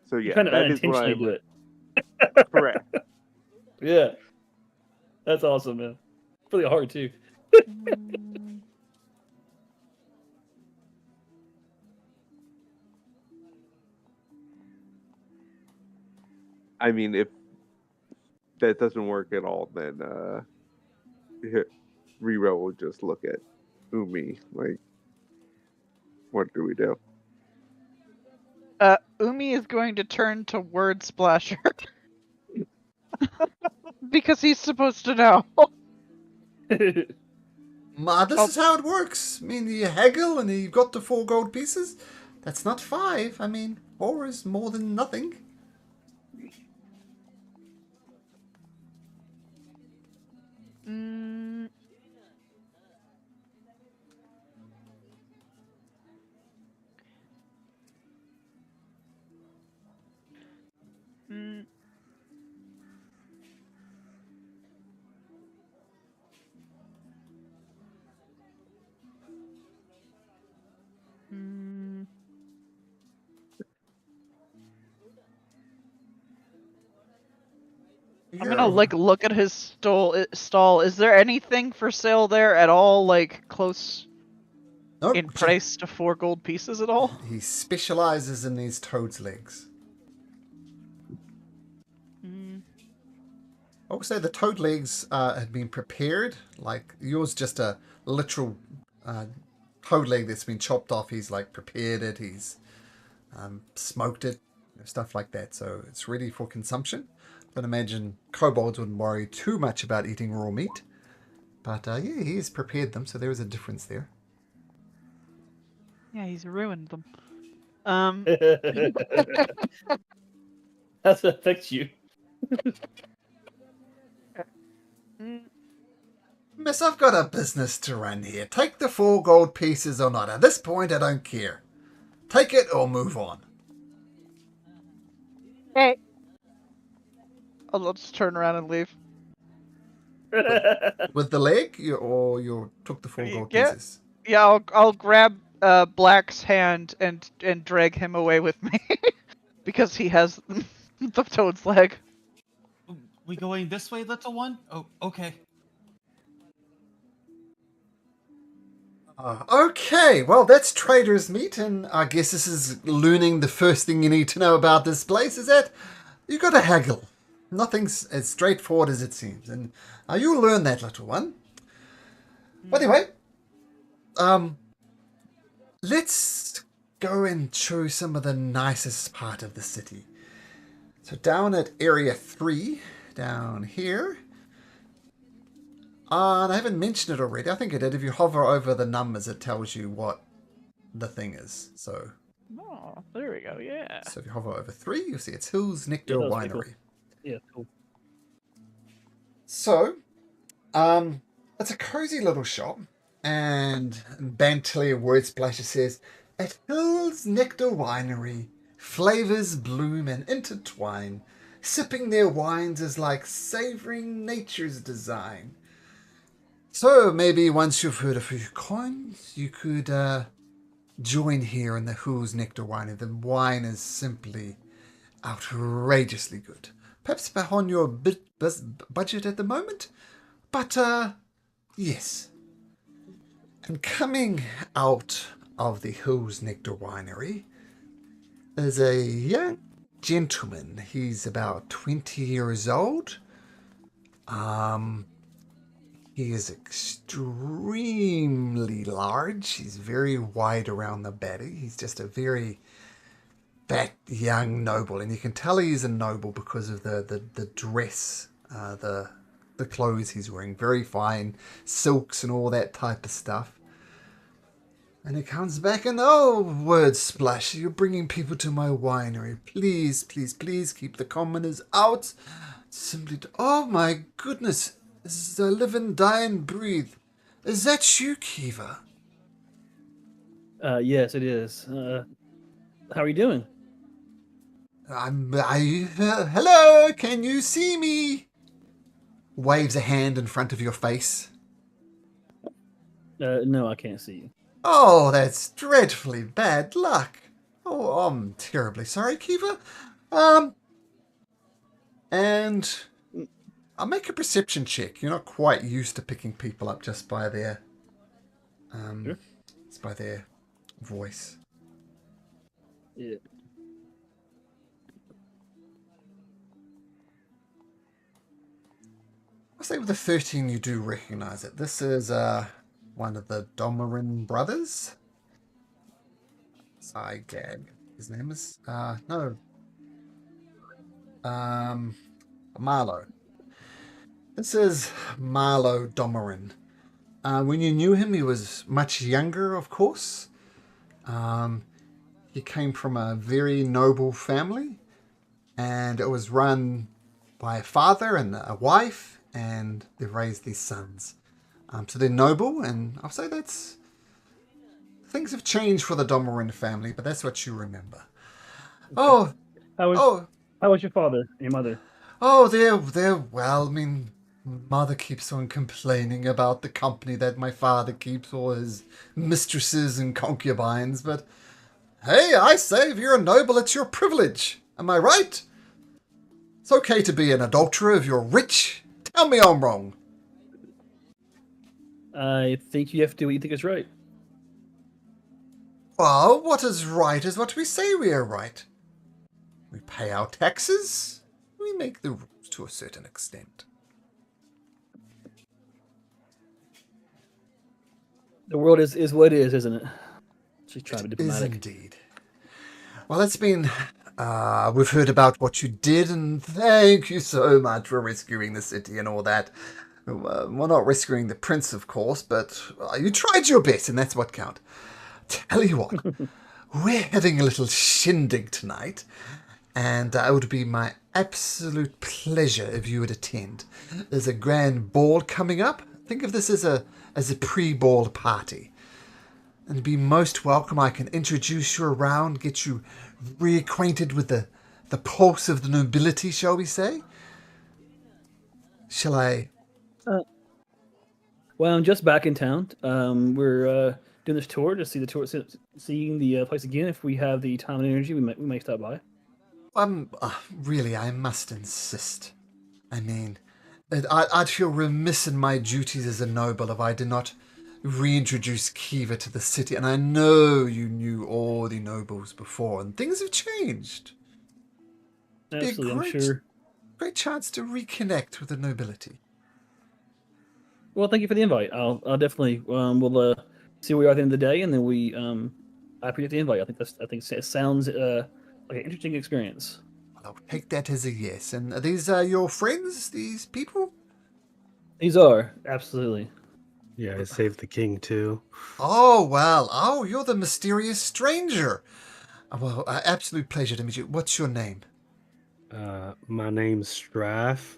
Speaker 3: So
Speaker 5: You
Speaker 3: yeah,
Speaker 5: kind of
Speaker 3: that is what
Speaker 5: unintentionally
Speaker 3: I'm
Speaker 5: do it.
Speaker 3: correct.
Speaker 5: Yeah, that's awesome, man. Really hard too.
Speaker 3: I mean, if that doesn't work at all, then Riro will just look at Umi like, what do we do?
Speaker 4: Umi is going to turn to Word Splasher. Because he's supposed to know.
Speaker 1: Ma, this is how it works. I mean, you haggle and you've got the 4 gold pieces. That's not 5. I mean, 4 is more than nothing.
Speaker 4: Mm, mm, mm. I'm gonna look at his stall. Is there anything for sale there at all? Like close
Speaker 1: Nope,
Speaker 4: in price to 4 gold pieces at all?
Speaker 1: He specializes in these toad's legs.
Speaker 4: Mm.
Speaker 1: I would say the toad legs had been prepared. Like yours, just a literal toad leg that's been chopped off. He's like prepared it. He's smoked it, stuff like that. So it's ready for consumption. But imagine kobolds wouldn't worry too much about eating raw meat. But yeah, he has prepared them, so there is a difference there.
Speaker 4: Yeah, he's ruined them.
Speaker 5: That's what affects you.
Speaker 4: Mm,
Speaker 1: Miss, I've got a business to run here. Take the 4 gold pieces or not. At this point, I don't care. Take it or move on.
Speaker 4: Hey. I'll just turn around and leave.
Speaker 1: With the leg, you took the 4 gold
Speaker 4: Yeah.
Speaker 1: pieces.
Speaker 4: Yeah, I'll grab Black's hand and drag him away with me because he has the toad's leg.
Speaker 2: We going this way, little one? Oh, okay.
Speaker 1: Okay, well, that's Trader's Meat, and I guess this is learning the first thing you need to know about this place, is that you got to haggle. Nothing's as straightforward as it seems, and you'll learn that, little one. But anyway, let's go and show some of the nicest part of the city. So down at Area 3, down here, and I haven't mentioned it already. I think I did. If you hover over the numbers, it tells you what the thing is. So
Speaker 4: Oh, there we go. Yeah.
Speaker 1: if you hover over 3, you'll see it's Hill's Nectar
Speaker 5: Yeah, that was pretty
Speaker 1: Winery.
Speaker 5: cool. Yeah, cool.
Speaker 1: So, it's a cozy little shop, and Bantillia Word Splasher says, at Hill's Nectar Winery, flavors bloom and intertwine. Sipping their wines is like savoring nature's design. So maybe once you've heard a few coins, you could join here in the Hill's Nectar Winery. The wine is simply outrageously good. perhaps behind your budget at the moment. But, yes. And coming out of the Hill's Nectar Winery is a young gentleman. He's about 20 years old. He is extremely large. He's very wide around the belly. He's just a very fat young noble, and you can tell he's a noble because of the dress, the clothes he's wearing, very fine silks and all that type of stuff. And he comes back and, oh, word splash, you're bringing people to my winery. Please, please, please keep the commoners out. Simply, oh my goodness, this is I live and die and breathe. Is that you, Kiva?
Speaker 5: Yes, it is. How are you doing?
Speaker 1: Hello, can you see me? Waves a hand in front of your face.
Speaker 5: No, I can't see you.
Speaker 1: Oh, that's dreadfully bad luck. Oh, I'm terribly sorry, Kiva. And I'll make a perception check. You're not quite used to picking people up just by their,
Speaker 5: Sure.
Speaker 1: just by their voice.
Speaker 5: Yeah.
Speaker 1: I'll say with a 13 you do recognize it. This is one of the Domarin brothers. Gag. His name is Marlowe. This is Marlowe Domarin. When you knew him, he was much younger, of course. He came from a very noble family, and it was run by a father and a wife, and they've raised these sons. So they're noble, and I'll say that's... Things have changed for the Domarin family, but that's what you remember.
Speaker 5: Okay.
Speaker 1: Oh,
Speaker 5: How was your father and your mother?
Speaker 1: oh, they're well. I mean, mother keeps on complaining about the company that my father keeps, all his mistresses and concubines, but hey, I say, if you're a noble, it's your privilege. Am I right? It's okay to be an adulterer if you're rich. Tell me I'm wrong.
Speaker 5: I think you have to do what you think is right.
Speaker 1: Well, what is right is what we say we are right. We pay our taxes. We make the rules to a certain extent.
Speaker 5: The world is what it is, isn't it? She's trying to be
Speaker 1: It is
Speaker 5: diplomatic.
Speaker 1: indeed. Well, it's been... we've heard about what you did, and thank you so much for rescuing the city and all that. Well, not rescuing the prince, of course, but you tried your best, and that's what counts. Tell you what, we're having a little shindig tonight, and it would be my absolute pleasure if you would attend. There's a grand ball coming up. Think of this as a pre-ball party. And be most welcome. I can introduce you around, get you reacquainted with the pulse of the nobility, shall we say? Shall I?
Speaker 5: Well, I'm just back in town. We're doing this tour to see seeing the place again. If we have the time and energy, we may stop by.
Speaker 1: Really, I must insist. I mean, I'd feel remiss in my duties as a noble if I did not reintroduce Kiva to the city. And I know you knew all the nobles before, and things have changed.
Speaker 5: Absolutely, I'm sure.
Speaker 1: Great chance to reconnect with the nobility.
Speaker 5: Well, thank you for the invite. I'll definitely we'll see where we are at the end of the day, and then I appreciate the invite. I think it sounds like an interesting experience.
Speaker 1: Well, I'll take that as a yes. And are these your friends? These people?
Speaker 5: These are absolutely.
Speaker 6: Yeah, I saved the king too.
Speaker 1: Oh well. Oh, you're the mysterious stranger. Well, absolute pleasure to meet you. What's your name?
Speaker 6: My name's Strife.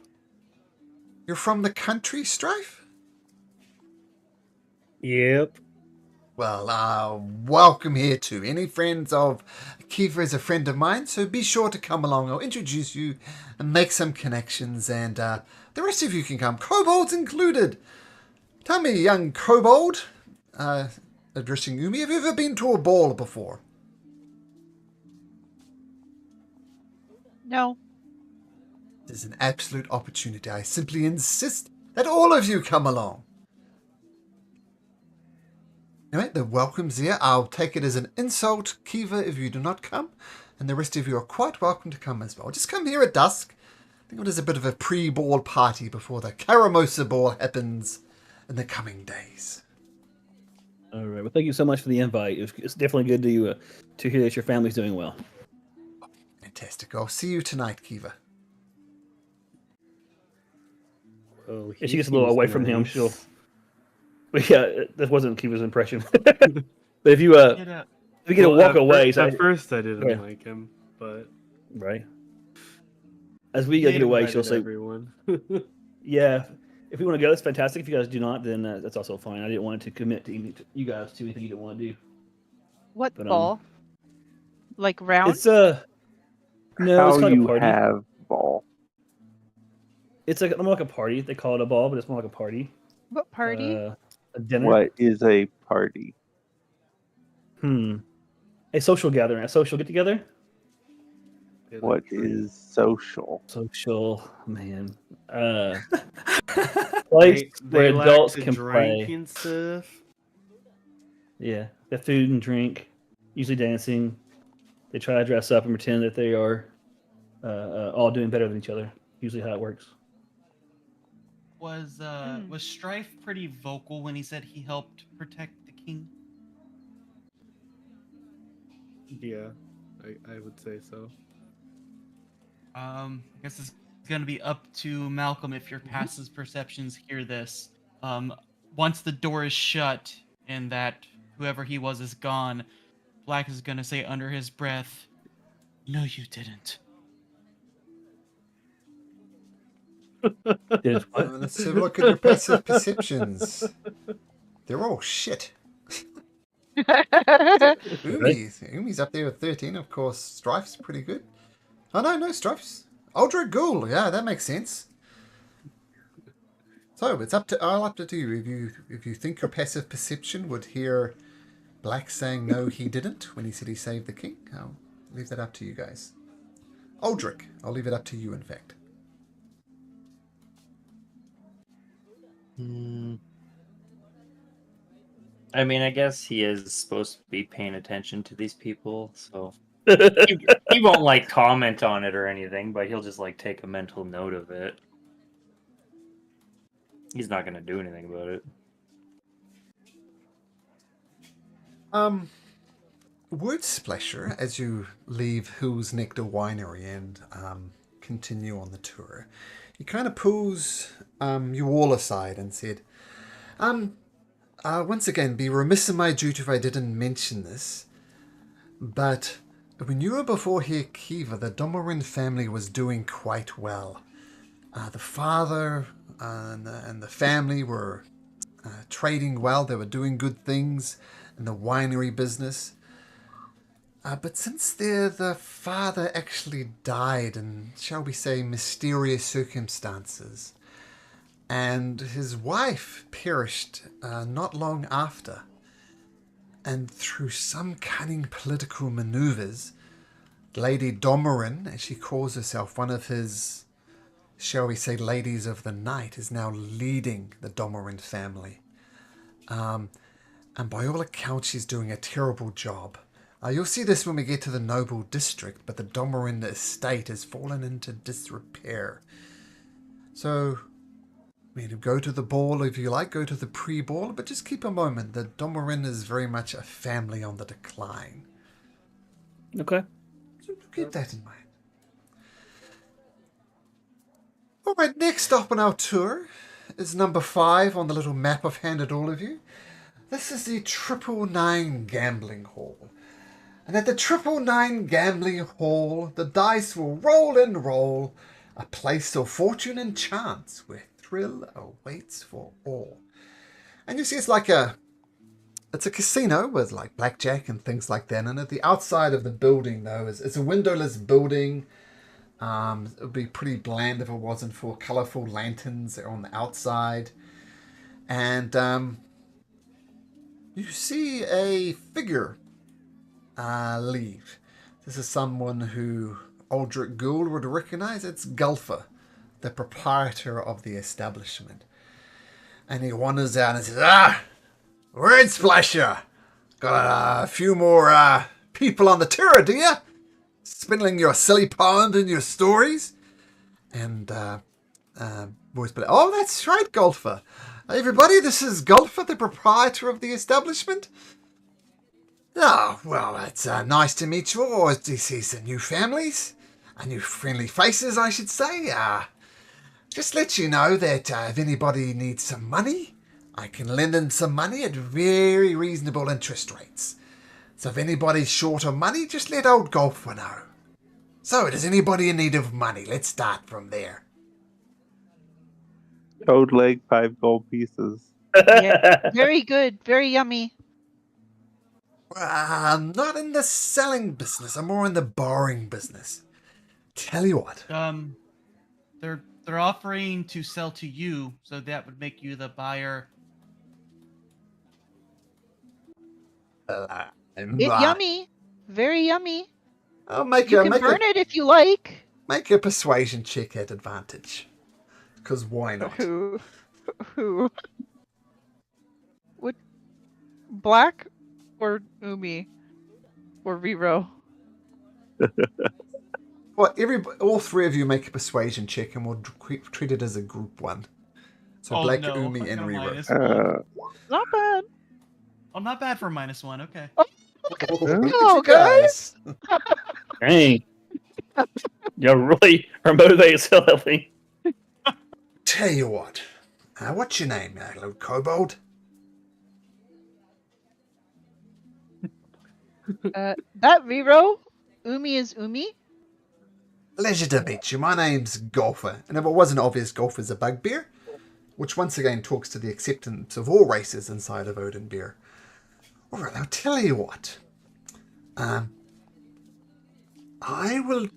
Speaker 1: You're from the country, Strife?
Speaker 6: Yep.
Speaker 1: Well, welcome here too. Any friends of Kiva is a friend of mine, so be sure to come along. I'll introduce you and make some connections, and the rest of you can come, kobolds included. Tell me, young kobold, addressing Umi, have you ever been to a ball before?
Speaker 4: No.
Speaker 1: It is an absolute opportunity. I simply insist that all of you come along. Anyway, the welcome's here. I'll take it as an insult, Kiva, if you do not come. And the rest of you are quite welcome to come as well. Just come here at dusk. I think it is a bit of a pre-ball party before the Karamosa ball happens in the coming days.
Speaker 5: All right. Well, thank you so much for the invite. It's definitely good to hear that your family's doing well.
Speaker 1: Fantastic. I'll see you tonight, Kiva.
Speaker 6: Oh,
Speaker 5: If she gets a little
Speaker 6: seems
Speaker 5: away from him,
Speaker 6: nice.
Speaker 5: she'll. But yeah, that wasn't Kiva's impression. But if you
Speaker 2: Get up.
Speaker 5: if you get a walk away, so
Speaker 6: At first, I didn't
Speaker 5: Yeah.
Speaker 6: like him, but
Speaker 5: right. As we
Speaker 2: Yeah,
Speaker 5: get away, she'll
Speaker 6: invited
Speaker 5: say,
Speaker 6: everyone.
Speaker 5: "Yeah, if we want to go, that's fantastic. If you guys do not, then that's also fine. I didn't want to commit to you guys to anything you didn't want to do."
Speaker 4: What
Speaker 5: But,
Speaker 4: ball? Like round?
Speaker 5: It's no,
Speaker 3: How
Speaker 5: it's kind of
Speaker 3: you
Speaker 5: a party.
Speaker 3: have ball?
Speaker 5: It's like more like a party. They call it a ball, but it's more like a party.
Speaker 4: What party?
Speaker 5: A dinner.
Speaker 3: What is a party?
Speaker 5: A social gathering. A social get together.
Speaker 6: They
Speaker 3: What
Speaker 6: like drink.
Speaker 3: is social?
Speaker 5: Social man. Place
Speaker 6: They
Speaker 5: where
Speaker 6: like
Speaker 5: adults
Speaker 6: to
Speaker 5: can
Speaker 6: drink
Speaker 5: play.
Speaker 6: and stuff.
Speaker 5: Yeah, the food and drink, usually dancing. They try to dress up and pretend that they are all doing better than each other. Usually, how it works.
Speaker 2: Was Strife pretty vocal when he said he helped protect the king?
Speaker 6: Yeah, I would say so.
Speaker 2: I guess it's gonna be up to Malcolm if your passive perceptions hear this. Once the door is shut and that whoever he was is gone, Black is gonna say under his breath, "No, you didn't."
Speaker 5: Did what?
Speaker 1: Let's have a look at your passive perceptions. They're all shit. Umi's up there with 13. Of course, Strife's pretty good. Oh, no, Strife's. Aldrich Ghoul. Yeah, that makes sense. So, it's up to you. If you think your passive perception would hear Black saying no, he didn't when he said he saved the king, I'll leave that up to you guys. Aldrich, I'll leave it up to you, in fact.
Speaker 7: I mean, I guess he is supposed to be paying attention to these people, so he won't like comment on it or anything, but he'll just like take a mental note of it. He's not gonna do anything about it.
Speaker 1: Word splasher as you leave Hill's Nectar Winery and continue on the tour. He kind of pulls you all aside and said, once again, be remiss in my duty if I didn't mention this, but when you were before here, Kiva, the Domorin family was doing quite well. The father and the family were trading well. They were doing good things in the winery business. But since the father actually died in, shall we say, mysterious circumstances, and his wife perished not long after, and through some cunning political maneuvers, Lady Domorin, as she calls herself, one of his, shall we say, ladies of the night, is now leading the Domorin family. And by all accounts, she's doing a terrible job. You'll see this when we get to the Noble District, but the Domorin estate has fallen into disrepair. So, I mean, go to the ball if you like, go to the pre-ball, but just keep a moment. The Domorin is very much a family on the decline.
Speaker 5: Okay.
Speaker 1: So keep that in mind. Alright, next stop on our tour is number 5 on the little map I've handed all of you. This is the 999 Gambling Hall. And at the 999 Gambling Hall, the dice will roll and roll, a place of fortune and chance where thrill awaits for all. And you see it's a casino with like blackjack and things like that. And at the outside of the building, though, it's a windowless building. It would be pretty bland if it wasn't for colourful lanterns on the outside. And you see a figure leave. This is someone who Aldrich Ghoul would recognize. It's Gulfer, the proprietor of the establishment. And he wanders out and says, word splasher! Got a few more people on the tour, do you? Spindling your silly pond and your stories? And boys, but oh, that's right, Golfer. Everybody, this is Golfer, the proprietor of the establishment. Oh, well, it's nice to meet you all. To see some new families, new friendly faces, I should say. Just let you know that if anybody needs some money, I can lend them some money at very reasonable interest rates. So if anybody's short of money, just let old Golfer know. So, does anybody in need of money? Let's start from there.
Speaker 3: Toad leg, 5 gold pieces.
Speaker 4: Yeah, very good, very yummy.
Speaker 1: I'm not in the selling business. I'm more in the borrowing business. Tell you what.
Speaker 2: They're offering to sell to you, so that would make you the buyer.
Speaker 4: Yummy, very yummy.
Speaker 1: I'll make
Speaker 4: You
Speaker 1: a
Speaker 4: can
Speaker 1: make
Speaker 4: burn
Speaker 1: a
Speaker 4: it if you like.
Speaker 1: make a persuasion check at advantage. Because why not?
Speaker 4: Who? What? Black or Umi or Riro?
Speaker 1: Well, all three of you make a persuasion check, and we'll treat it as a group one. So
Speaker 2: Oh,
Speaker 1: Black,
Speaker 2: no,
Speaker 1: Umi,
Speaker 2: I
Speaker 1: and
Speaker 2: got a
Speaker 1: Rero.
Speaker 2: -1.
Speaker 4: Not bad.
Speaker 2: Oh, not bad for -1. Okay.
Speaker 1: Look at
Speaker 4: Oh,
Speaker 1: you guys.
Speaker 5: Dang. Y'all really are motivated to sell that thing.
Speaker 1: Tell you what. What's your name, little kobold?
Speaker 4: That Riro? Umi is Umi?
Speaker 1: Pleasure to meet you. My name's Golfer, and if it wasn't obvious, Golfer's a bugbear, which once again talks to the acceptance of all races inside of Onadbyr. Alright, I'll tell you what. I will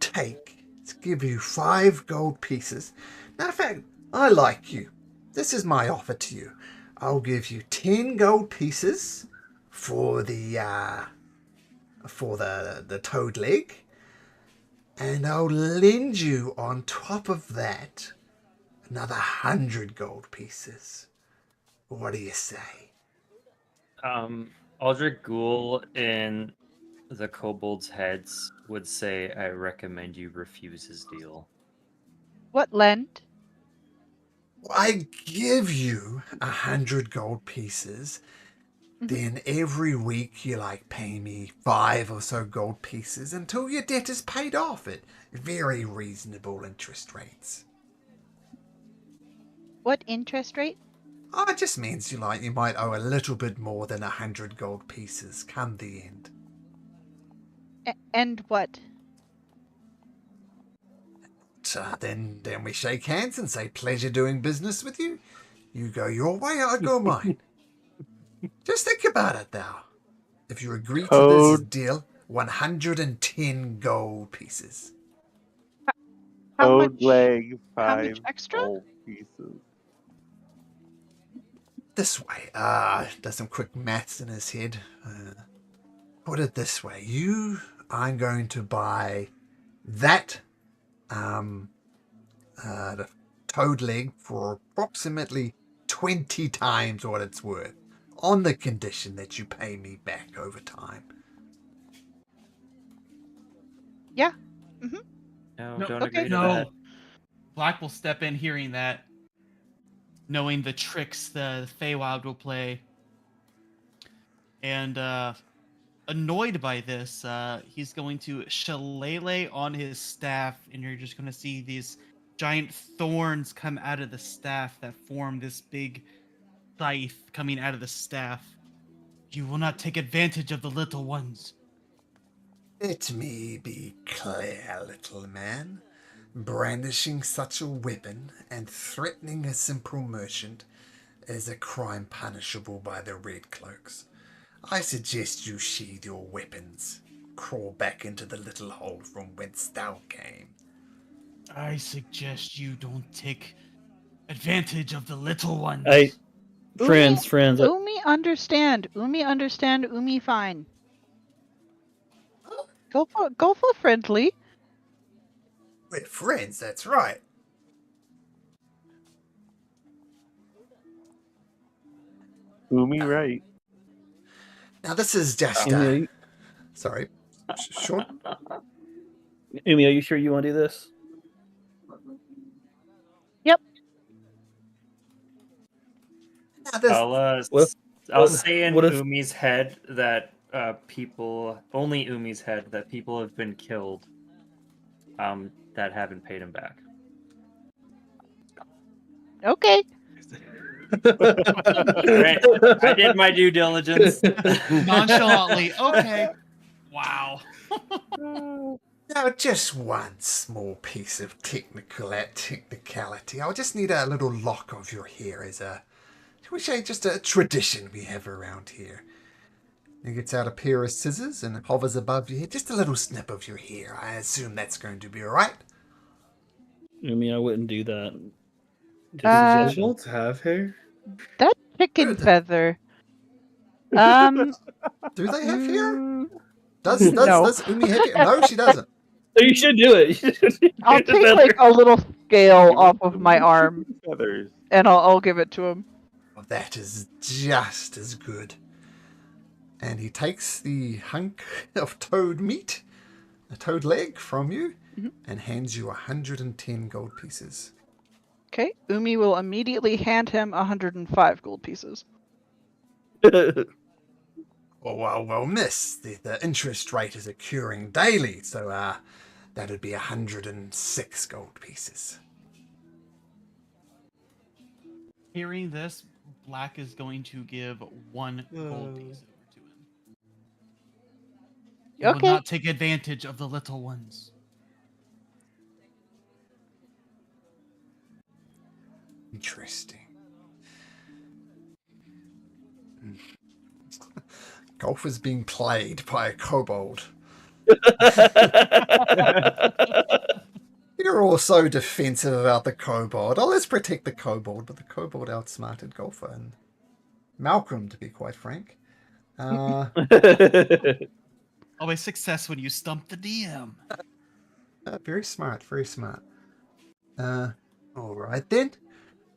Speaker 1: give you 5 gold pieces. Now, in fact, I like you. This is my offer to you. I'll give you 10 gold pieces for the toad leg, and I'll lend you on top of that another 100 gold pieces. What do you say?
Speaker 7: Aldrich Ghoul in the kobolds' heads would say, I recommend you refuse his deal.
Speaker 4: What lend?
Speaker 1: I give you 100 gold pieces. Then every week you pay me 5 or so gold pieces until your debt is paid off at very reasonable interest rates.
Speaker 4: What interest rate?
Speaker 1: Oh, it just means you might owe a little bit more than 100 gold pieces come the end.
Speaker 4: And what?
Speaker 1: Then we shake hands and say pleasure doing business with you. You go your way, I go mine. Just think about it now. If you agree to this deal, 110 gold pieces.
Speaker 4: How
Speaker 3: Toad
Speaker 4: much?
Speaker 3: leg,
Speaker 4: How
Speaker 3: 5
Speaker 4: much extra?
Speaker 3: gold pieces.
Speaker 1: This way. Does some quick maths in his head. Put it this way. I'm going to buy that the toad leg for approximately 20 times what it's worth, on the condition that you pay me back over time.
Speaker 4: Yeah.
Speaker 7: No,
Speaker 2: No,
Speaker 7: don't
Speaker 4: okay.
Speaker 7: agree to that.
Speaker 2: No. Black will step in hearing that, knowing the tricks the Feywild will play. And annoyed by this, he's going to shillelagh on his staff, and you're just going to see these giant thorns come out of the staff that form this big scythe coming out of the staff. You will not take advantage of the little ones.
Speaker 1: Let me be clear, little man. Brandishing such a weapon and threatening a simple merchant is a crime punishable by the Red Cloaks. I suggest you sheathe your weapons. Crawl back into the little hole from whence thou came.
Speaker 2: I suggest you don't take advantage of the little ones.
Speaker 5: Hey, friends.
Speaker 4: Umi understand. Umi fine. Go for friendly.
Speaker 1: We're friends, that's right.
Speaker 3: Umi, right?
Speaker 1: Now this is just
Speaker 5: Umi,
Speaker 1: sorry, Sean.
Speaker 5: Umi, are you sure you want to do this?
Speaker 1: Now this
Speaker 5: What?
Speaker 7: I'll
Speaker 5: what-
Speaker 7: say in
Speaker 5: what if-
Speaker 7: Umi's head that only Umi's head, that people have been killed that haven't paid him back.
Speaker 4: Okay.
Speaker 7: Alright, I did my due diligence.
Speaker 2: Nonchalantly. Okay. Wow.
Speaker 1: now just one small piece of technicality. I'll just need a little lock of your hair as a, shall we say, just a tradition we have around here. He gets out a pair of scissors and hovers above your head. Just a little snip of your hair. I assume that's going to be all right.
Speaker 5: Umi, I wouldn't do that. Just a suggestion.
Speaker 6: Kobolds have hair?
Speaker 4: That chicken
Speaker 1: Good.
Speaker 4: feather.
Speaker 1: Do they have hair?
Speaker 4: mm,
Speaker 1: Does
Speaker 4: No.
Speaker 1: Umi have hair? No, she doesn't.
Speaker 5: So you should do it.
Speaker 4: I'll
Speaker 5: Get the
Speaker 4: take
Speaker 5: feather.
Speaker 4: like a little scale off of my arm
Speaker 3: Feathers.
Speaker 4: and I'll give it to him.
Speaker 1: Well, that is just as good. And he takes the hunk of toad meat, a toad leg, from you, and hands you 110 gold pieces.
Speaker 4: Okay. Umi will immediately hand him 105 gold pieces.
Speaker 1: Well, miss, the interest rate is accruing daily, so that would be 106 gold pieces.
Speaker 2: Hearing this, Black is going to give 1 gold piece over to him. He will
Speaker 4: Okay.
Speaker 2: not take advantage of the little ones.
Speaker 1: Interesting. Golf is being played by a kobold. You're all so defensive about the kobold. Oh, let's protect the kobold, but the kobold outsmarted Golfer and Malcolm, to be quite frank.
Speaker 2: Always success when you stump the DM.
Speaker 1: Very smart, very smart. All right then.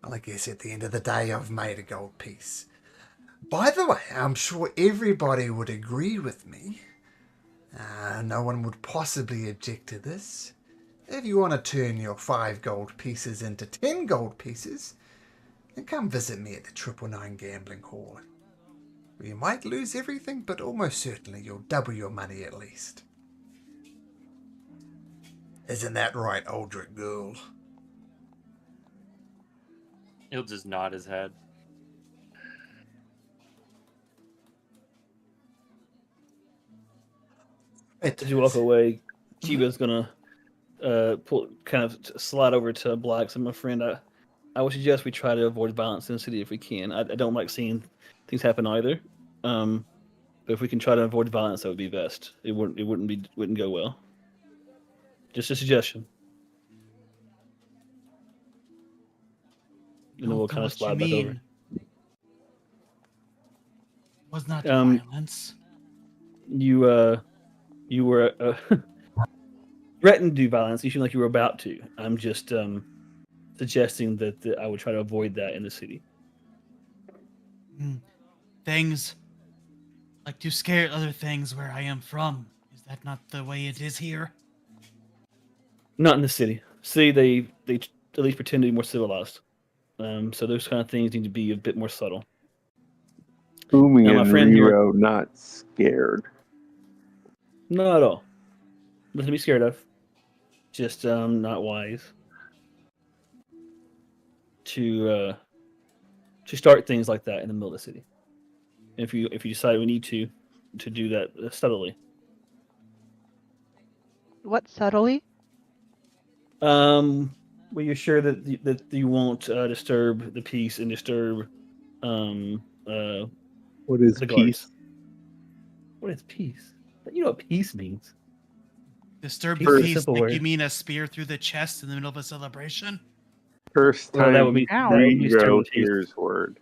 Speaker 1: Well, I guess at the end of the day, I've made a gold piece. By the way, I'm sure everybody would agree with me. No one would possibly object to this. If you want to turn your 5 gold pieces into 10 gold pieces, then come visit me at the 999 Gambling Hall. You might lose everything, but almost certainly you'll double your money at least. Isn't that right, Aldrich Girl?
Speaker 7: He'll just nod his head.
Speaker 5: As you walk away, Kiva's gonna slide over to Black. So, my friend, I would suggest we try to avoid violence in the city if we can. I don't like seeing things happen either. But if we can try to avoid violence, that would be best. It wouldn't go well. Just a suggestion. And then we'll kind of slide back over.
Speaker 2: Was not violence.
Speaker 5: You were threatened to do violence. You seem like you were about to. I'm just suggesting that I would try to avoid that in the city.
Speaker 2: Things like to scare other things where I am from. Is that not the way it is here?
Speaker 5: Not in the city. See, they at least pretend to be more civilized. So those kind of things need to be a bit more subtle.
Speaker 3: Umi
Speaker 5: Now, my
Speaker 3: and
Speaker 5: friend here-
Speaker 3: Riro not scared.
Speaker 5: Not at all. Nothing to be scared of. Just not wise to start things like that in the middle of the city. If you decide we need to do that subtly.
Speaker 4: What subtly?
Speaker 5: Well, you're sure that you won't disturb the peace and disturb
Speaker 3: What is
Speaker 5: the
Speaker 3: peace?
Speaker 5: guards. What is peace? You know what peace means.
Speaker 2: Disturb
Speaker 5: Peace
Speaker 2: the
Speaker 5: is a
Speaker 2: peace.
Speaker 5: simple
Speaker 2: Like
Speaker 5: word.
Speaker 2: you mean a spear through the chest in the middle of a celebration?
Speaker 3: First
Speaker 5: Well,
Speaker 3: time
Speaker 5: that would be
Speaker 4: Ow.
Speaker 5: that would be
Speaker 3: Riro
Speaker 5: disturbing peace.
Speaker 3: hears word.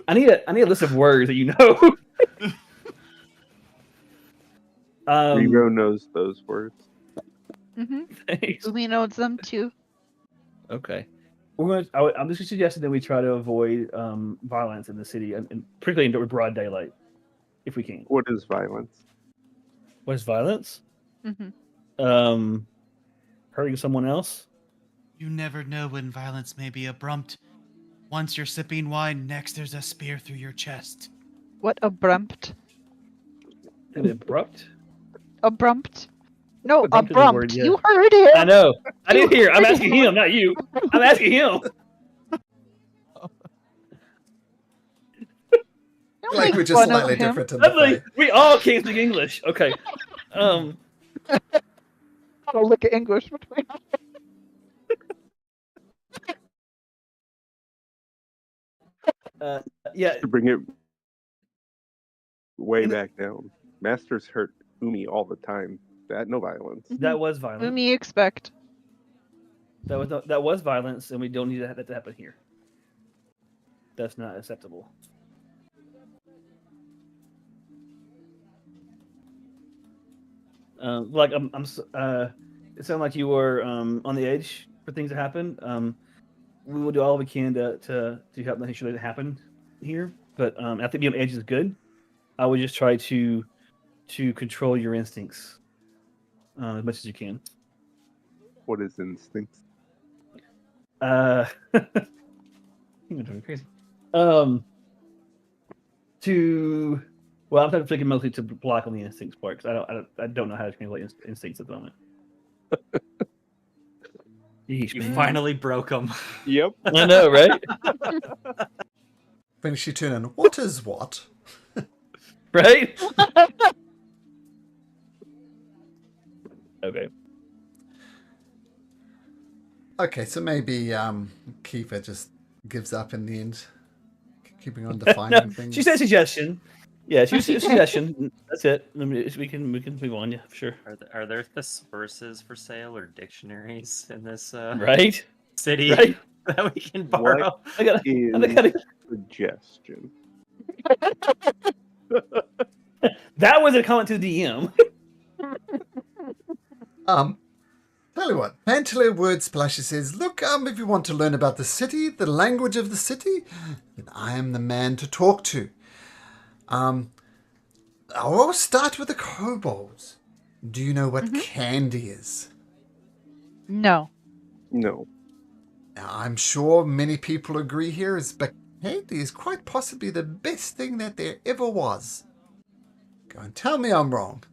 Speaker 5: I need a list of words that you know.
Speaker 3: Riro knows those words.
Speaker 4: Mm-hmm.
Speaker 5: Thanks.
Speaker 4: Umi knows them too.
Speaker 5: Okay. I'm just suggesting that we try to avoid violence in the city, and particularly in broad daylight, if we can.
Speaker 3: What is violence?
Speaker 5: What is violence?
Speaker 4: Mm-hmm.
Speaker 5: Hurting someone else?
Speaker 2: You never know when violence may be abrupt. Once you're sipping wine, next there's a spear through your chest.
Speaker 4: What abrupt?
Speaker 5: And abrupt?
Speaker 4: Abrupt? No,
Speaker 5: Abrupt is a
Speaker 4: abrupt.
Speaker 5: word, yeah.
Speaker 4: You heard him.
Speaker 5: I know. I didn't hear. I'm
Speaker 4: heard
Speaker 5: asking
Speaker 4: him.
Speaker 5: him, not you. I'm asking him.
Speaker 4: Don't
Speaker 1: Like
Speaker 4: make
Speaker 1: we're just
Speaker 4: fun of
Speaker 1: slightly
Speaker 4: him.
Speaker 1: different in the
Speaker 5: Suddenly,
Speaker 1: way.
Speaker 5: we all can't speak English. Okay.
Speaker 4: Not a lick of English between us.
Speaker 5: Yeah.
Speaker 3: To bring it way
Speaker 5: In the-
Speaker 3: back down. Masters hurt Umi all the time. That no violence.
Speaker 5: That was violence.
Speaker 4: Whom you expect?
Speaker 5: That was violence, and we don't need that to happen here. That's not acceptable. Like it sounded like you were on the edge for things to happen. We will do all we can to help make sure that it happen here. But I think being on edge is good. I would just try to control your instincts as much as you can.
Speaker 3: What is instincts?
Speaker 5: You're driving me crazy. I'm thinking mostly to block on the instincts part because I don't know how to translate instincts at the moment. Yeesh,
Speaker 7: You
Speaker 5: man.
Speaker 7: finally broke them.
Speaker 3: Yep.
Speaker 5: I know, right?
Speaker 1: Finish your turn and what is what?
Speaker 5: Right? Okay.
Speaker 1: Okay, so maybe Kiefer just gives up in the end, keeping on defining things.
Speaker 5: She said suggestion. Yeah, she was a suggestion. That's it. I mean, we can move on. Yeah, for sure.
Speaker 7: Are there thesauruses for sale or dictionaries in this
Speaker 5: Right?
Speaker 7: city
Speaker 5: Right?
Speaker 7: that we can borrow?
Speaker 5: I got
Speaker 3: Is suggestion.
Speaker 5: That was a comment to the DM.
Speaker 1: Tell you what, Pantler Word Splasher says, look, if you want to learn about the city, the language of the city, then I am the man to talk to. I'll start with the kobolds. Do you know what candy is?
Speaker 4: No.
Speaker 3: No.
Speaker 1: Now, I'm sure many people agree here, but candy is quite possibly the best thing that there ever was. Go and tell me I'm wrong.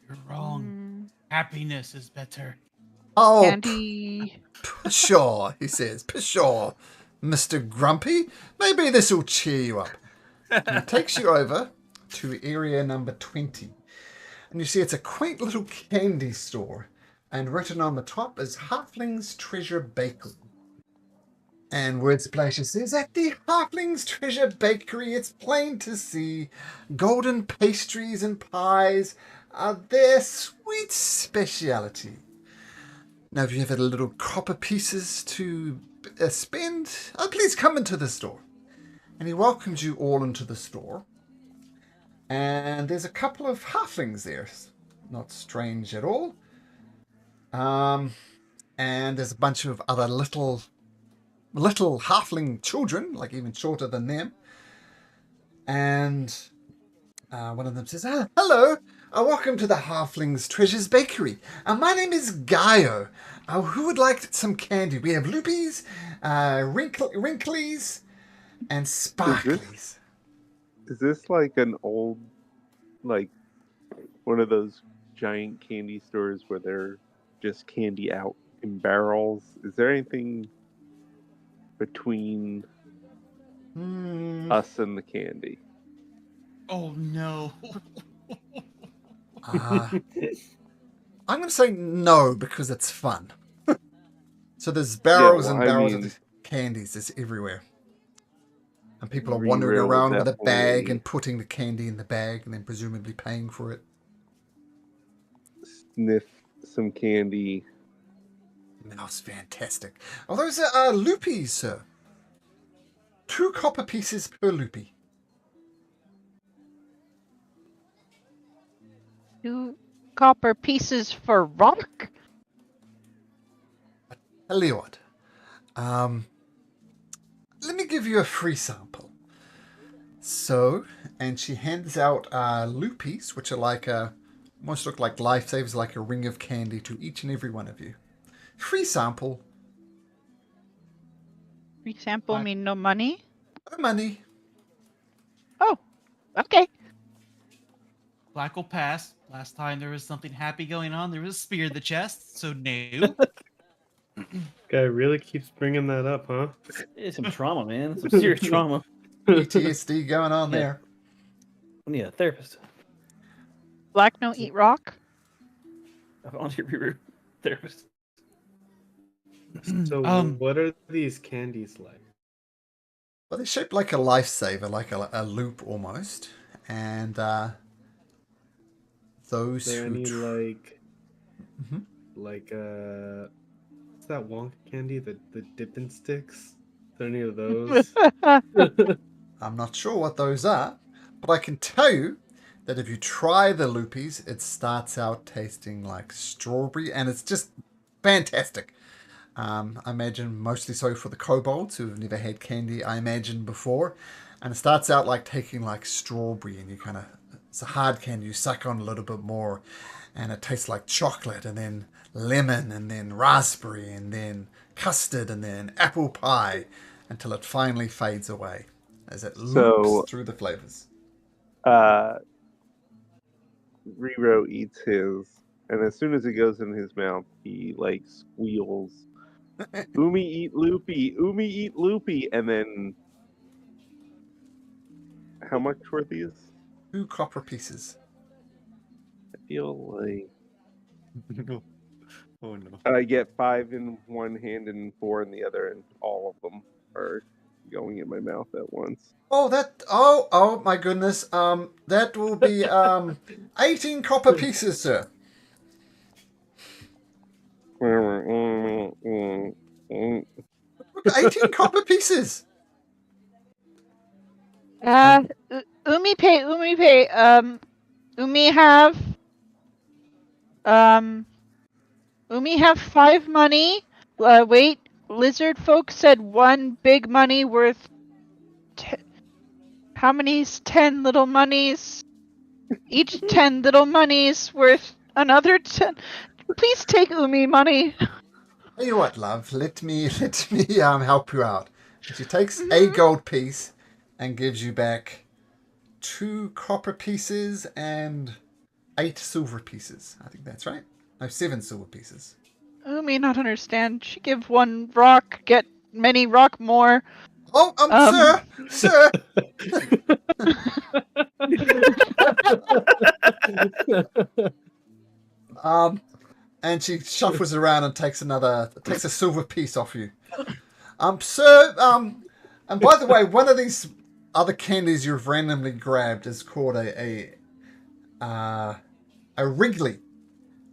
Speaker 2: You're wrong. Happiness is better.
Speaker 1: Oh,
Speaker 4: Candy.
Speaker 1: pshaw, he says. Pshaw, Mr. Grumpy. Maybe this will cheer you up. And it takes you over to area number 20. And you see it's a quaint little candy store. And written on the top is Halfling's Treasure Bakery. And Word Splasher says, at the Halfling's Treasure Bakery, it's plain to see golden pastries and pies are their sweet speciality. Now, if you have a little copper pieces to spend, please come into the store. And he welcomes you all into the store. And there's a couple of halflings there. Not strange at all. And there's a bunch of other little halfling children, like even shorter than them. And one of them says, hello, welcome to the Halfling's Treasures Bakery. My name is Gaio. Who would like some candy? We have loopies, wrinklies, and sparklies.
Speaker 3: Is this like an old, like one of those giant candy stores where they're just candy out in barrels? Is there anything between us and the candy?
Speaker 2: Oh no.
Speaker 1: I'm going to say no because it's fun. So there's barrels and barrels of candies just everywhere. And people are wandering around with a bag and putting the candy in the bag and then presumably paying for it.
Speaker 3: Sniff some candy.
Speaker 1: That's fantastic. Oh, those are loopies, sir. 2 copper pieces per loopy.
Speaker 4: 2 copper pieces for rock?
Speaker 1: Tell you what. Let me give you a free sample. So, and she hands out loopies, which are like almost look like lifesavers, like a ring of candy to each and every one of you. Free sample,
Speaker 4: Free sample
Speaker 2: Black-
Speaker 4: mean no money?
Speaker 1: no money.
Speaker 4: Oh, okay.
Speaker 2: Black will pass. Last time there was something happy going on, there was a spear in the chest, so no.
Speaker 6: Guy really keeps bringing that up, huh?
Speaker 5: It's some trauma, man. Some serious trauma.
Speaker 1: PTSD going on
Speaker 5: Yeah.
Speaker 1: there.
Speaker 5: I need a therapist.
Speaker 4: Black no eat rock.
Speaker 5: I volunteer reboot therapist.
Speaker 6: So,
Speaker 2: Um,
Speaker 6: what are these candies like?
Speaker 1: Well, they're shaped like a lifesaver, like a loop almost. And those
Speaker 6: Is there
Speaker 1: who
Speaker 6: any like,
Speaker 1: Mhm.
Speaker 6: like what's that Wonka candy? The dipping sticks? Are there any of those?
Speaker 1: I'm not sure what those are, but I can tell you that if you try the loopies, it starts out tasting like strawberry, and it's just fantastic. I imagine mostly so for the kobolds who've never had candy, I imagine, before. And it starts out like taking like strawberry, and you kind of, it's a hard candy, you suck on a little bit more, and it tastes like chocolate, and then lemon, and then raspberry, and then custard, and then apple pie, until it finally fades away as it loops through the flavors.
Speaker 3: Rero eats his, and as soon as it goes in his mouth, he like squeals, "Umi eat loopy, Umi eat loopy," and then how much were these?
Speaker 1: 2 copper pieces.
Speaker 3: I feel like
Speaker 7: Oh no.
Speaker 3: I get 5 in one hand and 4 in the other, and all of them are going in my mouth at once.
Speaker 1: Oh my goodness. That will be 18 copper pieces, sir. 18 copper pieces.
Speaker 4: Umi pay. Umi have. Umi have 5 money. Wait. Lizard folk said 1 big money worth. How many's 10 little monies? Each 10 little monies worth another 10. Please take Umi money.
Speaker 1: Tell you what, love. Let me help you out. She takes a gold piece and gives you back 2 copper pieces and 8 silver pieces. I think that's right. No, 7 silver pieces.
Speaker 4: Umi not understand. She give 1 rock, get many rock more.
Speaker 1: Oh, sir. And she shuffles around and takes a silver piece off you. Sir, and by the way, one of these other candies you've randomly grabbed is called a Wrigley,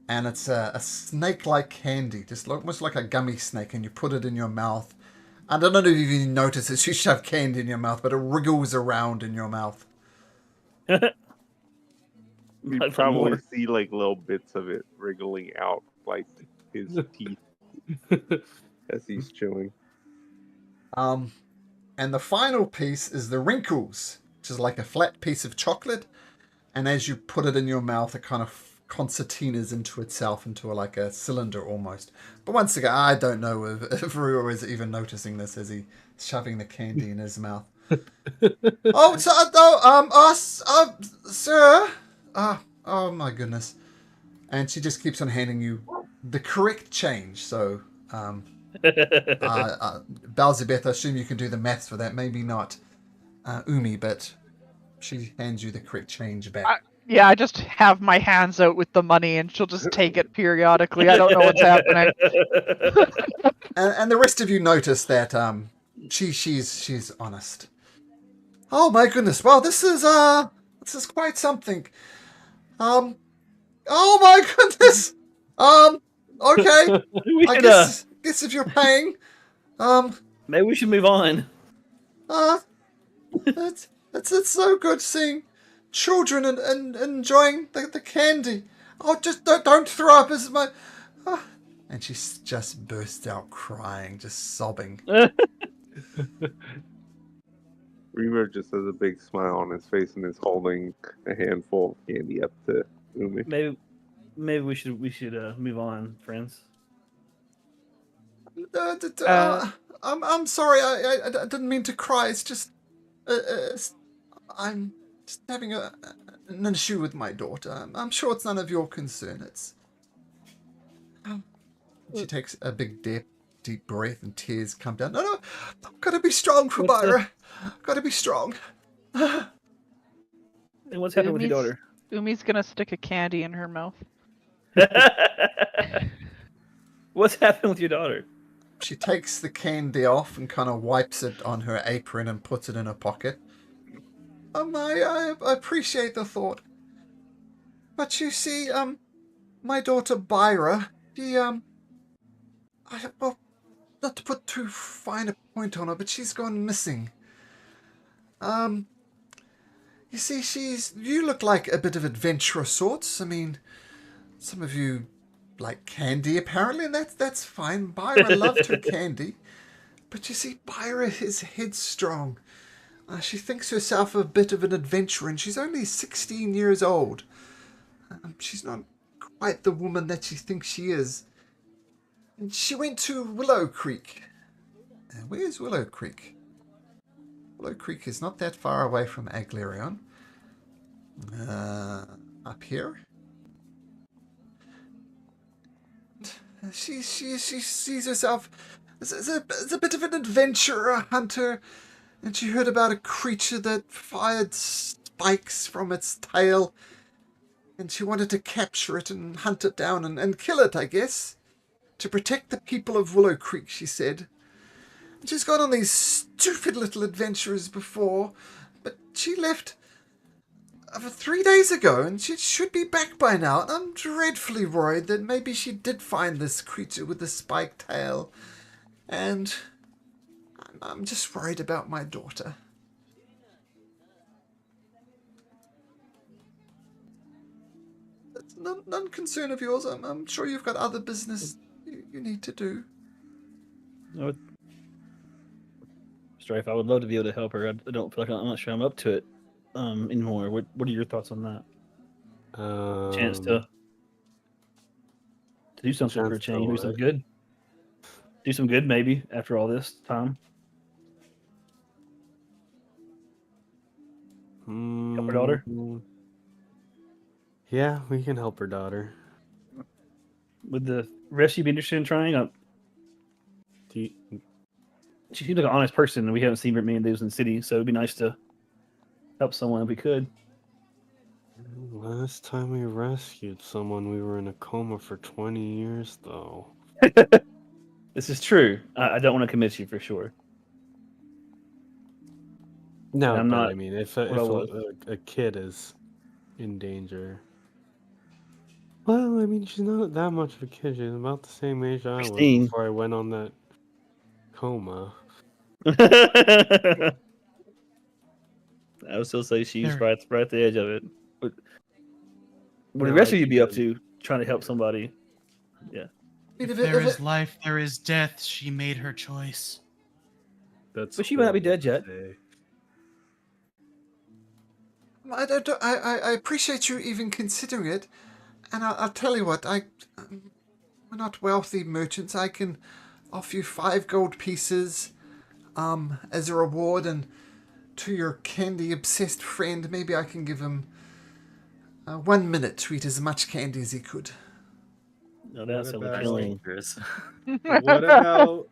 Speaker 1: and it's a snake-like candy, just almost like a gummy snake, and you put it in your mouth. I don't know if you've even noticed as you shove candy in your mouth, but it wriggles around in your mouth.
Speaker 3: You
Speaker 5: Not
Speaker 3: probably
Speaker 5: more.
Speaker 3: see like little bits of it wriggling out like his teeth as he's chewing.
Speaker 1: And the final piece is the wrinkles, which is like a flat piece of chocolate. And as you put it in your mouth, it kind of concertinas into itself into like a cylinder almost. But once again, I don't know if Rua is even noticing this as he's shoving the candy in his mouth. Sir. Oh my goodness. And she just keeps on handing you the correct change. So, Balzabeth, I assume you can do the maths for that. Maybe not Umi, but she hands you the correct change back.
Speaker 4: Yeah, I just have my hands out with the money and she'll just take it periodically. I don't know what's happening.
Speaker 1: And the rest of you notice that she's honest. Oh my goodness! Well, this is quite something. Oh my goodness! Okay.
Speaker 5: We
Speaker 1: I
Speaker 5: should,
Speaker 1: guess if you're paying,
Speaker 5: maybe we should move on.
Speaker 1: it's so good seeing children and enjoying the candy. Oh, just don't throw up as my. and she just bursts out crying, just sobbing.
Speaker 3: Rero just has a big smile on his face and is holding a handful of candy up to Umi.
Speaker 5: Maybe we should move on, friends.
Speaker 1: I'm sorry. I didn't mean to cry. It's just I'm just having an issue with my daughter. I'm sure it's none of your concern. It's. She takes a big deep breath and tears come down. No, I've got to be strong for Byra. Got to be strong.
Speaker 5: And what's happened with your daughter?
Speaker 4: Umi's gonna stick a candy in her mouth.
Speaker 5: What's happened with your daughter?
Speaker 1: She takes the candy off and kind of wipes it on her apron and puts it in her pocket. I appreciate the thought. But you see, my daughter Byra, she, well, not to put too fine a point on her, but she's gone missing. You see, you look like a bit of adventurer sorts. I mean, some of you like candy apparently, and that's fine. Byra loved her candy. But you see, Byra is headstrong. She thinks herself a bit of an adventurer, and she's only 16 years old. She's not quite the woman that she thinks she is. And she went to Willow Creek. Where's Willow Creek? Willow Creek is not that far away from Aglerion. Up here. She sees herself as a bit of an adventurer, a hunter, and she heard about a creature that fired spikes from its tail, and she wanted to capture it and hunt it down and kill it, I guess, to protect the people of Willow Creek, she said. And she's gone on these stupid little adventures before, but she left 3 days ago, and she should be back by now. And I'm dreadfully worried that maybe she did find this creature with the spiked tail, and I'm just worried about my daughter. It's none concern of yours. I'm sure you've got other business you need to do.
Speaker 5: Strife, I would love to be able to help her. I don't feel like I'm not sure I'm up to it anymore. What are your thoughts on that? Chance to do something for a change, do something good. Do some good, maybe, after all this time. Help her daughter?
Speaker 6: Yeah, we can help her daughter.
Speaker 5: Would the rest of you be interested in trying? She seems like an honest person, and we haven't seen her many days in the city, so it'd be nice to help someone if we could.
Speaker 6: Last time we rescued someone, we were in a coma for 20 years, though.
Speaker 5: This is true. I don't want to commit you for sure.
Speaker 6: No,
Speaker 5: I'm
Speaker 6: but
Speaker 5: not
Speaker 6: I mean, if a kid is in danger. Well, I mean, she's not that much of a kid. She's about the same age I was
Speaker 5: 16.
Speaker 6: before I went on that coma.
Speaker 5: I would still say she's right at the edge of it. What would the rest of you be up to trying to help somebody? Yeah.
Speaker 2: If there is life, there is death. She made her choice.
Speaker 6: But
Speaker 5: she might not be dead yet.
Speaker 1: I appreciate you even considering it, and I'll tell you what. We're not wealthy merchants. I can offer you 5 gold pieces, as a reward, and to your candy-obsessed friend, maybe I can give him 1 minute to eat as much candy as he could.
Speaker 5: No, that's
Speaker 7: killing.
Speaker 6: What about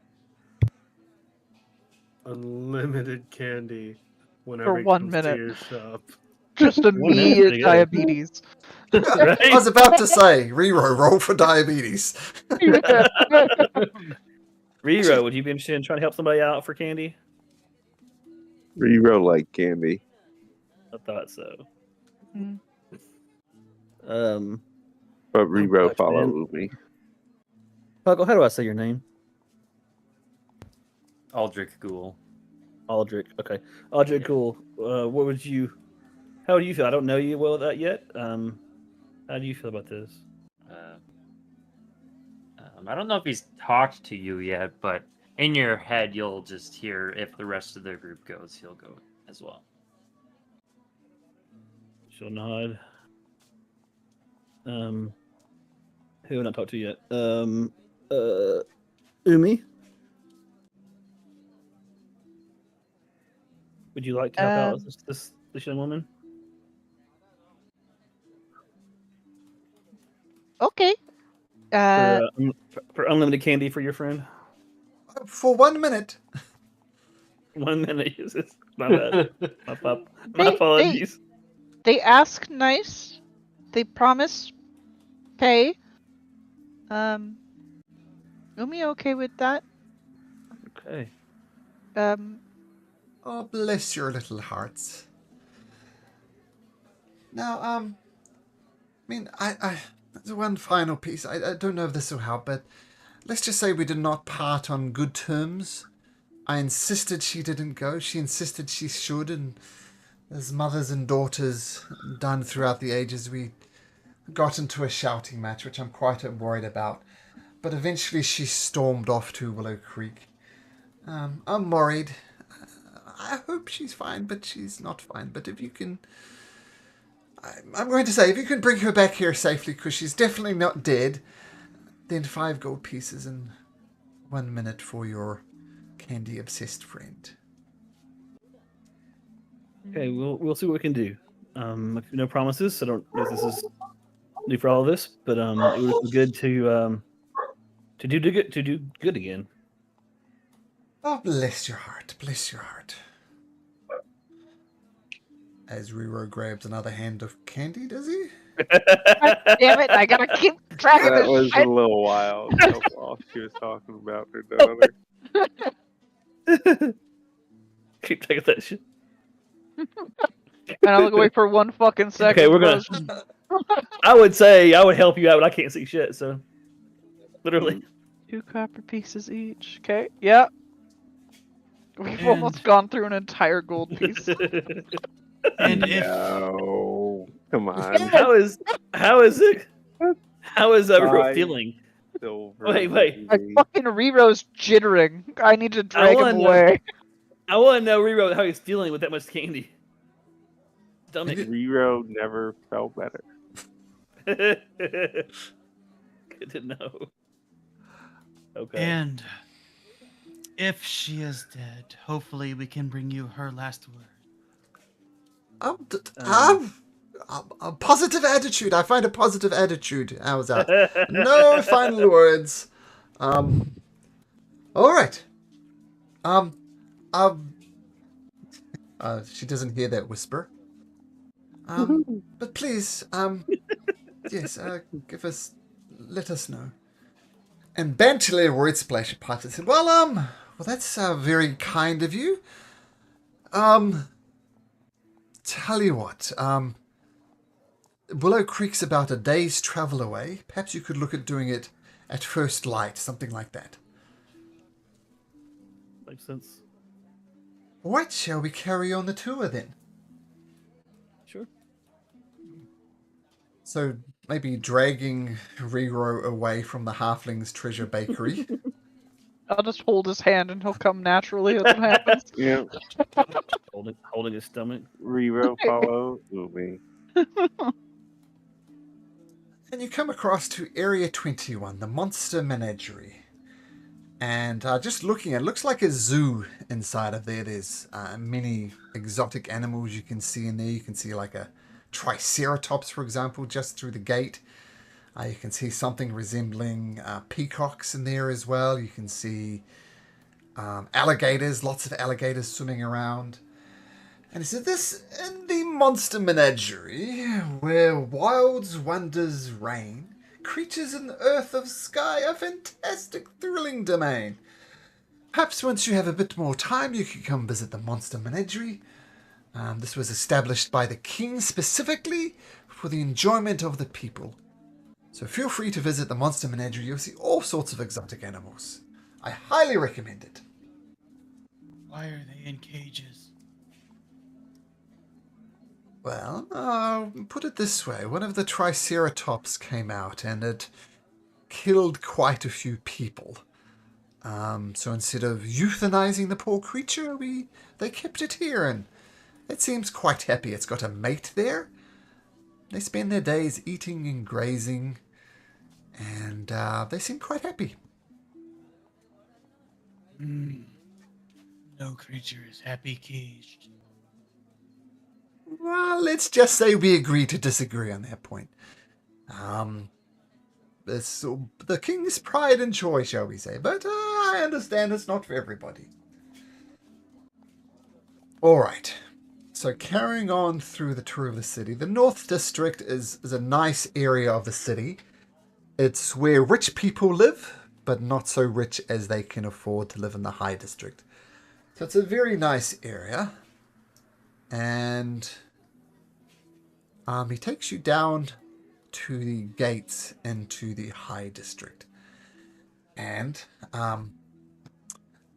Speaker 6: unlimited candy whenever
Speaker 4: For
Speaker 6: he
Speaker 4: 1
Speaker 6: comes
Speaker 4: minute.
Speaker 6: to your shop?
Speaker 4: Just immediate diabetes.
Speaker 5: Right?
Speaker 1: I was about to say, roll for diabetes.
Speaker 5: Rero, would you be interested in trying to help somebody out for candy?
Speaker 3: Rero like candy.
Speaker 5: I thought so.
Speaker 3: But Rero
Speaker 5: Fuck,
Speaker 3: follow
Speaker 5: man.
Speaker 3: me.
Speaker 5: Puckle, how do I say your name?
Speaker 7: Aldrich Ghoul.
Speaker 5: Aldrich. Okay. Aldrich, cool. How would you feel? I don't know you well that yet. How do you feel about this?
Speaker 7: I don't know if he's talked to you yet, but in your head, you'll just hear if the rest of the group goes, he'll go as well.
Speaker 5: She'll nod. Who have I not talked to yet? Umi? Would you like to help out this young woman?
Speaker 4: Okay.
Speaker 5: For unlimited candy for your friend?
Speaker 1: For 1 minute.
Speaker 5: 1 minute. My bad. My
Speaker 4: They-
Speaker 5: apologies.
Speaker 4: They ask nice. They promise pay. Umi okay with that?
Speaker 5: Okay.
Speaker 1: Oh, bless your little hearts. Now, I mean, there's one final piece. I don't know if this will help, but let's just say we did not part on good terms. I insisted she didn't go. She insisted she should, and as mothers and daughters done throughout the ages, we got into a shouting match, which I'm quite worried about. But eventually she stormed off to Willow Creek. I'm worried. I hope she's fine, but she's not fine. But if you can... I'm going to say, if you can bring her back here safely, because she's definitely not dead, then 5 gold pieces in 1 minute for your candy-obsessed friend.
Speaker 5: Okay, we'll see what we can do. No promises. I don't know if this is new for all of us, but it would be good to do good again.
Speaker 1: Oh, bless your heart. Bless your heart. As Riro grabs another hand of candy, does he?
Speaker 4: God damn it! I gotta keep track of
Speaker 3: That
Speaker 4: this
Speaker 3: was
Speaker 4: shit.
Speaker 3: a little wild. How off she was talking about her daughter.
Speaker 5: Keep track of that shit.
Speaker 4: And I look away for 1 fucking second.
Speaker 5: Okay, we're gonna. I would say I would help you out, but I can't see shit. So, literally.
Speaker 4: 2 copper pieces each. Okay. Yeah. We've almost gone through an entire gold piece.
Speaker 2: And if
Speaker 3: No, come on.
Speaker 5: How is it? How is everyone
Speaker 3: Five.
Speaker 5: feeling?
Speaker 3: Silver,
Speaker 5: Wait.
Speaker 4: My
Speaker 3: baby.
Speaker 4: fucking Rero's jittering. I need to drag him
Speaker 5: wanna know-
Speaker 4: away.
Speaker 5: I want to know Rero how he's feeling with that much candy. Stomach.
Speaker 3: Rero never felt better.
Speaker 5: Good to know. Okay.
Speaker 2: and if she is dead, hopefully we can bring you her last word.
Speaker 1: A positive attitude. I find a positive attitude. How's that? No final words. All right. She doesn't hear that whisper. But please, yes, let us know. And Bantile word splash apart and said, well, that's very kind of you. Tell you what, Willow Creek's about a day's travel away. Perhaps you could look at doing it at first light, something like that.
Speaker 5: Makes sense.
Speaker 1: All right, shall we carry on the tour then?
Speaker 5: Sure.
Speaker 1: So maybe dragging Rero away from the Halfling's Treasure Bakery.
Speaker 4: I'll just hold his hand and he'll come naturally. That's what happens.
Speaker 3: Yeah,
Speaker 5: Holding his stomach.
Speaker 3: Rero follow Umi.
Speaker 1: And you come across to Area 21, the Monster Menagerie. And just looking at it, looks like a zoo inside of there. There's many exotic animals you can see in there. You can see like a triceratops, for example, just through the gate. You can see something resembling peacocks in there as well. You can see alligators, lots of alligators swimming around. And so this in the Monster Menagerie, where wilds wonders reign, creatures in the earth of sky, a fantastic, thrilling domain. Perhaps once you have a bit more time, you could come visit the Monster Menagerie. This was established by the king specifically for the enjoyment of the people. So feel free to visit the Monster Menagerie. You'll see all sorts of exotic animals. I highly recommend it.
Speaker 2: Why are they in cages?
Speaker 1: Well, put it this way. One of the Triceratops came out and it killed quite a few people. So instead of euthanizing the poor creature, they kept it here, and it seems quite happy. It's got a mate there. They spend their days eating and grazing, and they seem quite happy.
Speaker 2: No creature is happy caged.
Speaker 1: Well, let's just say we agree to disagree on that point. It's the king's pride and joy, shall we say, but I understand it's not for everybody. Alright, so carrying on through the tour of the city, the North District is a nice area of the city. It's where rich people live, but not so rich as they can afford to live in the High District. So it's a very nice area. And he takes you down to the gates into the High District. And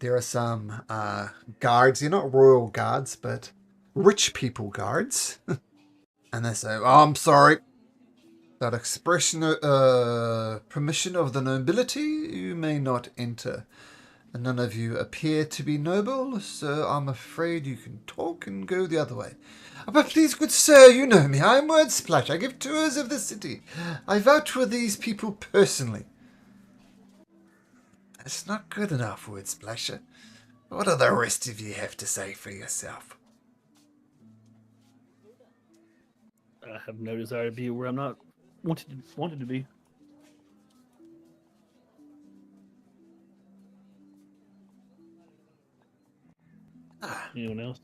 Speaker 1: there are some guards. They're not royal guards, but rich people guards. And they say, I'm sorry. That expression, permission of the nobility, you may not enter. And none of you appear to be noble, so I'm afraid you can talk and go the other way. But please, good sir, you know me. I am Wordsplash. I give tours of the city. I vouch for these people personally. That's not good enough, Wordsplasher. What do the rest of you have to say for yourself?
Speaker 5: I have no desire to be where I'm not wanted to be. Anyone else?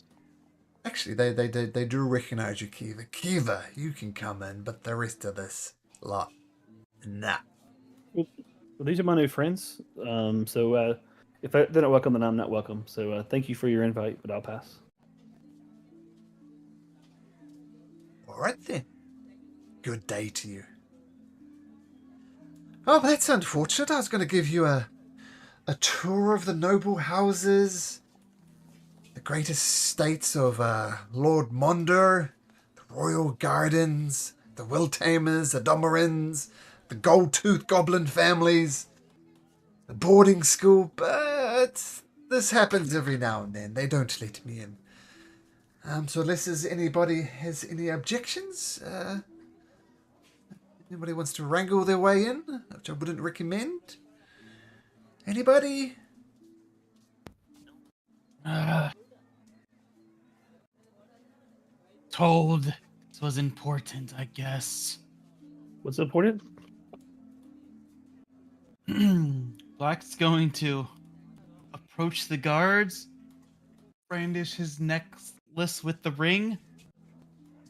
Speaker 1: Actually, they do recognize you, Kiva. Kiva, you can come in, but the rest of this lot, nah.
Speaker 5: Well, these are my new friends. So if they're not welcome, then I'm not welcome. So thank you for your invite, but I'll pass.
Speaker 1: All right then. Good day to you. Oh, that's unfortunate. I was going to give you a tour of the noble houses, the great estates of Lord Mondor, the royal gardens, the Will Tamers, the Domerins, the Gold-Tooth Goblin families, the boarding school, but this happens every now and then. They don't let me in. So unless anybody has any objections, anybody wants to wrangle their way in, which I wouldn't recommend. Anybody?
Speaker 2: Told this was important, I guess.
Speaker 5: What's important?
Speaker 2: Black's going to approach the guards, brandish his necklace with the ring,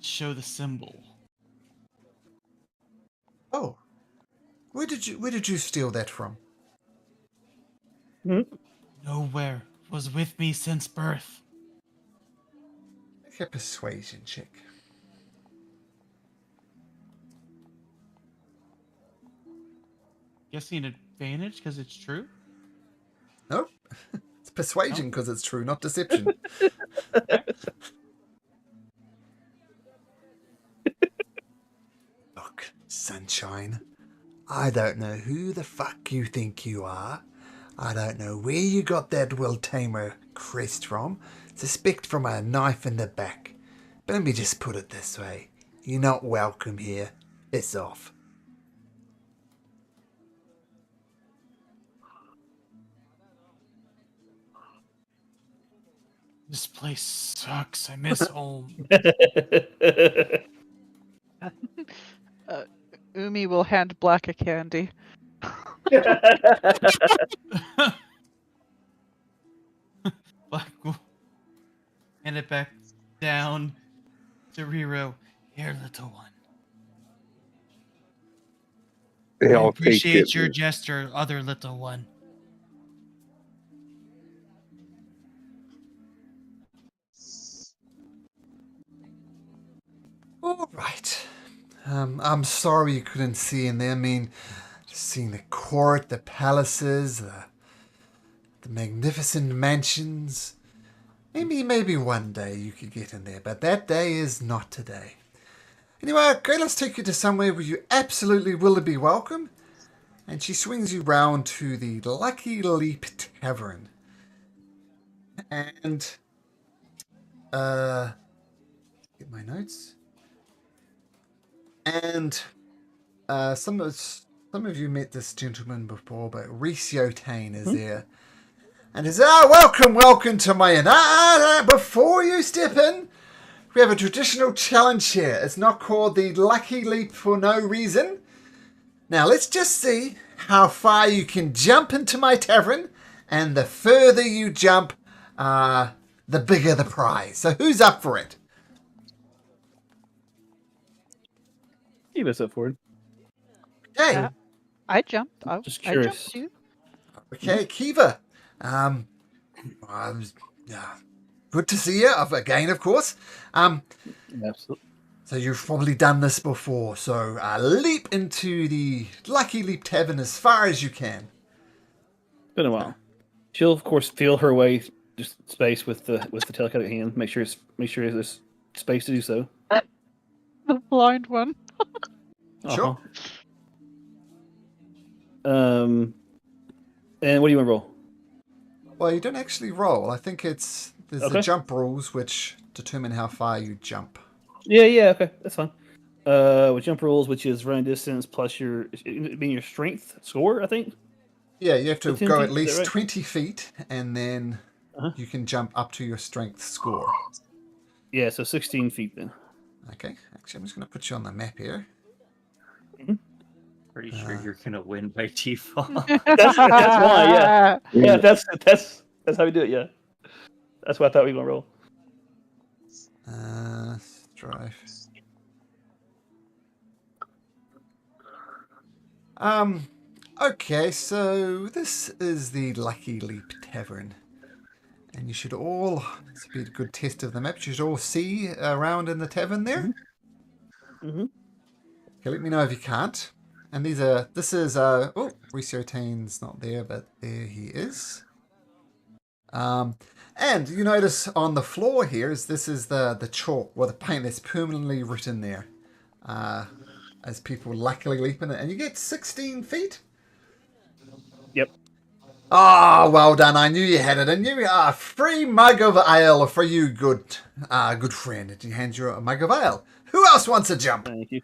Speaker 2: show the symbol.
Speaker 1: Oh, where did you steal that from?
Speaker 2: Nowhere. Was with me since birth.
Speaker 1: Make a persuasion check.
Speaker 2: Guessing an advantage because it's true.
Speaker 1: Nope. It's persuasion because it's true, not deception. Look, sunshine, I don't know who the fuck you think you are. I don't know where you got that Will Tamer crest from. Suspect from a knife in the back. But let me just put it this way. You're not welcome here. It's off.
Speaker 2: This place sucks. I miss home.
Speaker 4: Umi will hand Black a candy.
Speaker 2: Black will hand it back down to Riro. Here, little one.
Speaker 3: They
Speaker 2: I
Speaker 3: all take
Speaker 2: appreciate
Speaker 3: it.
Speaker 2: your gesture, other little one.
Speaker 1: All right. I'm sorry you couldn't see in there. I mean, just seeing the court, the palaces, the magnificent mansions. Maybe one day you could get in there, but that day is not today. Anyway, okay, let's take you to somewhere where you absolutely will be welcome. And she swings you round to the Lucky Leap Tavern. And, get my notes. And, some of you met this gentleman before, but Rhysio Tane is there. And is, welcome to my inn. Before you step in, we have a traditional challenge here. It's not called the Lucky Leap for no reason. Now, let's just see how far you can jump into my tavern, and the further you jump, the bigger the prize. So who's up for it?
Speaker 5: Keep us up for it.
Speaker 1: Okay,
Speaker 4: I jumped.
Speaker 5: Just
Speaker 4: I
Speaker 5: curious.
Speaker 4: jumped too.
Speaker 1: okay, Kiva. Good to see you again, of course.
Speaker 5: Absolutely.
Speaker 1: So you've probably done this before. So leap into the Lucky Leap Tavern as far as you can.
Speaker 5: Been a while. She'll of course feel her way just space with the telekinetic hand. Make sure there's space to do so.
Speaker 4: The blind one.
Speaker 1: Sure.
Speaker 5: And what do you want to roll?
Speaker 1: Well, you don't actually roll. I think there's the
Speaker 5: Okay.
Speaker 1: jump rules which determine how far you jump.
Speaker 5: Yeah, okay, that's fine. With jump rules, which is running distance plus your strength score, I think.
Speaker 1: Yeah, you have to
Speaker 5: 15
Speaker 1: go
Speaker 5: feet,
Speaker 1: at
Speaker 5: is that
Speaker 1: least
Speaker 5: right?
Speaker 1: 20 feet, and then you can jump up to your strength score.
Speaker 5: Yeah, so 16 feet then.
Speaker 1: Okay, actually, I'm just going to put you on the map here.
Speaker 7: Pretty sure you're gonna win by default.
Speaker 5: That's why, yeah. Yeah, that's how we do it, yeah. That's what I thought we were gonna roll.
Speaker 1: Strife. Okay, so this is the Lucky Leap Tavern. And you should all, this will be a good test of the map, you should all see around in the tavern there.
Speaker 5: Mm-hmm.
Speaker 1: Okay, let me know if you can't. And this is, Rhysio Tane's not there, but there he is. And you notice on the floor here this is the chalk, or the paint that's permanently written there. As people luckily leap in it. And you get 16 feet.
Speaker 5: Yep.
Speaker 1: Well done. I knew you had it. And you are free mug of ale for you, good friend. And he hands you a mug of ale. Who else wants a jump?
Speaker 5: Thank you.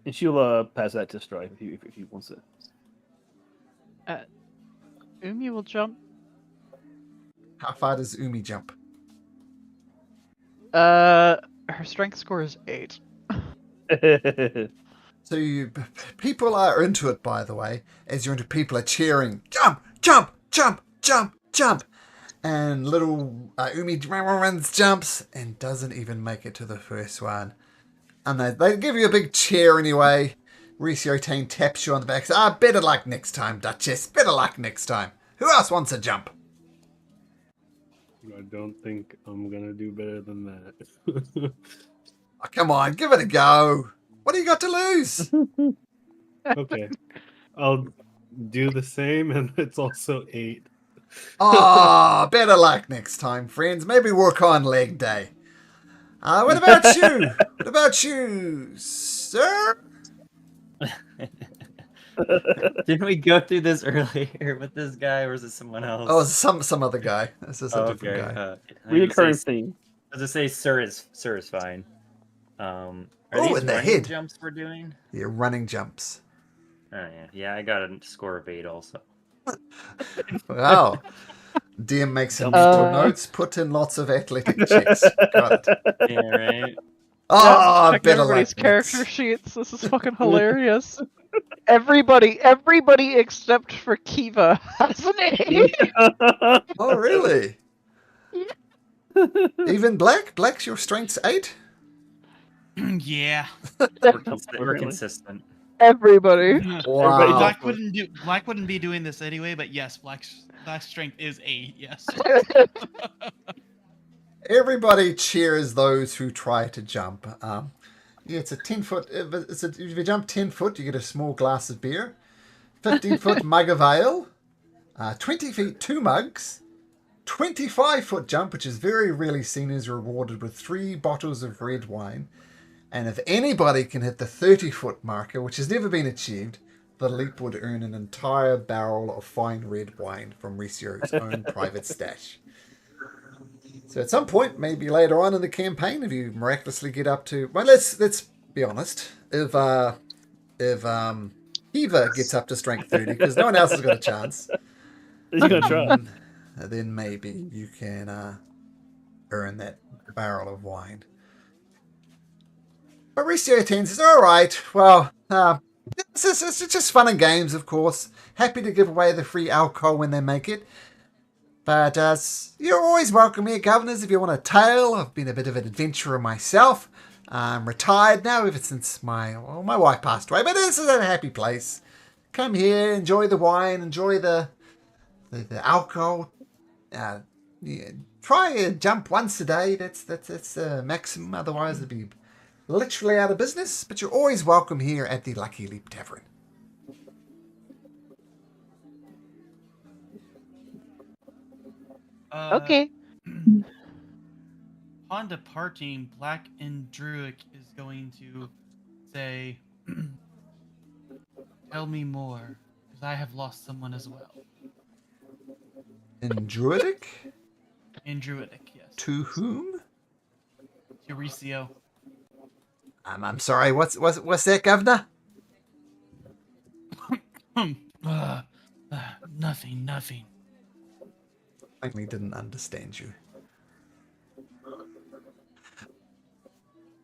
Speaker 5: And she'll pass that to Strife if he wants it.
Speaker 4: Umi will jump.
Speaker 1: How far does Umi jump?
Speaker 4: Her strength score is 8.
Speaker 1: So people are into it, by the way. As you're into, people are cheering, jump, jump, jump, jump, jump. And little Umi runs, jumps, and doesn't even make it to the first one. And they give you a big cheer anyway. Rhysio Tane taps you on the back. Says, better luck next time, Duchess. Better luck next time. Who else wants a jump?
Speaker 6: I don't think I'm gonna do better than that.
Speaker 1: Oh, come on, give it a go. What do you got to lose?
Speaker 6: Okay. I'll do the same, and it's also 8.
Speaker 1: Better luck next time, friends. Maybe work on leg day. What about you? What about you, sir?
Speaker 7: Didn't we go through this earlier with this guy, or was it someone else?
Speaker 1: Oh, some other guy. This is a different guy.
Speaker 5: Reoccurring theme.
Speaker 7: I was gonna say, sir is fine. Are
Speaker 1: Oh,
Speaker 7: these
Speaker 1: in the
Speaker 7: running
Speaker 1: head.
Speaker 7: jumps we're doing?
Speaker 1: Yeah, running jumps.
Speaker 7: Oh yeah, I got a score of 8 also.
Speaker 1: Wow. DM makes some notes. Put in lots of athletic checks. Got it.
Speaker 7: Yeah, right.
Speaker 4: Check
Speaker 1: Better
Speaker 4: everybody's
Speaker 1: luck
Speaker 4: character
Speaker 1: next.
Speaker 4: sheets. This is fucking hilarious. Everybody except for Kiva has an 8.
Speaker 1: Oh, really? Even Black? Black's your strength's 8?
Speaker 2: Yeah.
Speaker 7: We're consistent.
Speaker 4: Everybody.
Speaker 1: Wow.
Speaker 2: Black wouldn't be doing this anyway, but yes, Black's strength is 8. Yes.
Speaker 1: Everybody cheers those who try to jump. Yeah, it's a 10-foot. If you jump 10 foot, you get a small glass of beer. 15-foot mug of ale. 20 feet, 2 mugs. 25-foot jump, which is very rarely seen, is rewarded with 3 bottles of red wine. And if anybody can hit the 30-foot marker, which has never been achieved, the leap would earn an entire barrel of fine red wine from Ricio's own private stash. So at some point, maybe later on in the campaign, if you miraculously get up to, well, let's be honest, if Eva gets up to strength 30, because no one else has got a chance,
Speaker 5: He's gonna try.
Speaker 1: then maybe you can earn that barrel of wine. But Riccio says, all right, well, it's just fun and games, of course. Happy to give away the free alcohol when they make it. But you're always welcome here, governors, if you want a tale. I've been a bit of an adventurer myself. I'm retired now ever since my wife passed away. But this is a happy place. Come here, enjoy the wine, enjoy the alcohol. Yeah, try and jump once a day. That's the maximum. Otherwise, it'd be literally out of business. But you're always welcome here at the Lucky Leap Tavern.
Speaker 4: Okay.
Speaker 2: Upon departing, Black and Druid is going to say, "Tell me more, because I have lost someone as well."
Speaker 1: In Druidic?
Speaker 2: In Druidic, yes.
Speaker 1: To whom?
Speaker 2: To Ricio.
Speaker 1: I'm sorry. What's that, Governor?
Speaker 2: Nothing.
Speaker 1: I really didn't understand you.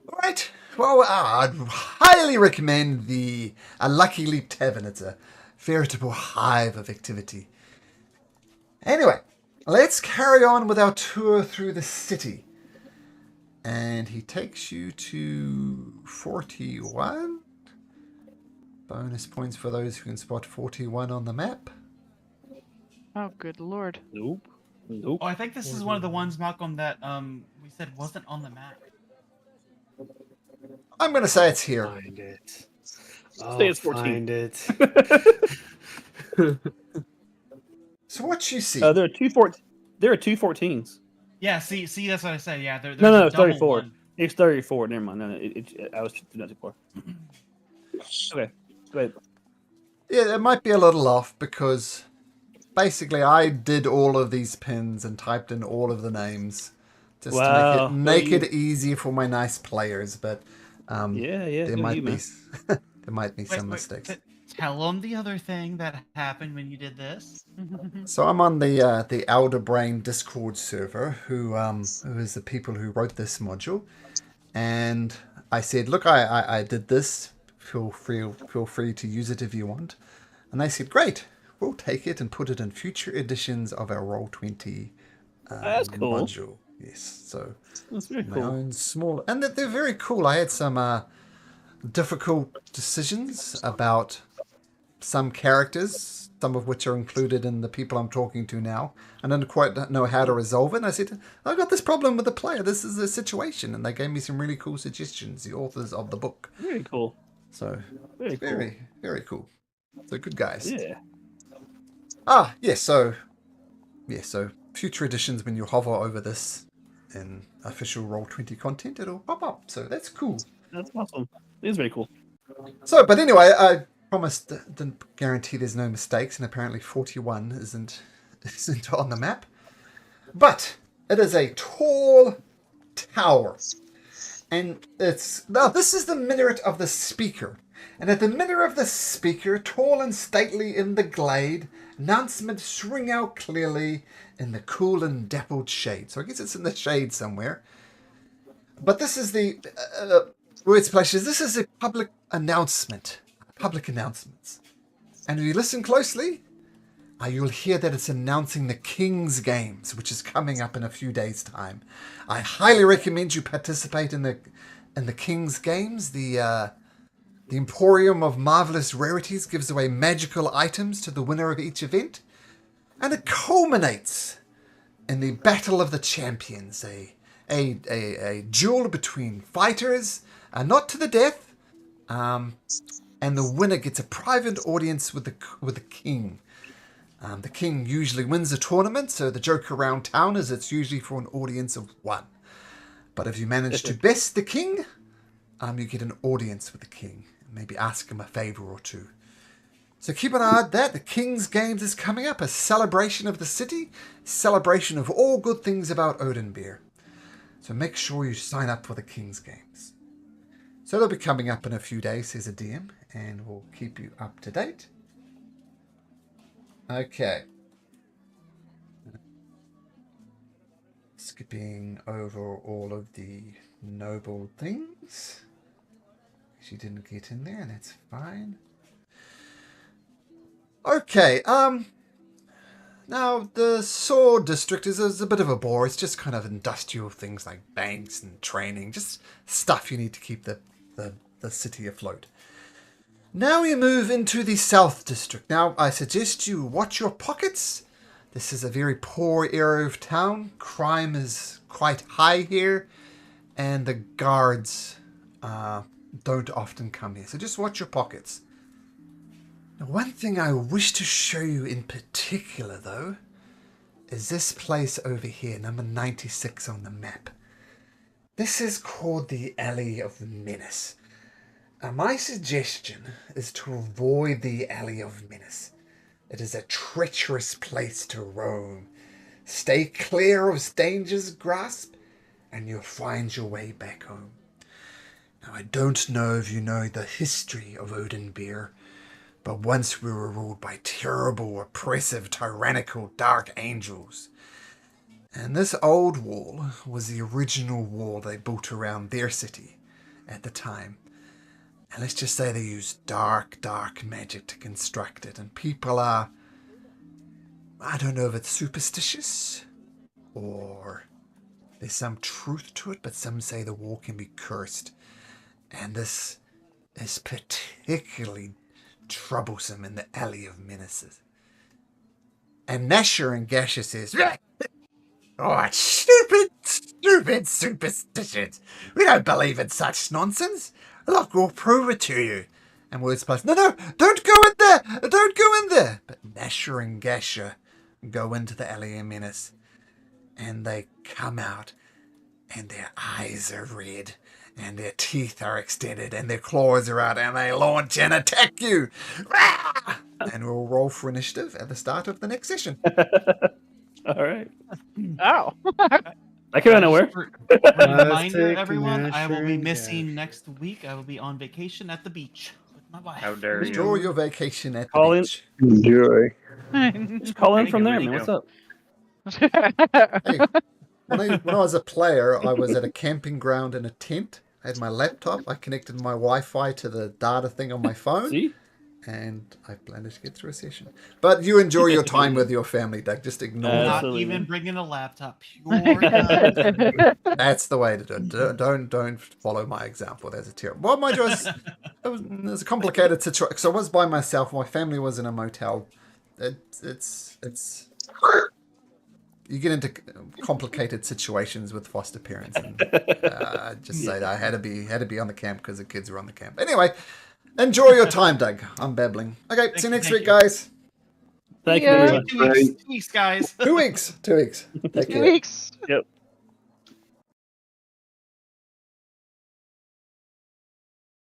Speaker 1: All right. Well, I'd highly recommend the Lucky Leap Tavern. It's a veritable hive of activity. Anyway, let's carry on with our tour through the city. And he takes you to 41. Bonus points for those who can spot 41 on the map.
Speaker 4: Oh, good lord.
Speaker 5: Nope.
Speaker 2: Oh, I think this is one of the ones, Malcolm, that we said wasn't on the map.
Speaker 1: I'm going to say it's here.
Speaker 6: Find it.
Speaker 5: Say it's 14.
Speaker 6: Find it.
Speaker 1: So what you see?
Speaker 5: There are two 14s.
Speaker 2: Yeah, see, that's what I said. Yeah, there's
Speaker 5: No,
Speaker 2: a
Speaker 5: it's
Speaker 2: double
Speaker 5: 34.
Speaker 2: one.
Speaker 5: It's 34. Never mind. No, I was not too far. Okay. Go ahead.
Speaker 1: Yeah, it might be a little off because basically I did all of these pins and typed in all of the names just
Speaker 5: Wow.
Speaker 1: to make it easy for my nice players. But
Speaker 5: Yeah.
Speaker 1: there
Speaker 5: go
Speaker 1: might
Speaker 5: you,
Speaker 1: be
Speaker 5: man.
Speaker 1: there might be some mistakes.
Speaker 2: Tell them the other thing that happened when you did this.
Speaker 1: So I'm on the Elder Brain Discord server, who is the people who wrote this module, and I said, look, I did this. Feel free to use it if you want. And they said, great, we'll take it and put it in future editions of our Roll20
Speaker 5: That's cool.
Speaker 1: module. Yes, so
Speaker 5: That's very
Speaker 1: my
Speaker 5: cool.
Speaker 1: own small, and they're very cool. I had some difficult decisions about some characters, some of which are included in the people I'm talking to now. I didn't quite know how to resolve it. And I said, I've got this problem with the player. This is a situation. And they gave me some really cool suggestions, the authors of the book.
Speaker 5: Very cool.
Speaker 1: So,
Speaker 5: Very cool.
Speaker 1: very, very cool. So, good guys.
Speaker 5: Yeah.
Speaker 1: So future editions, when you hover over this in official Roll20 content, it'll pop up. So, that's cool.
Speaker 5: That's awesome. It is very cool.
Speaker 1: So, but anyway, I promised, didn't guarantee there's no mistakes, and apparently 41 isn't on the map. But it is a tall tower, and this is the minaret of the speaker. And at the minaret of the speaker, tall and stately in the glade, announcements ring out clearly in the cool and dappled shade. So I guess it's in the shade somewhere. But this is the words splashes. This is a public announcement. Public announcements. And if you listen closely, you'll hear that it's announcing the King's Games, which is coming up in a few days' time. I highly recommend you participate in the King's Games. The Emporium of Marvelous Rarities gives away magical items to the winner of each event, and it culminates in the Battle of the Champions, a duel between fighters, not to the death. And the winner gets a private audience with the king. The king usually wins the tournament, so the joke around town is it's usually for an audience of one. But if you manage to best the king, you get an audience with the king. Maybe ask him a favor or two. So keep an eye on that. The King's Games is coming up. A celebration of the city. Celebration of all good things about Oathbreaker. So make sure you sign up for the King's Games. So they'll be coming up in a few days, says a DM. And we'll keep you up to date. Okay. Skipping over all of the noble things. She didn't get in there, and that's fine. Okay, now the Sword District is a bit of a bore. It's just kind of industrial things like banks and training, just stuff you need to keep the city afloat. Now we move into the South District. Now I suggest you watch your pockets. This is a very poor area of town. Crime is quite high here, and the guards don't often come here. So just watch your pockets. Now, one thing I wish to show you in particular, though, is this place over here, number 96 on the map. This is called the Alley of Menace. Now, my suggestion is to avoid the Alley of Menace. It is a treacherous place to roam. Stay clear of danger's grasp, and you'll find your way back home. Now, I don't know if you know the history of Onadbyr, but once we were ruled by terrible, oppressive, tyrannical dark angels. And this old wall was the original wall they built around their city at the time. And let's just say they used dark magic to construct it. And people are, I don't know if it's superstitious or there's some truth to it, but some say the wall can be cursed. And this is particularly troublesome in the Alley of Menaces. And Nasher and Gasha says, "Oh, stupid superstitions. We don't believe in such nonsense. Look, we'll prove it to you." And Words Plus, no, don't go in there. Don't go in there. But Nasher and Gasha go into the Alley of Menace. And they come out. And their eyes are red. And their teeth are extended. And their claws are out. And they launch and attack you. And we'll roll for initiative at the start of the next session.
Speaker 5: All right.
Speaker 4: Ow.
Speaker 5: I came out of nowhere.
Speaker 2: For reminder,
Speaker 6: take
Speaker 2: everyone, I will be
Speaker 6: Asher
Speaker 2: missing
Speaker 6: and
Speaker 2: next week. I will be on vacation at the beach with my wife.
Speaker 7: How dare
Speaker 1: Enjoy
Speaker 7: you?
Speaker 1: your vacation at the
Speaker 5: Call in.
Speaker 1: beach.
Speaker 3: Enjoy.
Speaker 5: Just call in
Speaker 7: Thank
Speaker 5: from
Speaker 7: you,
Speaker 5: there,
Speaker 7: Rico.
Speaker 5: man. What's up?
Speaker 1: Hey, when I was a player, I was at a camping ground in a tent. I had my laptop. I connected my Wi-Fi to the data thing on my phone,
Speaker 5: See?
Speaker 1: and I managed to get through a session. But you enjoy your time with your family, Doug. Just ignore that.
Speaker 2: Not
Speaker 5: Absolutely.
Speaker 2: even bringing a laptop. Pure nonsense.
Speaker 1: That's the way to do it. Don't follow my example. That's a terrible. Well, mind you, it was a complicated situation. So I was by myself. My family was in a motel. It's you get into complicated situations with foster parents, and just say that I had to be on the camp because the kids were on the camp. Anyway, enjoy your time, Doug. I'm babbling. Okay, see you next week, guys.
Speaker 5: Thank you
Speaker 4: Yeah.
Speaker 5: very much.
Speaker 2: 2 weeks, 2 weeks, guys.
Speaker 1: 2 weeks. 2 weeks. Take
Speaker 4: 2
Speaker 1: care.
Speaker 4: weeks.
Speaker 5: Yep.